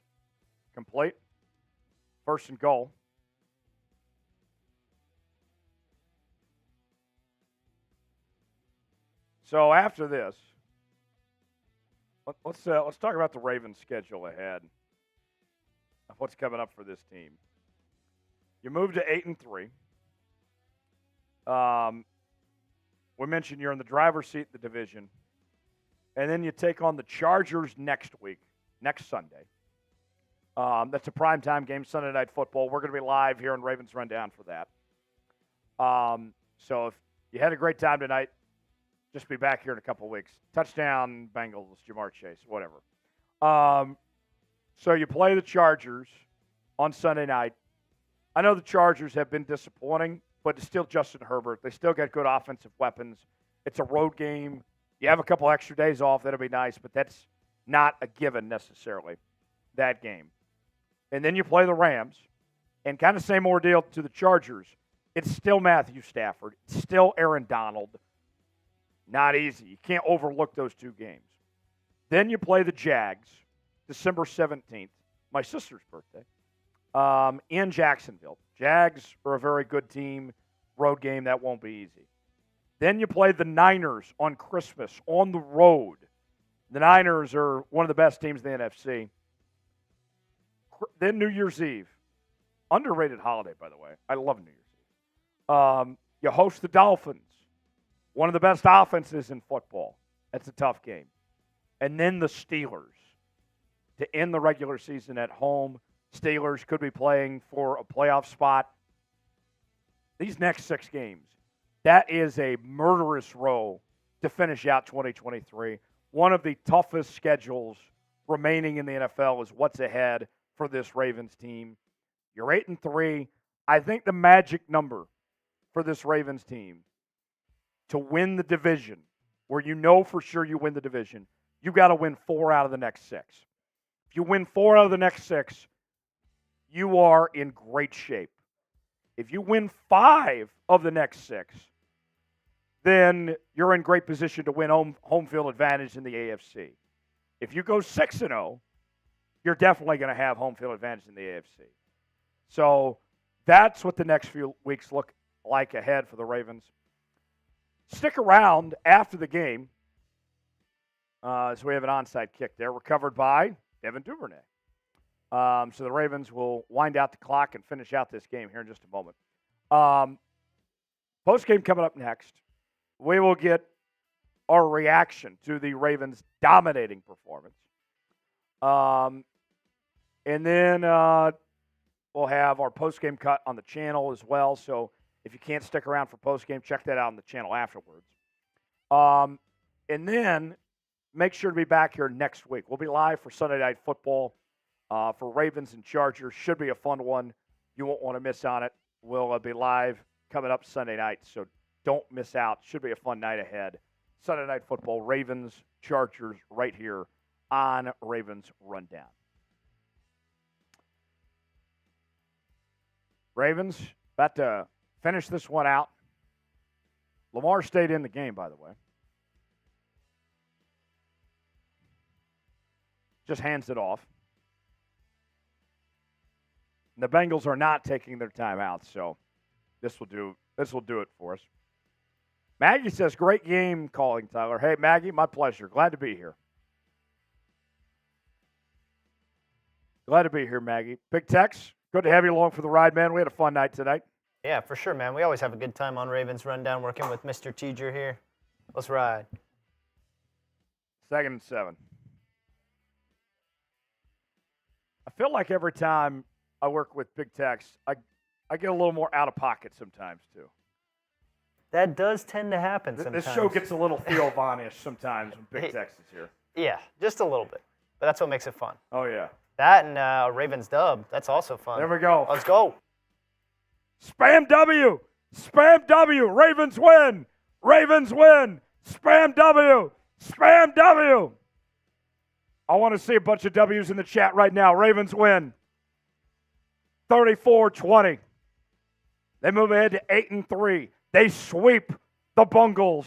Complete. 1st and goal. So after this, let's talk about the Ravens' schedule ahead of what's coming up for this team. You move to 8-3. We mentioned you're in the driver's seat of the division, and then you take on the Chargers next week, next Sunday. That's a primetime game, Sunday Night Football. We're going to be live here on Ravens Rundown for that. So if you had a great time tonight, just be back here in a couple of weeks. Touchdown, Bengals, Jamar Chase, whatever. So you play the Chargers on Sunday night. I know the Chargers have been disappointing, but it's still Justin Herbert. They still get good offensive weapons. It's a road game. You have a couple extra days off. That'll be nice, but that's not a given necessarily, that game. And then you play the Rams, and kind of same ordeal to the Chargers. It's still Matthew Stafford. It's still Aaron Donald. Not easy. You can't overlook those 2 games. Then you play the Jags, December 17th, my sister's birthday, in Jacksonville. Jags are a very good team. Road game, that won't be easy. Then you play the Niners on Christmas on the road. The Niners are one of the best teams in the NFC. Then New Year's Eve. Underrated holiday, by the way. I love New Year's Eve. You host the Dolphins. One of the best offenses in football. That's a tough game. And then the Steelers to end the regular season at home. Steelers could be playing for a playoff spot. These next 6 games, that is a murderous row to finish out 2023. One of the toughest schedules remaining in the NFL is what's ahead for this Ravens team. You're 8-3. I think the magic number for this Ravens team to win the division, where you know for sure you win the division, you got to win 4 out of the next 6. If you win 4 out of the next 6, you are in great shape. If you win 5 of the next 6, then you're in great position to win home field advantage in the AFC. If you go 6-0, you're definitely going to have home field advantage in the AFC. So that's what the next few weeks look like ahead for the Ravens. Stick around after the game. So we have an onside kick there, recovered by Devin Duvernay. So the Ravens will wind out the clock and finish out this game here in just a moment. Post-game coming up next. We will get our reaction to the Ravens' dominating performance. And then we'll have our post-game cut on the channel as well. So if you can't stick around for post-game, check that out on the channel afterwards. And then make sure to be back here next week. We'll be live for Sunday Night Football for Ravens and Chargers. Should be a fun one. You won't want to miss on it. We'll be live coming up Sunday night, so don't miss out. Should be a fun night ahead. Sunday Night Football, Ravens, Chargers, right here on Ravens Rundown. Ravens about to finish this one out. Lamar stayed in the game, by the way. Just hands it off. And the Bengals are not taking their time out, so this will do it for us. Maggie says, great game calling, Tyler. Hey, Maggie, my pleasure. Glad to be here. Glad to be here, Maggie. Big Tex, good to have you along for the ride, man. We had a fun night tonight. Yeah, for sure, man. We always have a good time on Ravens Rundown working with Mr. Teager here. Let's ride. 2nd and 7. I feel like every time I work with Big Tex, I get a little more out of pocket sometimes, too. That does tend to happen sometimes. This show gets a little Theo Von-ish sometimes when Big Tex is here. Yeah, just a little bit. But that's what makes it fun. Oh, yeah. That and Ravens Dub, that's also fun. There we go. Let's go. Spam W. Spam W. Ravens win. Ravens win. Spam W. Spam W. I want to see a bunch of W's in the chat right now. Ravens win 34-20. They move ahead to 8-3. They sweep the Bengals,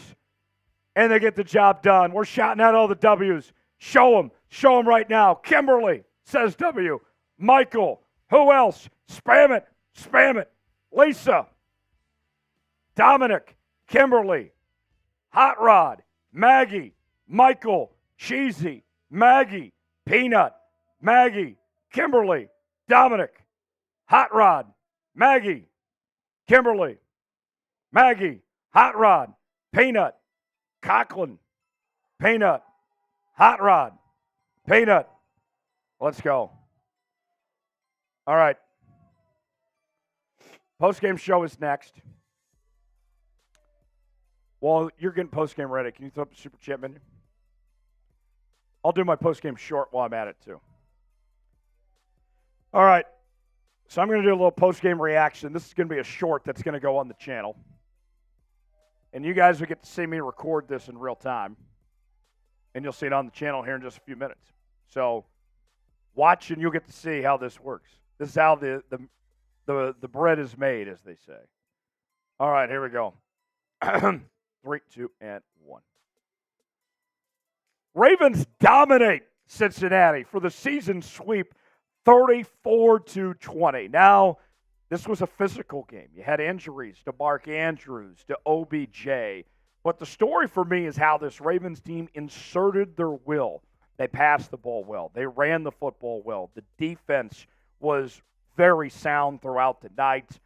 and they get the job done. We're shouting out all the W's. Show them right now. Kimberly says W. Michael, who else? Spam it. Lisa, Dominic, Kimberly, Hot Rod, Maggie, Michael, Cheesy, Maggie, Peanut, Maggie, Kimberly, Dominic, Hot Rod, Maggie, Kimberly, Maggie, Hot Rod, Peanut, Conklin, Peanut, Hot Rod, Peanut. Let's go. All right. Post-game show is next. While you're getting post-game ready, can you throw up the Super Chat menu? I'll do my post-game short while I'm at it, too. All right. So I'm going to do a little post-game reaction. This is going to be a short that's going to go on the channel. And you guys will get to see me record this in real time. And you'll see it on the channel here in just a few minutes. So watch and you'll get to see how this works. This is how the bread is made, as they say. All right, here we go. 3, 2, and 1. Ravens dominate Cincinnati for the season sweep 34-20. Now, this was a physical game. You had injuries to Mark Andrews, to OBJ. But the story for me is how this Ravens team inserted their will. They passed the ball well. They ran the football well. The defense was very sound throughout the night.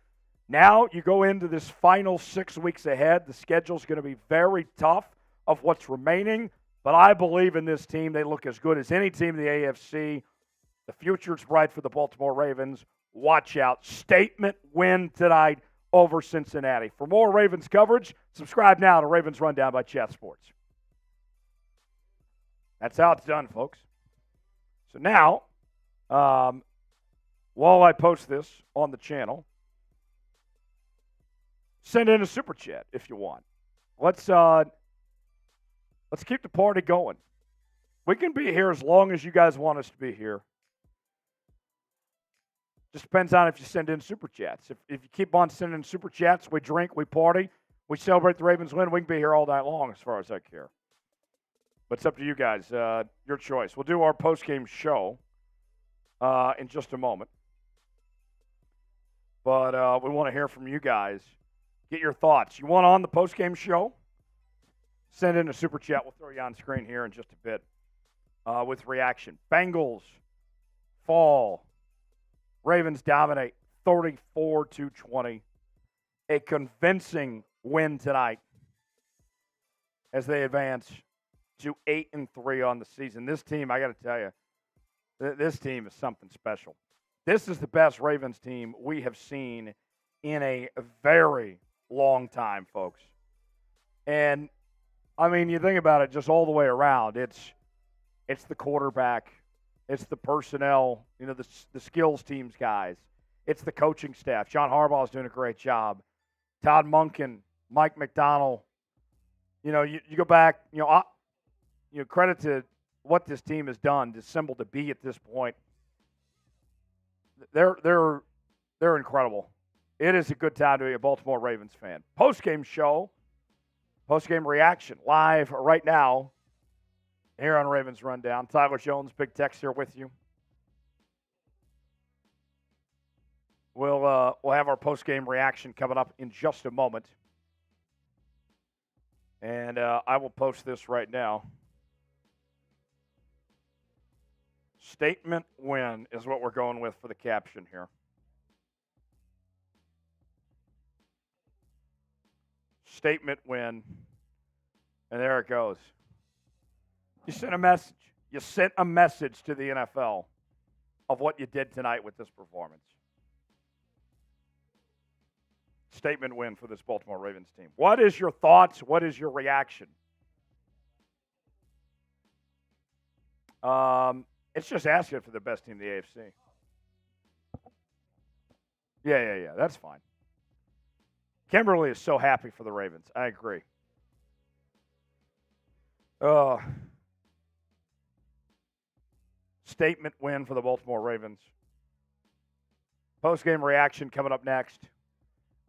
Now you go into this final 6 weeks ahead. The schedule's going to be very tough of what's remaining. But I believe in this team. They look as good as any team in the AFC. The future's bright for the Baltimore Ravens. Watch out. Statement win tonight over Cincinnati. For more Ravens coverage, subscribe now to Ravens Rundown by Chat Sports. That's how it's done, folks. So now, while I post this on the channel, send in a super chat if you want. Let's keep the party going. We can be here as long as you guys want us to be here. Just depends on if you send in super chats. If you keep on sending super chats, we drink, we party, we celebrate the Ravens win. We can be here all night long as far as I care. But it's up to you guys. Your choice. We'll do our post-game show in just a moment. But we want to hear from you guys. Get your thoughts. You want on the post-game show? Send in a super chat. We'll throw you on screen here in just a bit with reaction. Bengals fall. Ravens dominate 34-20. A convincing win tonight as they advance to 8-3 on the season. This team, I got to tell you, this team is something special. This is the best Ravens team we have seen in a very long time, folks. And, I mean, you think about it just all the way around. It's the quarterback. It's the personnel, the skills teams guys. It's the coaching staff. John Harbaugh is doing a great job. Todd Monken, Mike McDonald. You go back, credit to what this team has done to assemble to be at this point. They're incredible. It is a good time to be a Baltimore Ravens fan. Post-game show, post-game reaction, live right now here on Ravens Rundown. Tyler Jones, Big Tex here with you. We'll have our post-game reaction coming up in just a moment. And I will post this right now. Statement win is what we're going with for the caption here. Statement win. And there it goes. You sent a message. You sent a message to the NFL of what you did tonight with this performance. Statement win for this Baltimore Ravens team. What is your thoughts? What is your reaction? It's just asking for the best team in the AFC. Yeah. That's fine. Kimberly is so happy for the Ravens. I agree. Uh, Statement win for the Baltimore Ravens. Post-game reaction coming up next.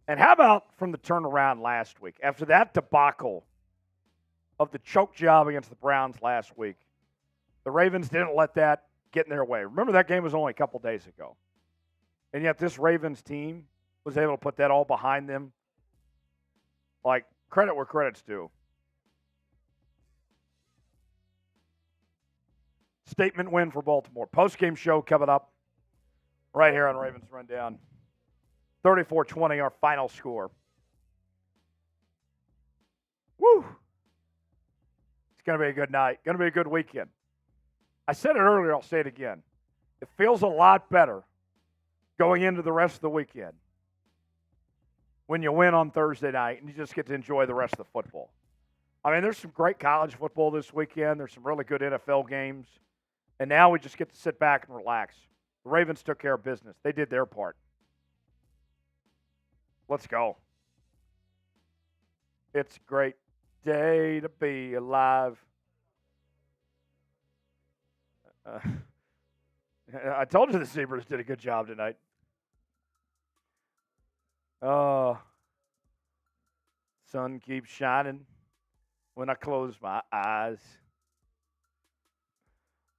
And how about from the turnaround last week? After that debacle of the choke job against the Browns last week, the Ravens didn't let that get in their way. Remember, that game was only a couple days ago. And yet this Ravens team was able to put that all behind them. Like, credit where credit's due. Statement win for Baltimore. Post-game show coming up right here on Ravens Rundown. 34-20, our final score. Woo! It's going to be a good night. Going to be a good weekend. I said it earlier, I'll say it again. It feels a lot better going into the rest of the weekend when you win on Thursday night and you just get to enjoy the rest of the football. I mean, there's some great college football this weekend. There's some really good NFL games. And now we just get to sit back and relax. The Ravens took care of business. They did their part. Let's go. It's a great day to be alive. I told you the Zebras did a good job tonight. Sun keeps shining when I close my eyes.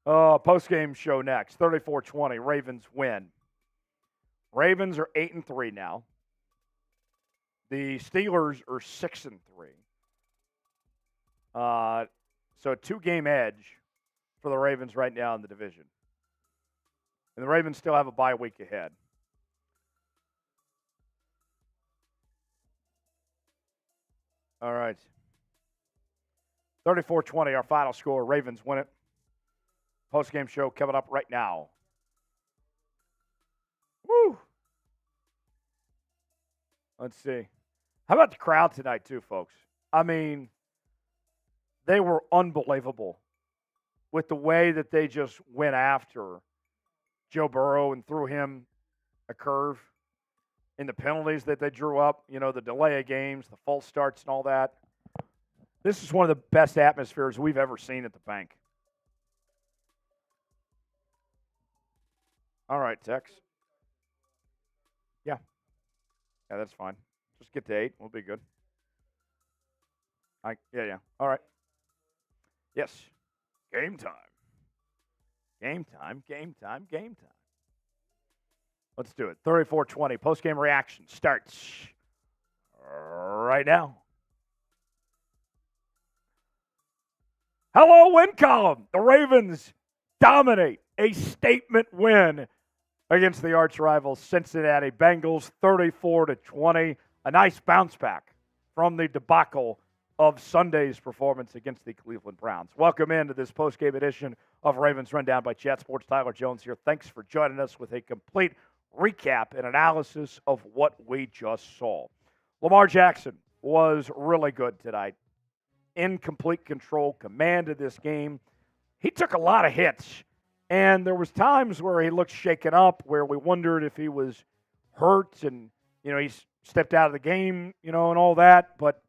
Post-game show next. 34-20. Ravens win. Ravens are 8-3 now. The Steelers are 6-3. So a 2-game edge for the Ravens right now in the division. And the Ravens still have a bye week ahead. All right. 34-20, our final score. Ravens win it. Post-game show coming up right now. Woo! Let's see. How about the crowd tonight, too, folks? I mean, they were unbelievable with the way that they just went after Joe Burrow and threw him a curve in the penalties that they drew up, you know, the delay of games, the false starts and all that. This is one of the best atmospheres we've ever seen at the bank. All right, Tex. Yeah, that's fine. Just get to 8. We'll be good. Yeah. All right. Yes. Game time. Game time. Let's do it. 34-20. Post-game reaction starts right now. Hello, win column. The Ravens dominate a statement win against the arch rival Cincinnati Bengals, 34-20. A nice bounce back from the debacle of Sunday's performance against the Cleveland Browns. Welcome into this post-game edition of Ravens Rundown by Chat Sports. Tyler Jones here. Thanks for joining us with a complete recap and analysis of what we just saw. Lamar Jackson was really good tonight. In complete control, commanded this game. He took a lot of hits. And there was times where he looked shaken up, where we wondered if he was hurt and, you know, he stepped out of the game, you know, and all that. But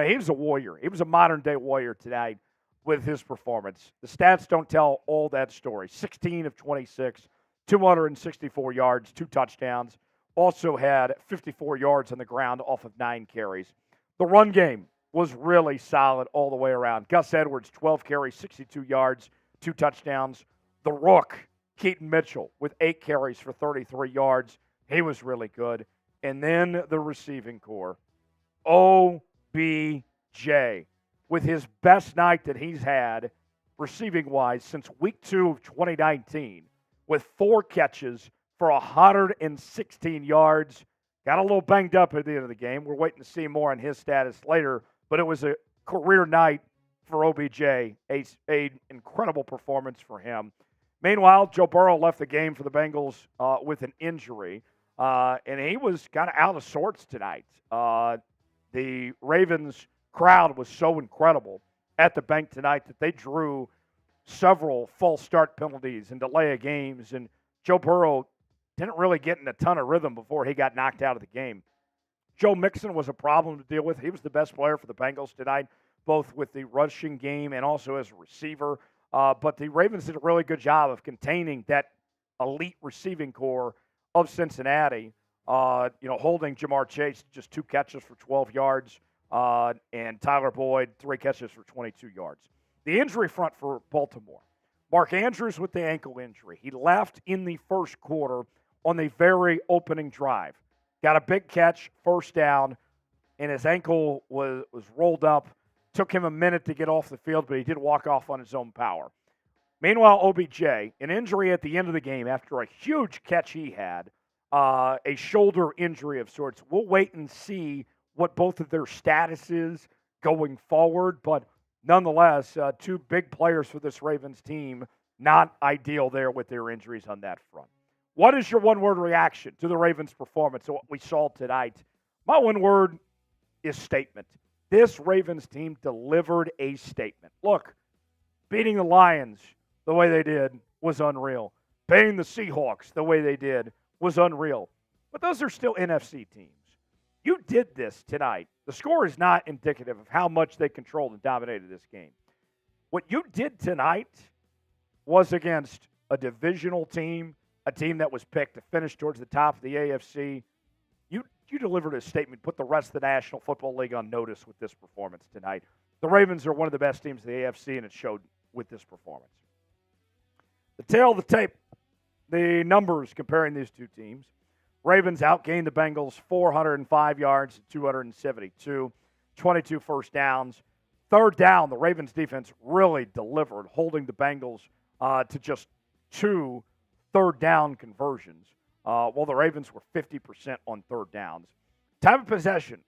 he was a warrior. He was a modern-day warrior tonight with his performance. The stats don't tell all that story. 16 of 26, 264 yards, 2 touchdowns. Also had 54 yards on the ground off of 9 carries. The run game was really solid all the way around. Gus Edwards, 12 carries, 62 yards, 2 touchdowns. The Rook, Keaton Mitchell, with 8 carries for 33 yards. He was really good. And then the receiving core. OBJ, with his best night that he's had receiving-wise since week 2 of 2019, with 4 catches for 116 yards. Got a little banged up at the end of the game. We're waiting to see more on his status later, but it was a career night for OBJ, a incredible performance for him. Meanwhile, Joe Burrow left the game for the Bengals with an injury, and he was kind of out of sorts tonight. The Ravens crowd was so incredible at the bank tonight that they drew several false start penalties and delay of games, and Joe Burrow didn't really get in a ton of rhythm before he got knocked out of the game. Joe Mixon was a problem to deal with. He was the best player for the Bengals tonight. both with the rushing game and also as a receiver. But the Ravens did a really good job of containing that elite receiving core of Cincinnati, holding Jamar Chase just 2 catches for 12 yards, and Tyler Boyd 3 catches for 22 yards. The injury front for Baltimore. Mark Andrews with the ankle injury. He left in the first quarter on the very opening drive. Got a big catch, first down, and his ankle was rolled up. Took him a minute to get off the field, but he did walk off on his own power. Meanwhile, OBJ, an injury at the end of the game after a huge catch he had, a shoulder injury of sorts. We'll wait and see what both of their status is going forward, but nonetheless, 2 big players for this Ravens team, not ideal there with their injuries on that front. What is your one-word reaction to the Ravens' performance and what we saw tonight? My one word is statement. This Ravens team delivered a statement. Look, beating the Lions the way they did was unreal. Beating the Seahawks the way they did was unreal. But those are still NFC teams. You did this tonight. The score is not indicative of how much they controlled and dominated this game. What you did tonight was against a divisional team, a team that was picked to finish towards the top of the AFC. You delivered a statement, put the rest of the National Football League on notice with this performance tonight. The Ravens are one of the best teams in the AFC, and it showed with this performance. The tail of the tape, the numbers comparing these two teams. Ravens outgained the Bengals 405 yards to 272, 22 first downs. Third down, the Ravens defense really delivered, holding the Bengals to just 2 third down conversions, while the Ravens were 50% on third downs. Time of possession,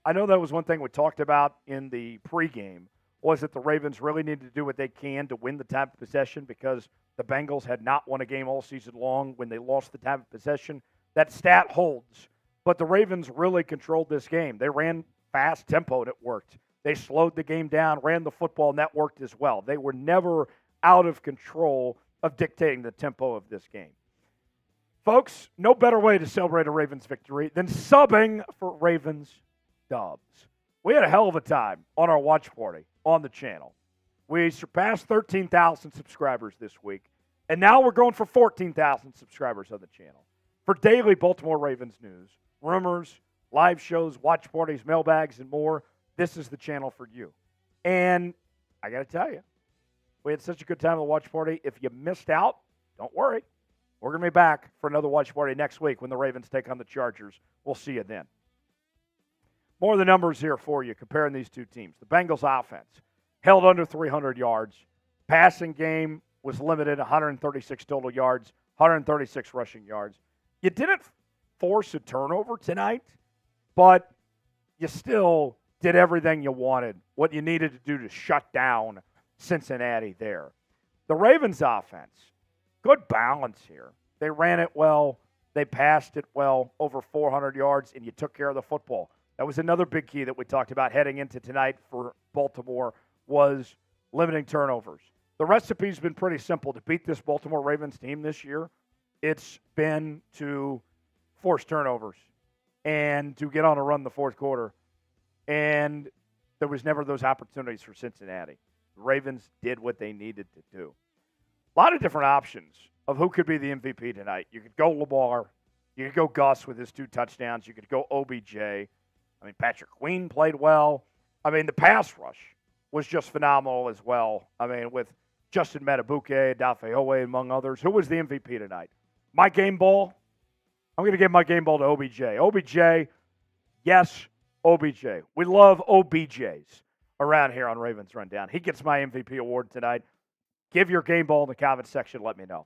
I know that was one thing we talked about in the pregame, was that the Ravens really needed to do what they can to win the time of possession because the Bengals had not won a game all season long when they lost the time of possession. That stat holds, but the Ravens really controlled this game. They ran fast tempo, and it worked. They slowed the game down, ran the football, and that worked as well. They were never out of control of dictating the tempo of this game. Folks, no better way to celebrate a Ravens victory than subbing for Ravens Dubs. We had a hell of a time on our watch party on the channel. We surpassed 13,000 subscribers this week, and now we're going for 14,000 subscribers on the channel. For daily Baltimore Ravens news, rumors, live shows, watch parties, mailbags, and more, this is the channel for you. And I got to tell you, we had such a good time at the watch party. If you missed out, don't worry. We're going to be back for another watch party next week when the Ravens take on the Chargers. We'll see you then. More of the numbers here for you comparing these two teams. The Bengals offense held under 300 yards. Passing game was limited, 136 total yards, 136 rushing yards. You didn't force a turnover tonight, but you still did everything you wanted, what you needed to do to shut down Cincinnati there. The Ravens offense, good balance here. They ran it well. They passed it well, over 400 yards, and you took care of the football. That was another big key that we talked about heading into tonight for Baltimore was limiting turnovers. The recipe's been pretty simple to beat this Baltimore Ravens team this year. It's been to force turnovers and to get on a run the fourth quarter. And there was never those opportunities for Cincinnati. The Ravens did what they needed to do. A lot of different options of who could be the MVP tonight. You could go Lamar. You could go Gus with his 2 touchdowns. You could go OBJ. I mean, Patrick Queen played well. I mean, the pass rush was just phenomenal as well. I mean, with Justin Matabuke, Dafeowe, among others. Who was the MVP tonight? My game ball? I'm going to give my game ball to OBJ. OBJ, yes, OBJ. We love OBJs around here on Ravens Rundown. He gets my MVP award tonight. Give your game ball in the comment section. Let me know.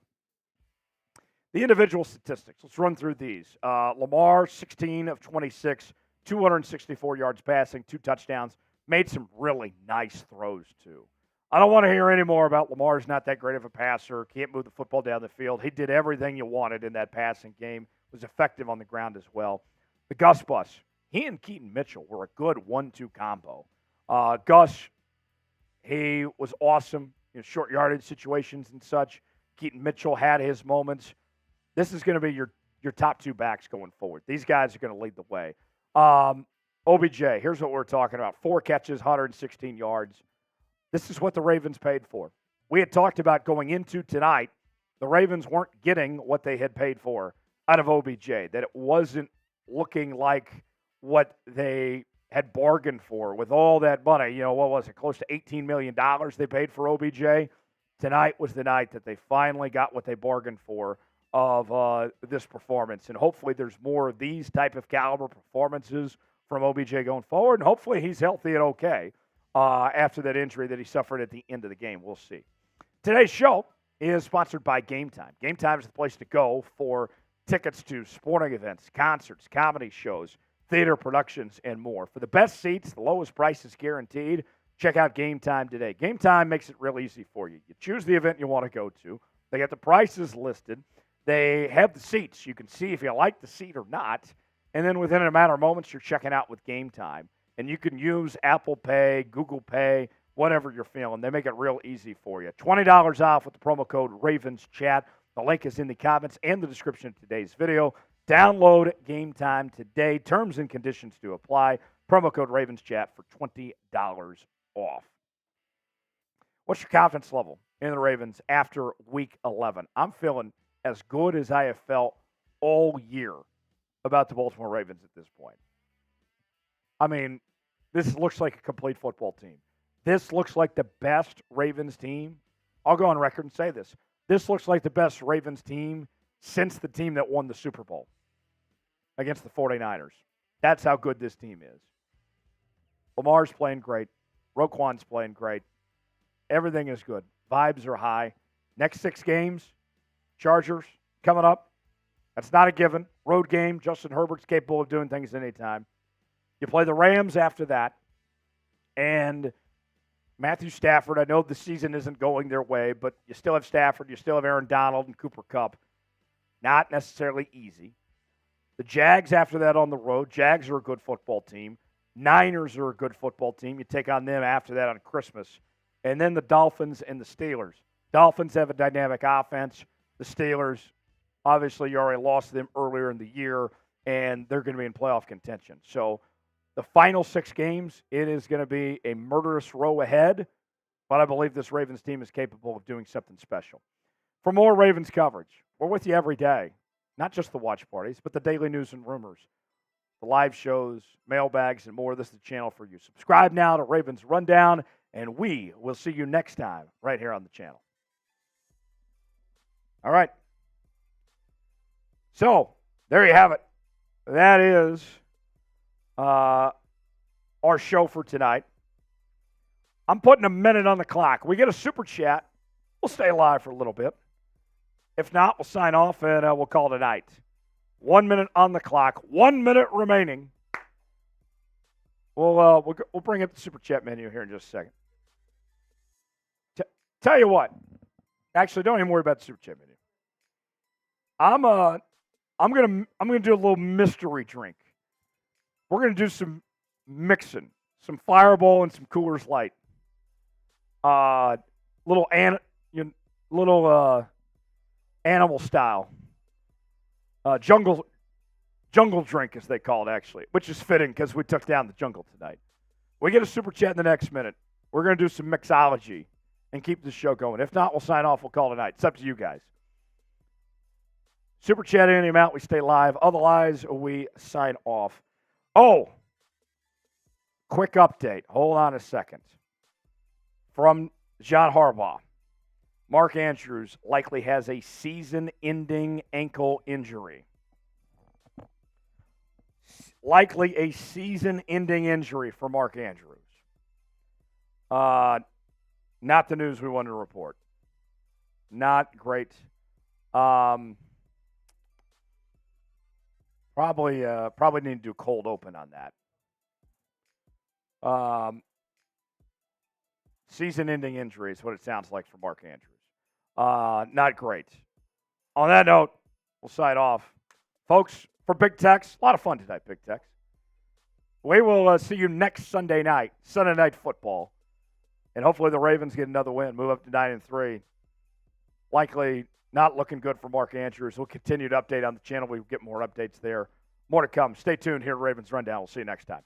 The individual statistics. Let's run through these. Lamar, 16 of 26, 264 yards passing, 2 touchdowns. Made some really nice throws, too. I don't want to hear any more about Lamar's not that great of a passer, can't move the football down the field. He did everything you wanted in that passing game, was effective on the ground as well. The Gus bus, he and Keaton Mitchell were a good 1-2 combo. Gus, he was awesome in short yardage situations and such. Keaton Mitchell had his moments. This is going to be your top 2 backs going forward. These guys are going to lead the way. OBJ, here's what we're talking about. 4 catches, 116 yards. This is what the Ravens paid for. We had talked about going into tonight, the Ravens weren't getting what they had paid for out of OBJ, that it wasn't looking like what they had bargained for with all that money. You know, what was it, close to $18 million they paid for OBJ? Tonight was the night that they finally got what they bargained for of this performance. And hopefully there's more of these type of caliber performances from OBJ going forward. And hopefully he's healthy and okay after that injury that he suffered at the end of the game. We'll see. Today's show is sponsored by Game Time. Game Time is the place to go for tickets to sporting events, concerts, comedy shows, theater productions, and more. For the best seats, the lowest prices guaranteed, check out Game Time today. Game Time makes it real easy for you. You choose the event you want to go to. They got the prices listed. They have the seats. You can see if you like the seat or not. And then within a matter of moments, you're checking out with Game Time. And you can use Apple Pay, Google Pay, whatever you're feeling. They make it real easy for you. $20 off with the promo code RAVENSCHAT. The link is in the comments and the description of today's video. Download Game Time today. Terms and conditions do apply. Promo code RAVENSCHAT for $20 off. What's your confidence level in the Ravens after Week 11? I'm feeling as good as I have felt all year about the Baltimore Ravens at this point. I mean, this looks like a complete football team. This looks like the best Ravens team. I'll go on record and say this. This looks like the best Ravens team since the team that won the Super Bowl against the 49ers. That's how good this team is. Lamar's playing great. Roquan's playing great. Everything is good. Vibes are high. Next 6 games, Chargers coming up. That's not a given. Road game. Justin Herbert's capable of doing things anytime. You play the Rams after that. And Matthew Stafford, I know the season isn't going their way, but you still have Stafford, you still have Aaron Donald and Cooper Kupp. Not necessarily easy. The Jags after that on the road. Jags are a good football team. Niners are a good football team. You take on them after that on Christmas. And then the Dolphins and the Steelers. Dolphins have a dynamic offense. The Steelers, obviously, you already lost them earlier in the year, and they're going to be in playoff contention. So the final 6 games, it is going to be a murderous row ahead, but I believe this Ravens team is capable of doing something special. For more Ravens coverage, we're with you every day, not just the watch parties, but the daily news and rumors, the live shows, mailbags, and more. This is the channel for you. Subscribe now to Ravens Rundown, and we will see you next time right here on the channel. All right. So, there you have it. That is our show for tonight. I'm putting a minute on the clock. We get a super chat. We'll stay live for a little bit. If not, we'll sign off and we'll call it a night. 1 minute on the clock. 1 minute remaining. We'll bring up the super chat menu here in just a second. Tell you what. Actually, don't even worry about the super chat menu. I'm gonna do a little mystery drink. We're gonna do some mixing, some Fireball and some Coors Light. Little animal style. Jungle drink, as they call it, actually, which is fitting because we took down the jungle tonight. We get a super chat in the next minute. We're going to do some mixology and keep this show going. If not, we'll sign off. We'll call it a night. It's up to you guys. Super chat any amount, we stay live. Otherwise, we sign off. Oh, quick update. Hold on a second. From John Harbaugh. Mark Andrews likely has a season-ending ankle injury. Likely a season-ending injury for Mark Andrews. Not the news we wanted to report. Not great. Probably need to do cold open on that. Season-ending injury is what it sounds like for Mark Andrews. Not great. On that note, we'll sign off. Folks, for Big Tex, a lot of fun tonight, Big Tex. We will see you next Sunday night, Sunday Night Football. And hopefully the Ravens get another win, move up to 9-3. Likely not looking good for Mark Andrews. We'll continue to update on the channel. We'll get more updates there. More to come. Stay tuned here at Ravens Rundown. We'll see you next time.